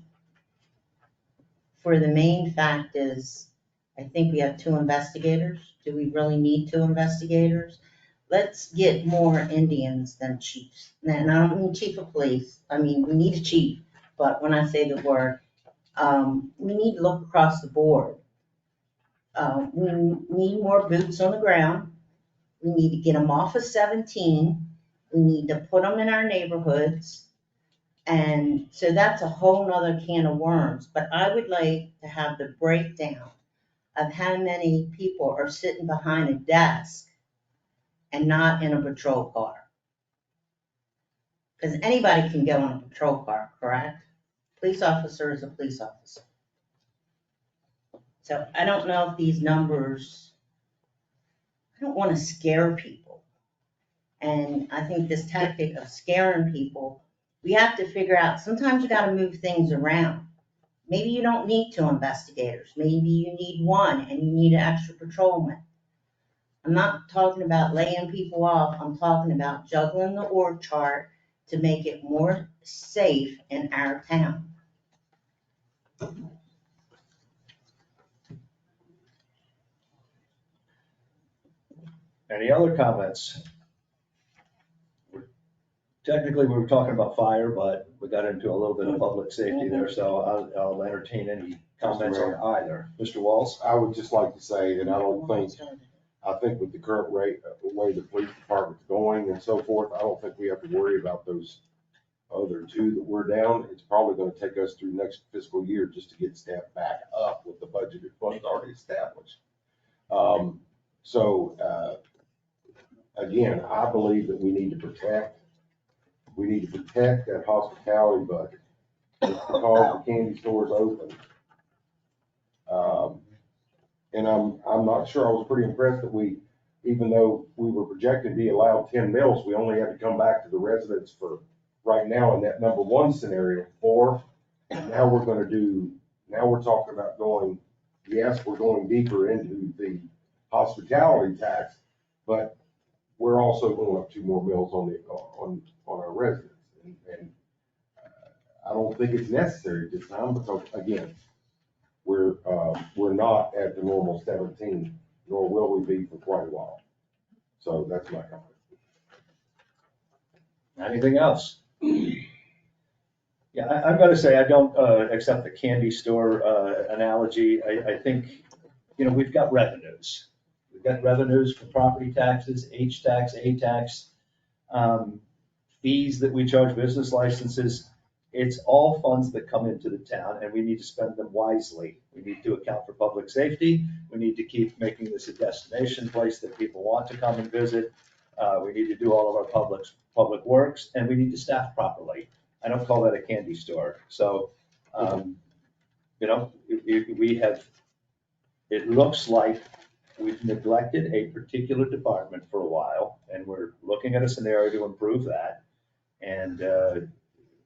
For the main fact is, I think we have 2 investigators. Do we really need 2 investigators? Let's get more Indians than chiefs. And I don't mean chief of police. I mean, we need a chief, but when I say the word, we need to look across the board. We need more boots on the ground. We need to get them off of 17. We need to put them in our neighborhoods. And so that's a whole nother can of worms. But I would like to have the breakdown of how many people are sitting behind a desk and not in a patrol car. Because anybody can go in a patrol car, correct? Police officer is a police officer. So I don't know if these numbers, I don't want to scare people. And I think this tactic of scaring people, we have to figure out, sometimes you got to move things around. Maybe you don't need 2 investigators. Maybe you need 1 and you need an extra patrolman. I'm not talking about laying people off. I'm talking about juggling the org chart to make it more safe in our town. Any other comments? Technically, we were talking about fire, but we got into a little bit of public safety there, so I'll entertain any comments on either. Mr. Walls? I would just like to say that I think with the current rate, the way the police department's going and so forth, I don't think we have to worry about those other 2 that we're down. It's probably gonna take us through next fiscal year just to get staff back up with the budgeted funds already established. Again, I believe that we need to protect that hospitality budget. Just because the candy store's open. And I'm not sure, I was pretty impressed that even though we were projected to be allowed 10 meals, we only had to come back to the residents for, right now in that number 1 scenario, 4. Now we're talking about going, yes, we're going deeper into the hospitality tax, but we're also going up 2 more meals on our residents. And I don't think it's necessary at this time because, again, we're not at the normal 17, nor will we be for quite a while. So that's my comment. Anything else? Yeah, I'm gonna say I don't accept the candy store analogy. I think, we've got revenues. We've got revenues from property taxes, H-tax, A-tax, fees that we charge, business licenses. It's all funds that come into the town, and we need to spend them wisely. We need to account for public safety. We need to keep making this a destination place that people want to come and visit. We need to do all of our public works, and we need to staff properly. I don't call that a candy store. So, you know, it looks like we've neglected a particular department for a while, and we're looking at a scenario to improve that. And,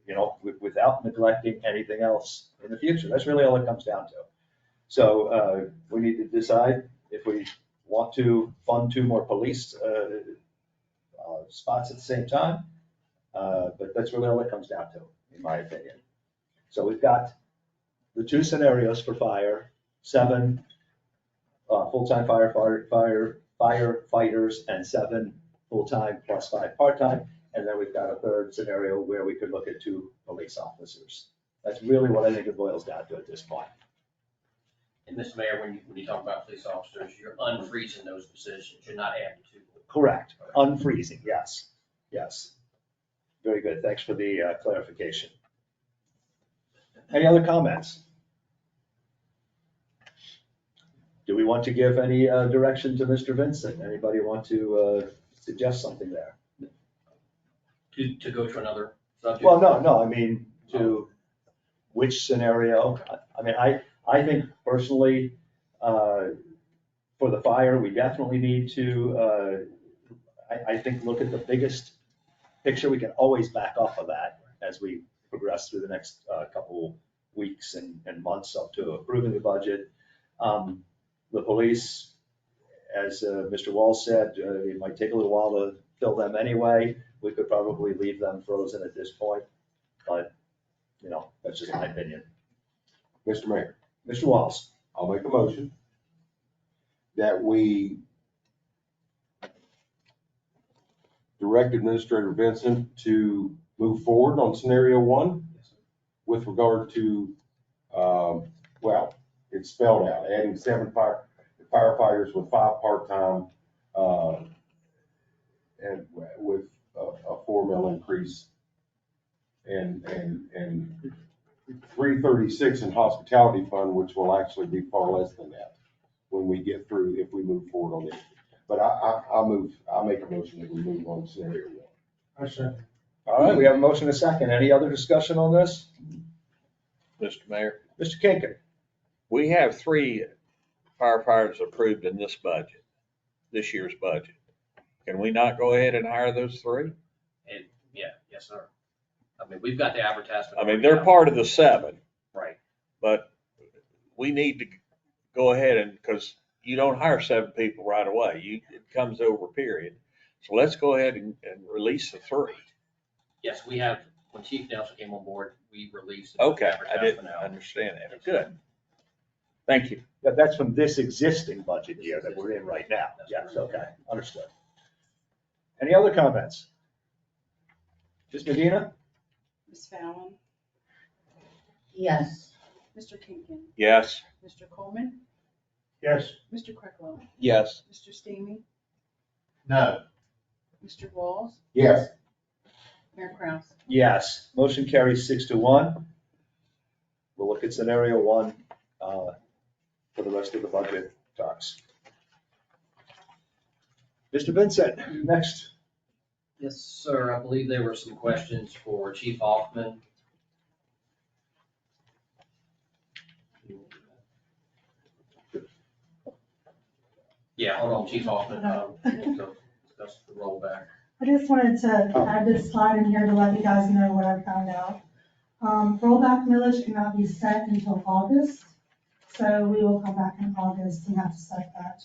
you know, without neglecting anything else in the future. That's really all it comes down to. So we need to decide if we want to fund 2 more police spots at the same time. But that's really all it comes down to, in my opinion. So we've got the 2 scenarios for fire, 7 full-time firefighters and 7 full-time plus 5 part-time. And then we've got a 3rd scenario where we could look at 2 police officers. That's really what I think it boils down to at this point. And Mr. Mayor, when you talk about police officers, you're unfreezing those positions, you're not adding to them. Correct. Unfreezing, yes. Yes. Very good. Thanks for the clarification. Any other comments? Do we want to give any direction to Mr. Vincent? Anybody want to suggest something there? To go to another subject? Well, no, I mean, to which scenario? I mean, I think personally, for the fire, we definitely need to, I think, look at the biggest picture. We can always back off of that as we progress through the next couple weeks and months up to approving the budget. The police, as Mr. Wall said, it might take a little while to fill them anyway. We could probably leave them frozen at this point, but, you know, that's just my opinion. Mr. Mayor, Mr. Walls. I'll make a motion that we direct Administrator Vincent to move forward on scenario 1 with regard to, well, it's spelled out, adding 7 firefighters with 5 part-time, and with a 4 mil increase, and 336 in hospitality fund, which will actually be far less than that when we get through, if we move forward on it. But I'll make a motion that we move on to scenario 1. I second. All right, we have a motion and a second. Any other discussion on this? Mr. Mayor, Mr. Kinkin? we have 3 firefighters approved in this budget, this year's budget. Can we not go ahead and hire those 3? And, yeah, yes, sir. I mean, we've got the advertisement. I mean, they're part of the 7. Right. But we need to go ahead and, because you don't hire 7 people right away. It comes over a period. So let's go ahead and release the 3. Yes, we have, when Chief Nelson came on board, we released. Okay, I didn't advertisement out. understand that. Good. Thank you. That's from this existing budget year that we're in right now. Yes, okay, understood. Any other comments? Ms. Medina? Ms. Fallon, Yes. Mr. Kinkin, Yes. Mr. Coleman, Yes. Mr. Cricklow, Yes. Mr. Stamey, No. Mr. Walls, Yes. Mayor Kraus. Yes, motion carries 6-1. We'll look at scenario 1 for the rest of the budget talks. Mr. Vincent, next. Yes, sir. I believe there were some questions for Chief Hoffman. Yeah, hold on, Chief Hoffman. So discuss the rollback. I just wanted to add this slide in here to let you guys know what I found out. Rollback millage cannot be set until August, so we will come back in August and have to set that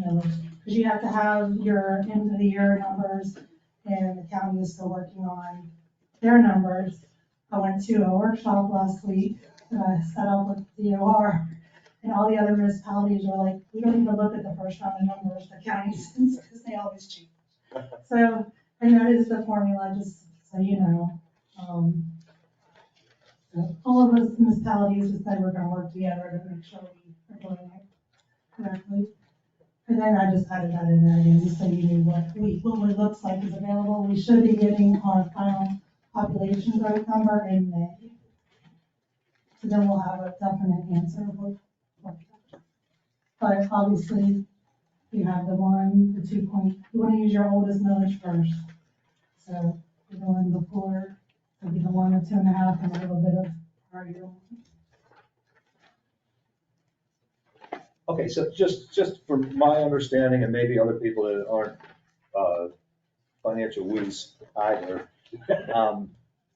millage. Because you have to have your end of the year numbers, and the county is still working on their numbers. I went to a workshop last week that I set up with DOR, and all the other municipalities are like, we don't even look at the first round of numbers the county sends, because they always cheat. So, and that is the formula, just so you know. So all of us municipalities just said we're gonna work together to make sure we are doing it correctly. And then I just added that in there again, just so you knew what it looks like is available. We should be getting our final population growth number in May. So then we'll have a definite answer of what. But obviously, you have the 2 point, you want to use your oldest millage first. So the one before, it'll be the 1 or 2.5 and a little bit of prior year. Okay, so just from my understanding, and maybe other people that aren't financial whiz either,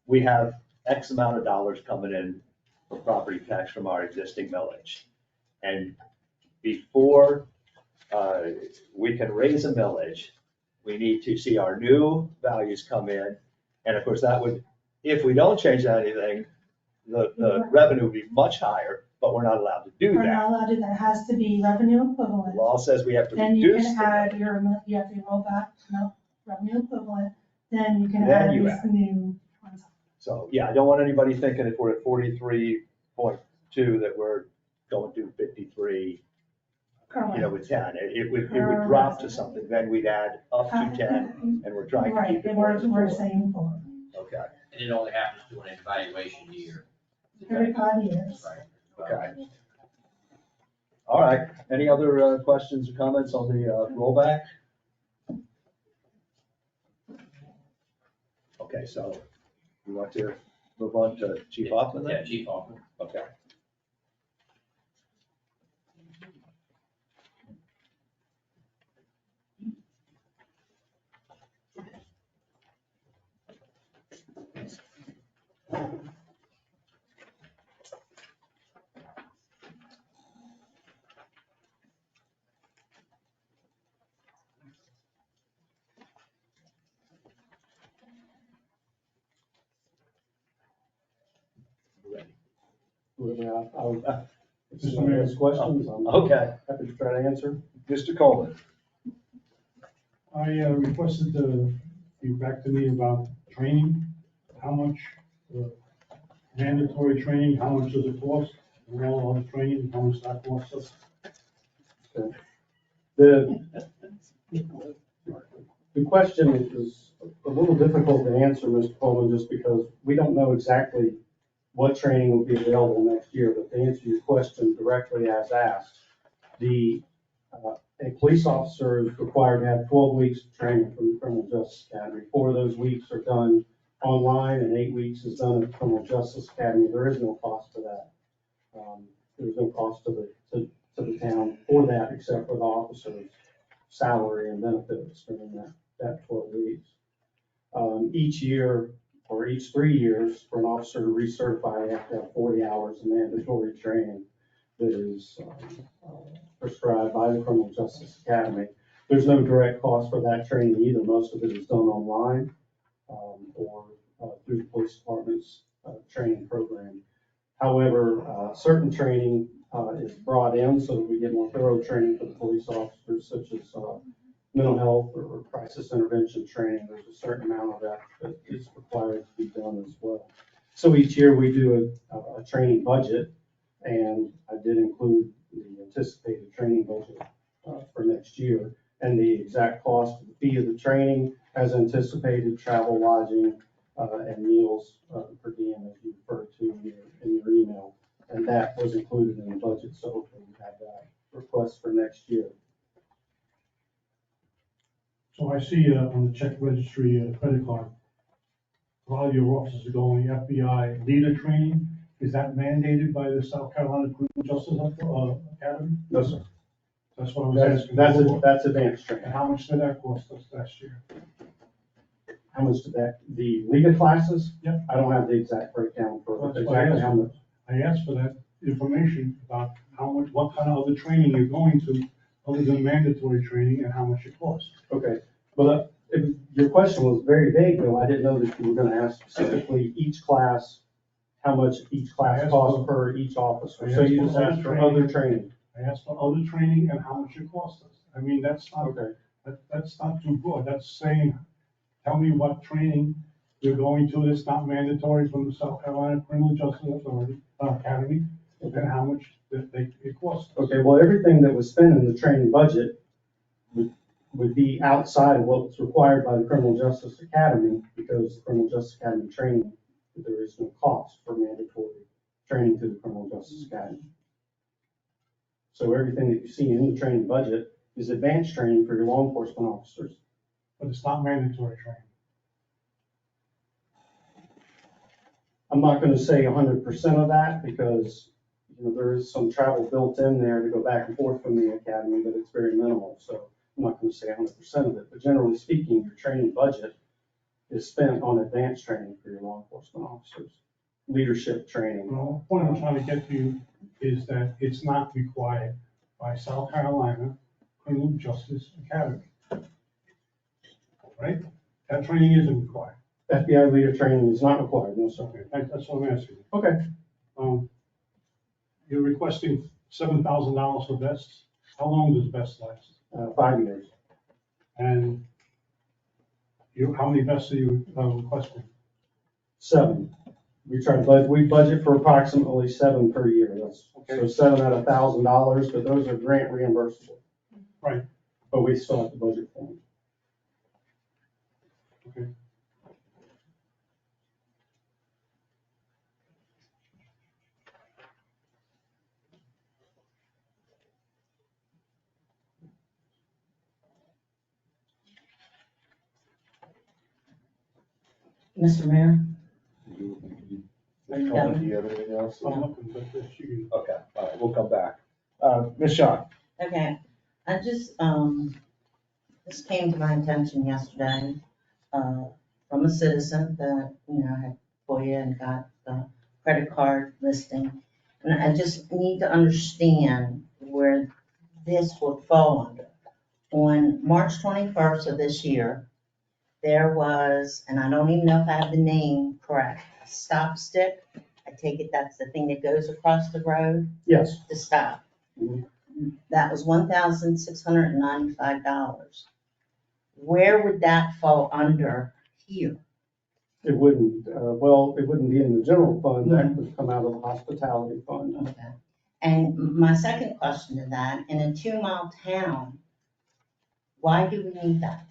we have X amount of dollars coming in for property tax from our existing millage. And before we can raise a millage, we need to see our new values come in. And of course, that would, if we don't change anything, the revenue would be much higher, but we're not allowed to do We're that. not allowed to do that. It has to be revenue equivalent. The law says we have to Then you reduce. can add you have to roll back, revenue equivalent, then you can Then add you these add. new ones. So, yeah, I don't want anybody thinking if we're at 43.2 that we're going to 53, with 10. It would drop to something, then we'd add up to 10, and we're trying to Right, keep it. and we're saying 4. Okay, And it only happens to an evaluation year. Every 5 years. Right. okay. All right, any other questions or comments on the rollback? Okay, so we want to move on to Chief Hoffman then? Yeah, Chief Hoffman. Okay. If somebody has questions, I'm Okay. happy to try to answer. Mr. Coleman. I requested you back to me about training, how much mandatory training, how much does it cost? And all the training, how much that costs us? The question is a little difficult to answer, Mr. Coleman, just because we don't know exactly what training will be available next year. But to answer your question directly as asked, a police officer is required to have 12 weeks of training from the Criminal Justice Academy. 4 of those weeks are done online and 8 weeks is done at the Criminal Justice Academy. There is no cost for that. There's no cost to the town for that, except for the officer's salary and benefits during that 12 weeks. Each year, or each 3 years, for an officer to recertify, they have to have 40 hours of mandatory training that is prescribed by the Criminal Justice Academy. There's no direct cost for that training either. Most of it is done online or through the police department's training program. However, certain training is brought in so that we get more thorough training for the police officers, such as mental health or crisis intervention training. There's a certain amount of that that is required to be done as well. So each year we do a training budget, and I did include the anticipated training budget for next year, and the exact cost of the fee of the training as anticipated, travel, lodging, and meals per diem, as you referred to in your email. And that was included in the budget, so hopefully we have that request for next year. So I see on the check registry credit card, a lot of your officers are going FBI leader training. Is that mandated by the South Carolina Criminal Justice Academy? No, sir. That's what I was asking. That's advanced training. And how much did that cost us last year? How much did that, the LEGA classes? Yeah. I don't have the exact breakdown for That's why I exactly how much. I asked for that information about how much, what kind of other training you're going to, other than mandatory training, and how much it costs. Okay, well, if your question was very vague, though, I didn't know that you were gonna ask specifically each class, how much each class costs per each officer. So you just asked for other training. I asked for other training and how much it costs us. I mean, that's not, Okay. that's not too broad. That's saying, tell me what training you're going to that's not mandatory from the South Carolina Criminal Justice Authority, Academy, and how much it costs. Okay, well, everything that was spent in the training budget would be outside of what's required by the Criminal Justice Academy, because the Criminal Justice Academy training, there is no cost for mandatory training through the Criminal Justice Academy. So everything that you see in the training budget is advanced training for your law enforcement officers. But it's not mandatory training. I'm not gonna say 100% of that, because, you know, there is some travel built in there to go back and forth from the academy, but it's very minimal, so I'm not gonna say 100% of it. But generally speaking, your training budget is spent on advanced training for your law enforcement officers, leadership training. Well, the point I'm trying to get to is that it's not required by South Carolina Criminal Justice Academy. Right? That training isn't required. FBI leader training is not required, no, sir. Okay, that's what I'm asking. Okay. You're requesting $7,000 for vests. How long does vest last? 5 years. And how many vests are you requesting? 7. We budget for approximately 7 per year. That's, so 7 out of $1,000, but those are grant reimbursable. Right. But we still have to budget for them. Okay. Mr. Mayor? Do you have anything else? I'm looking, but this you. Okay, all right, we'll come back. Ms. Shaw? Okay, I just, this came to my attention yesterday, from a citizen that, you know, had FOIA and got the credit card listing. And I just need to understand where this would fall under. On March 21st of this year, there was, and I don't even know if I have the name correct, a stop stick. I take it that's the thing that goes across the road Yes. to stop. That was $1,695. Where would that fall under here? It wouldn't, well, it wouldn't be in the general fund. That would come out of the hospitality fund. Okay. And my second question to that, in a 2-mile town, why do we need that?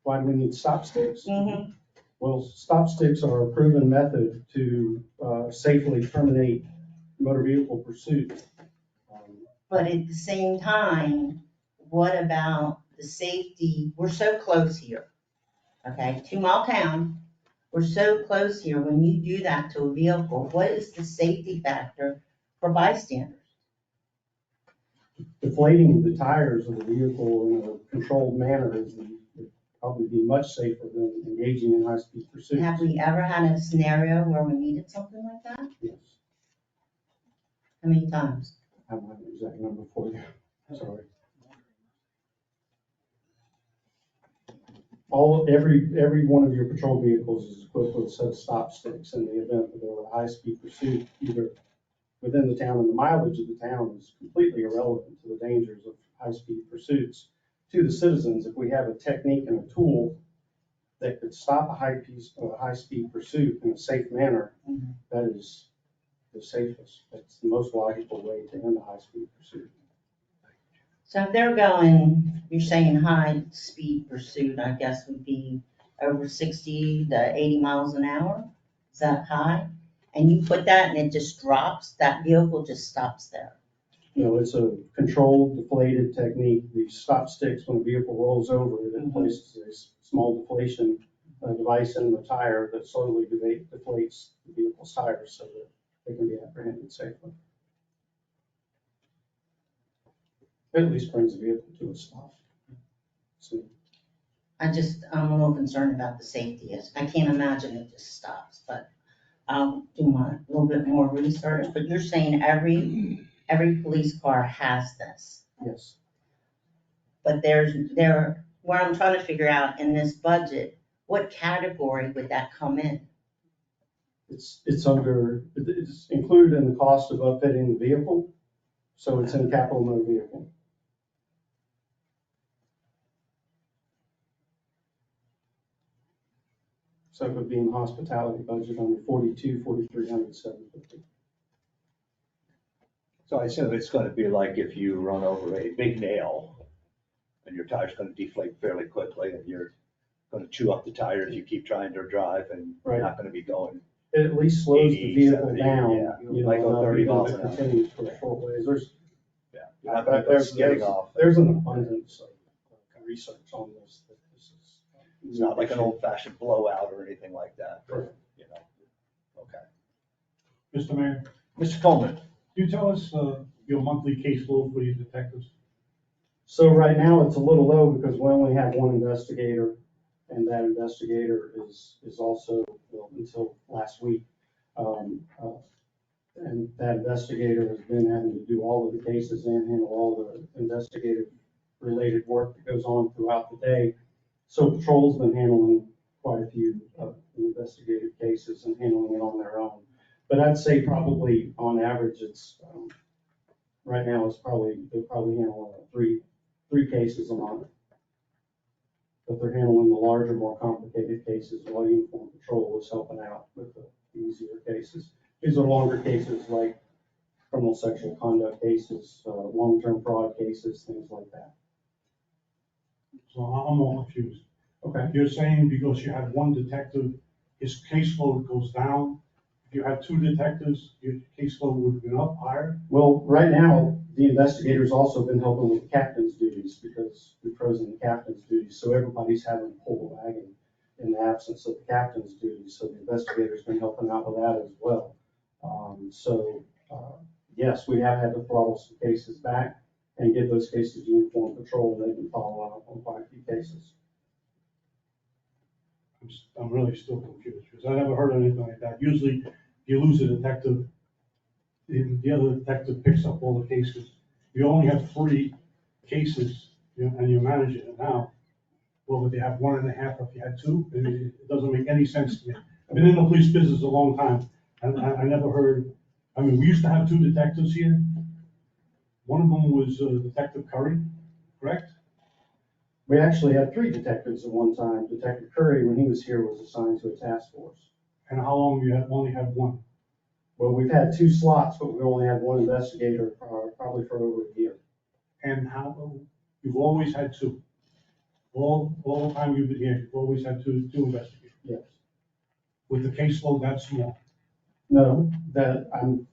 Why do we need stop sticks? Mm-hmm. Well, stop sticks are a proven method to safely terminate motor vehicle pursuit. But at the same time, what about the safety? We're so close here. Okay, 2-mile town, we're so close here. When you do that to a vehicle, what is the safety factor for bystanders? Deflating the tires of the vehicle in a controlled manner would probably be much safer than engaging in high-speed pursuit. Have we ever had a scenario where we needed something like that? Yes. How many times? I don't have an exact number for you. Sorry. Every one of your patrol vehicles is equipped with a set of stop sticks in the event that there were a high-speed pursuit, either within the town, and the mileage of the town is completely irrelevant to the dangers of high-speed pursuits. To the citizens, if we have a technique and a tool that could stop a high-speed pursuit in a safe manner, that is the safest. That's the most logical way to end a high-speed pursuit. So if they're going, you're saying high-speed pursuit, I guess would be over 60 to 80 miles an hour? Is that high? And you put that and it just drops, that vehicle just stops there? You know, it's a controlled deflated technique. These stop sticks, when a vehicle rolls over, it places a small deflation device in the tire that slowly deflates the vehicle's tires so that they can be apprehended safely. It at least brings the vehicle to a stop. So, I'm a little concerned about the safety. I can't imagine it just stops, but I'll do a little bit more research. But you're saying every police car has this? yes. But where I'm trying to figure out in this budget, what category would that come in? It's included in the cost of upfitting the vehicle. So it's in capital motor vehicle. So it would be in the hospitality budget under 4,300, 750. So I assume it's going to be like if you run over a big nail, and your tire's gonna deflate fairly quickly, and you're gonna chew up the tire if you keep trying to drive, and you're Right. not gonna be going. It at least slows the 80, vehicle 70, down. yeah. You Might go know, 30 even miles if it an hour. continues for a short ways. You're not gonna go skidding off. There's an abundance of research on this. That this is It's not like an old fashioned blowout or anything like that, Correct. you know. Okay. Mr. Mayor, Mr. Coleman? can you tell us your monthly caseload for your detectives? So right now, it's a little low because we only have one investigator, and that investigator is also, well, until last week. And that investigator has been having to do all of the cases and handle all the investigative-related work that goes on throughout the day. So patrol's been handling quite a few of the investigative cases and handling it on their own. But I'd say probably, on average, it's, right now, they're probably handling three cases a month. But they're handling the larger, more complicated cases while Uniform Patrol is helping out with the easier cases. These are longer cases like criminal sexual conduct cases, long-term fraud cases, things like that. So I'm all confused. Okay. You're saying because you have one detective, his caseload goes down? If you had two detectives, your caseload would have been up higher? Well, right now, the investigator's also been helping with the captain's duties because we're frozen the captain's duties. So everybody's having to pull the wagon in the absence of the captain's duties. So the investigator's been helping out with that as well. Yes, we have had to throttle some cases back and give those cases to Uniform Patrol, and they've been following up on quite a few cases. I'm really still confused because I never heard anything like that. Usually, if you lose a detective, the other detective picks up all the cases. You only have 3 cases, and you're managing it now. Well, would they have 1.5 if you had 2? It doesn't make any sense to me. I've been in the police business a long time, and I never heard, I mean, we used to have 2 detectives here. One of them was Detective Curry, correct? We actually had 3 detectives at one time. Detective Curry, when he was here, was assigned to a task force. And how long you have only had 1? Well, we've had 2 slots, but we only had 1 investigator, probably for over a year. And how, you've always had 2? All the time you've been here, you've always had two investigators? Yes. With the caseload that small? No,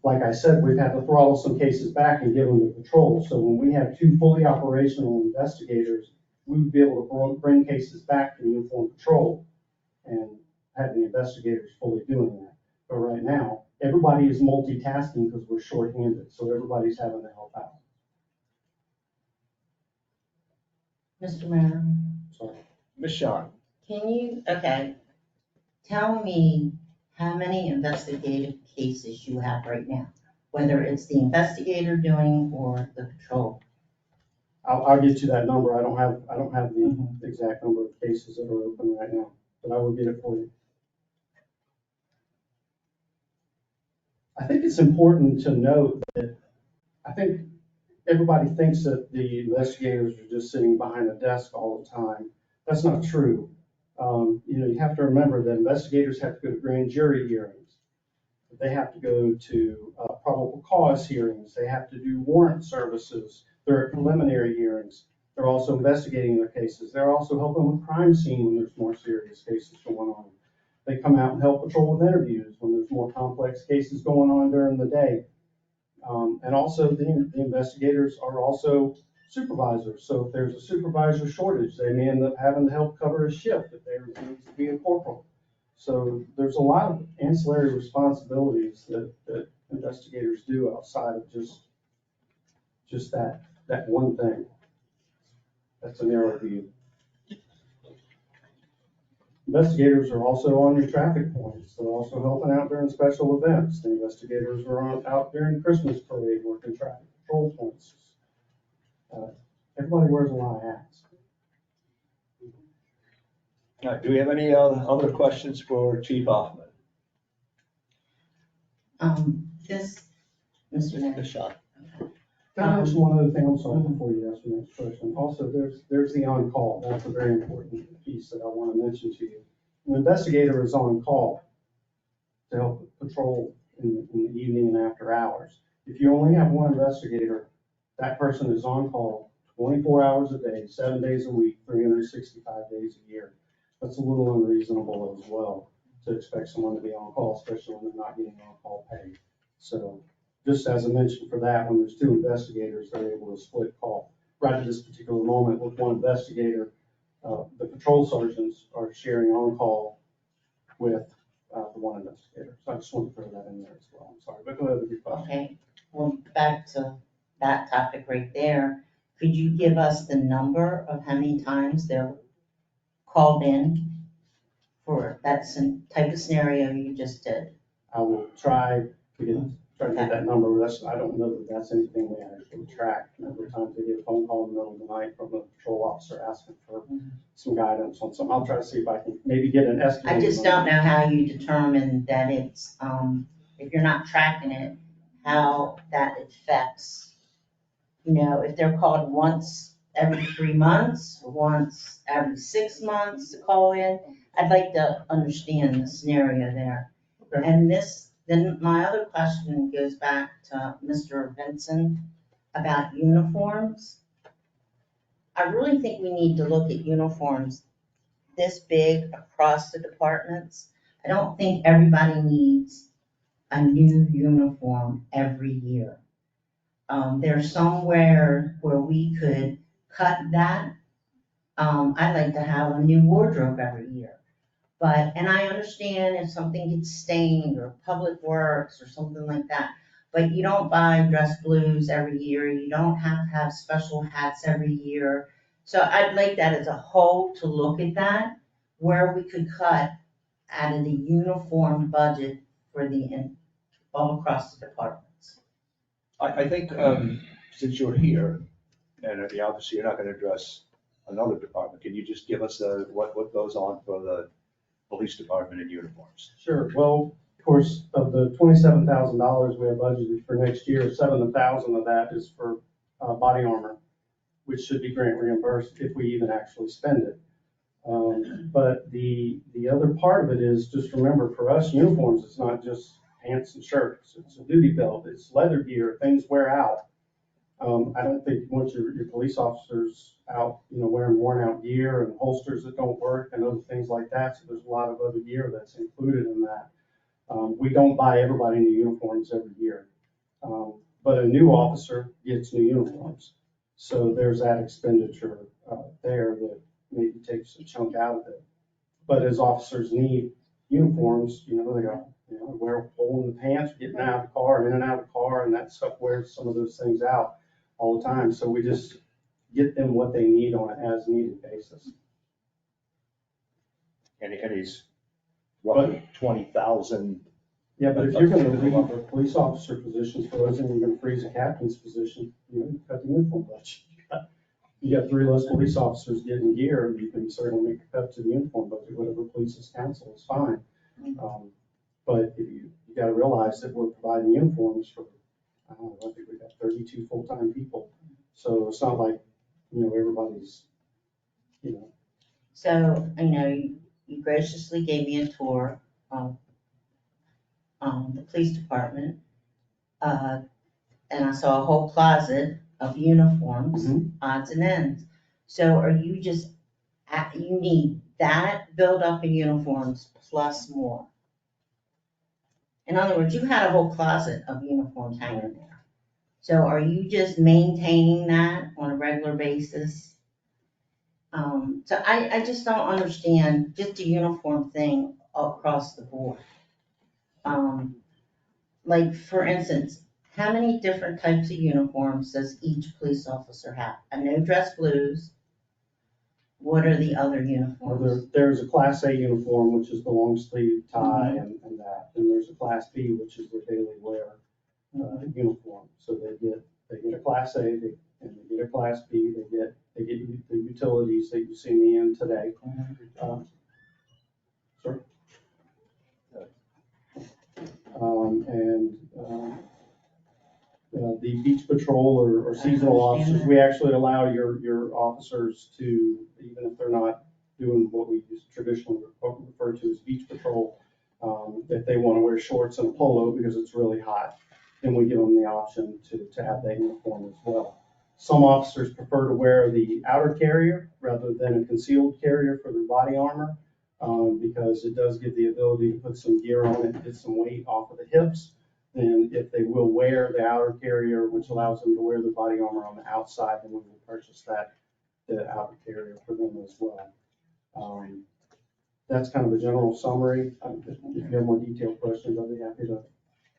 like I said, we've had to throttle some cases back and give them to patrol. So when we have 2 fully operational investigators, we would be able to bring cases back to Uniform Patrol and have the investigators fully doing that. But right now, everybody is multitasking because we're shorthanded, so everybody's having to help out. Mr. Mayor, Sorry. Ms. Shawn? tell me how many investigative cases you have right now, whether it's the investigator doing or the patrol. I'll get you that number. I don't have the exact number of cases that are open right now, but I will get it for you. I think it's important to note that I think everybody thinks that the investigators are just sitting behind a desk all the time. That's not true. You have to remember that investigators have to go to grand jury hearings. They have to go to probable cause hearings. They have to do warrant services. There are preliminary hearings. They're also investigating their cases. They're also helping with crime scene when there's more serious cases going on. They come out and help patrol with interviews when there's more complex cases going on during the day. And also the investigators are also supervisors. So if there's a supervisor shortage, they may end up having to help cover a shift if there needs to be a corporal. So there's a lot of ancillary responsibilities that investigators do outside of just that one thing. That's a narrow view. Investigators are also on your traffic points. They're also helping out during special events. The investigators are out during Christmas parade working traffic control points. Everybody wears a lot of hats. All right, do we have any other questions for Chief Hoffman? Mr. Mayor. Ms. Shawn? Can I mention one other thing? I'm sorry, before you ask the next question. Also, there's the on-call. That's a very important piece that I want to mention to you. An investigator is on call to help patrol in the evening and after hours. If you only have one investigator, that person is on call 24 hours a day, 7 days a week, 365 days a year. That's a little unreasonable as well, to expect someone to be on call, especially when they're not getting on-call pay. So just as I mentioned for that, when there's two investigators, they're able to split call. Right at this particular moment with one investigator, the patrol sergeants are sharing on-call with the one investigator. So I just want to throw that in there as well. I'm sorry, but go ahead with your question. Okay, well, back to that topic right there. Could you give us the number of how many times they're called in for that type of scenario you just did? I will try to get that number. I don't know that that's anything we actually track. Every time they get a phone call in the middle of the night from a patrol officer asking for some guidance on something, I'll try to see if I can maybe get an estimate. I just don't know how you determine that it's, if you're not tracking it, how that affects, if they're called once every 3 months, once every 6 months to call in. I'd like to understand the scenario there. Okay. And then my other question goes back to Mr. Vincent about uniforms. I really think we need to look at uniforms this big across the departments. I don't think everybody needs a new uniform every year. There's somewhere where we could cut that. I'd like to have a new wardrobe every year. And I understand if something gets stained or Public Works or something like that, but you don't buy dress blues every year. You don't have to have special hats every year. So I'd like that as a whole to look at that, where we could cut out of the uniform budget for all across the departments. I think, since you're here, and obviously you're not gonna address another department, can you just give us what goes on for the police department in uniforms? Sure. Well, of course, of the $27,000 we have budgeted for next year, $7,000 of that is for body armor, which should be grant reimbursed if we even actually spend it. But the other part of it is, just remember, for us, uniforms, it's not just pants and shirts. It's a duty belt, it's leather gear, things wear out. I don't think you want your police officers out, wearing worn out gear and holsters that don't work and other things like that. So there's a lot of other gear that's included in that. We don't buy everybody new uniforms every year. But a new officer gets new uniforms. So there's that expenditure there that maybe takes a chunk out of it. But as officers need uniforms, they got, wear a hole in the pants, getting out of the car, in and out of the car, and that stuff wears some of those things out all the time. So we just get them what they need on an as needed basis. And he's roughly 20,000. Yeah, but if you're gonna leave the police officer positions frozen, you're gonna freeze a captain's position, cut the uniform budget. You got 3 less police officers getting gear, and you can certainly make a cut to the uniform budget, whatever pleases council is fine. But if you gotta realize that we're providing uniforms for, I think we've got 32 full-time people. So it's not like, everybody's, So, you graciously gave me a tour of the police department. And I saw a whole closet of uniforms, odds and ends. So are you you need that buildup of uniforms plus more? In other words, you had a whole closet of uniforms hanging there. So are you just maintaining that on a regular basis? So I just don't understand just a uniform thing across the board. Like, for instance, how many different types of uniforms does each police officer have? I know dress blues. What are the other uniforms? There's a Class A uniform, which is the long sleeve tie and that. And there's a Class B, which is their daily wear uniform. So they get a Class A, and they get a Class B, they get the utilities that you see me in today. Sorry. The beach patrol or seasonal officers, we actually allow your officers to, even if they're not doing what we traditionally refer to as beach patrol, if they want to wear shorts and a polo because it's really hot, then we give them the option to have that uniform as well. Some officers prefer to wear the outer carrier rather than a concealed carrier for their body armor, because it does give the ability to put some gear on it, get some weight off of the hips. Then if they will wear the outer carrier, which allows them to wear the body armor on the outside, then we will purchase the outer carrier for them as well. That's kind of a general summary. If you have more detailed questions, I'd be happy to.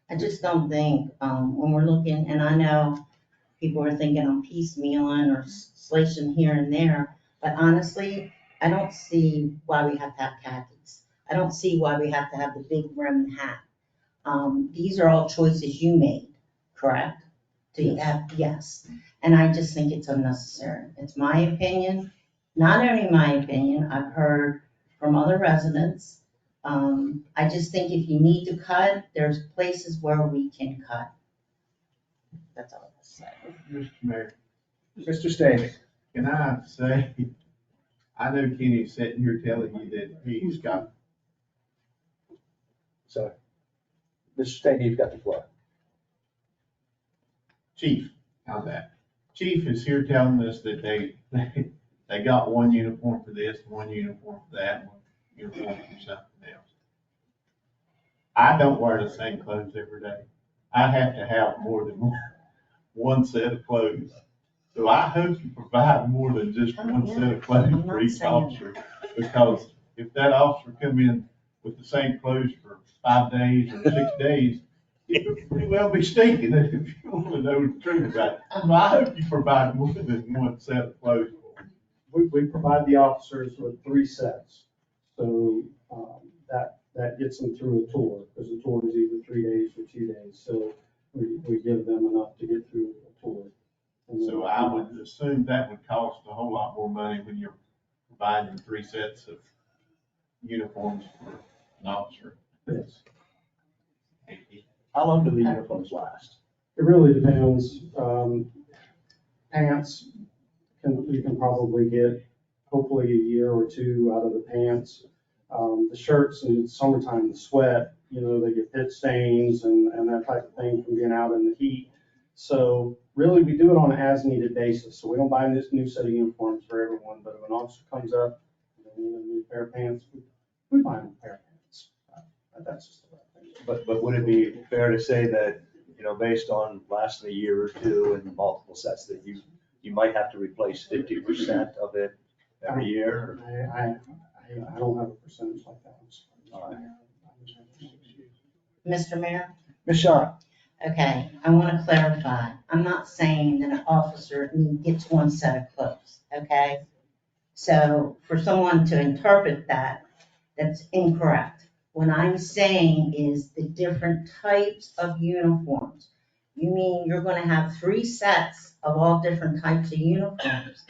I just don't think, when we're looking, and I know people are thinking I'm piecemealing or slashing here and there, but honestly, I don't see why we have to have khakis. I don't see why we have to have the big rim hat. These are all choices you made, correct? Yes. And I just think it's unnecessary. It's my opinion, not only my opinion, I've heard from other residents. I just think if you need to cut, there's places where we can cut. That's all I have to say. Mr. Mayor, Mr. Stamey. can I say, I know Kenny's sitting here telling you that he's got, So, Mr. Stamey, you've got the floor. Chief, how's that? Chief is here telling us that they got one uniform for this, one uniform for that, one uniform for something else. I don't wear the same clothes every day. I have to have more than one set of clothes. So I hope you provide more than just one set of clothes for each officer. Because if that officer come in with the same clothes for 5 days or 6 days, it could pretty well be stinking, if you want to know the truth about it. So I hope you provide more than one set of clothes for them. We provide the officers with 3 sets. So that gets them through a tour, because the tour is either 3 days or 2 days. So we give them enough to get through a tour. So I would assume that would cost a whole lot more money when you're providing 3 sets of uniforms for an officer. Yes. How long do the uniforms last? It really depends. Pants, you can probably get hopefully a year or 2 out of the pants. The shirts in summertime, the sweat, they get pit stains and that type of thing from being out in the heat. So really, we do it on an as-needed basis. So we don't buy this new set of uniforms for everyone, but if an officer comes up, they need a new pair of pants, we buy them a pair of pants. That's just the right thing. But would it be fair to say that, based on lasting a year or 2 and multiple sets, that you might have to replace 50% of it every year? I don't have a percentage like that. All right. Mr. Mayor? Ms. Shaw. Okay, I want to clarify. I'm not saying that an officer gets one set of clothes, okay? So for someone to interpret that, that's incorrect. What I'm saying is the different types of uniforms. You mean you're going to have 3 sets of all different types of uniforms?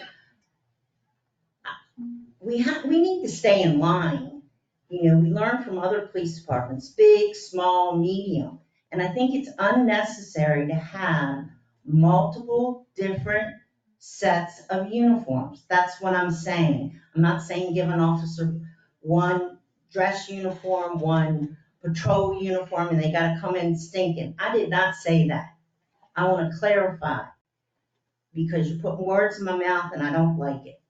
We need to stay in line. We learn from other police departments, big, small, medium. And I think it's unnecessary to have multiple different sets of uniforms. That's what I'm saying. I'm not saying give an officer one dress uniform, one patrol uniform, and they gotta come in stinking. I did not say that. I want to clarify, because you're putting words in my mouth and I don't like it.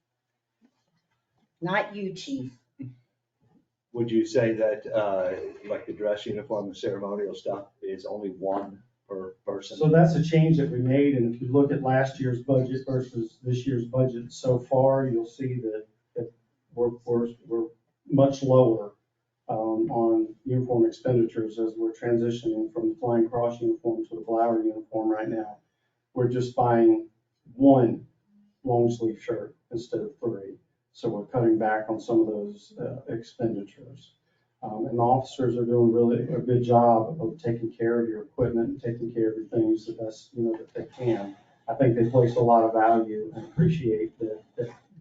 Not you, Chief. Would you say that, like the dress uniform, the ceremonial stuff is only one per person? So that's a change that we made, and if you look at last year's budget versus this year's budget so far, you'll see that we're much lower on uniform expenditures as we're transitioning from the Flying Cross uniform to the Flower uniform right now. We're just buying 1 long sleeve shirt instead of 3. So we're cutting back on some of those expenditures. And the officers are doing really a good job of taking care of your equipment and taking care of your things the best, that they can. I think they place a lot of value and appreciate that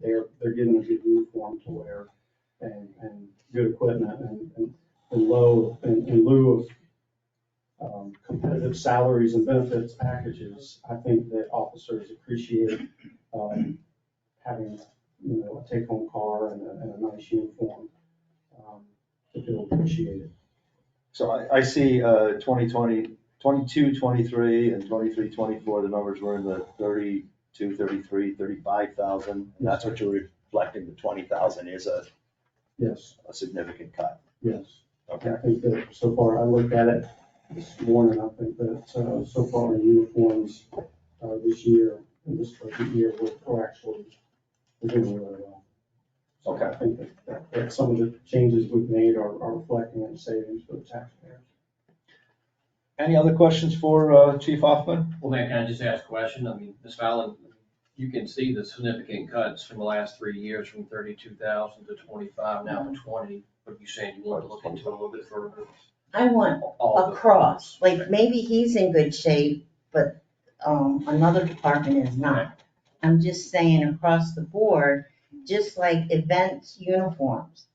they're getting a good uniform to wear and good equipment and in lieu of competitive salaries and benefits packages. I think that officers appreciate having a take-home car and a nice uniform to feel appreciated. So I see 2020, 22, 23, and 23, 24, the numbers were in the 32 32, 33, 35,000. And that's what you're reflecting, the 20,000 is Yes, a significant cut. yes. Okay. I think that so far, I looked at it this morning, I think that so far in uniforms this year, in this budget year, we're actually, we're doing really well. So Okay. I think that some of the changes we've made are reflecting in savings for the taxpayers. Any other questions for Chief Hoffman? Well, man, can I just ask a question? I mean, Ms. Fallon, you can see the significant cuts from the last 3 years, from 32,000 to 25, now to 20. But you saying you want to look into it a little bit further? I want All the- across, like maybe he's in good shape, but another department is not. I'm just saying across the board, just like events, uniforms.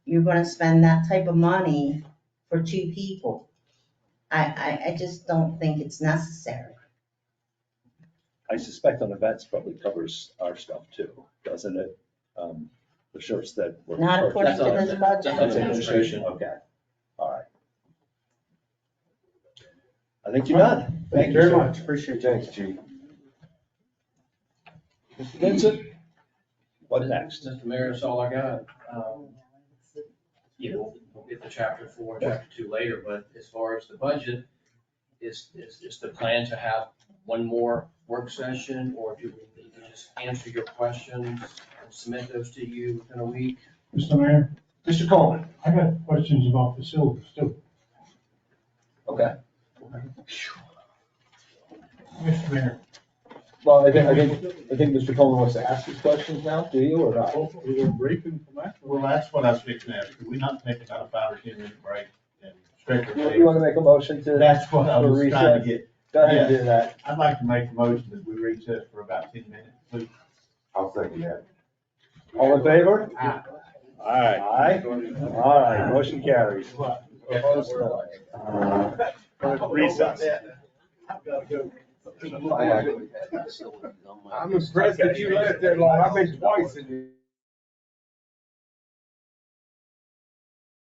You're gonna spend that type of money for 2 people. I just don't think it's necessary. I suspect on events probably covers our stuff too, doesn't it? The shirts that were. Not according to this budget. That's administration, okay, all right. I think you're done. Thank you very sir. much, appreciate it. Thanks, Chief. Mr. Vincent, what next? Mr. Mayor, that's all I got. Yeah, we'll get to chapter 4 and chapter 2 later, but as far as the budget, is the plan to have one more work session, or do we need to just answer your questions and submit those to you within a week? Mr. Mayor, Mr. Coleman. I got questions about facilities too. Okay. Mr. Mayor. Well, I think Mr. Coleman wants to ask his questions now, do you, or not? We were briefing from that. Well, that's what I was fixing to ask. Could we not take about a 5 or 10 minute break and stretch our legs? You want to make a motion to? That's what I to was trying to recess? get. Go ahead and do that. I'd like to make a motion that we recess for about 10 minutes, please. I'll second that. All in favor? Aye. Aye. Aye? All right, motion carries. Opposed, no. Recess. I'm impressed that you left there long. I've been twice in here.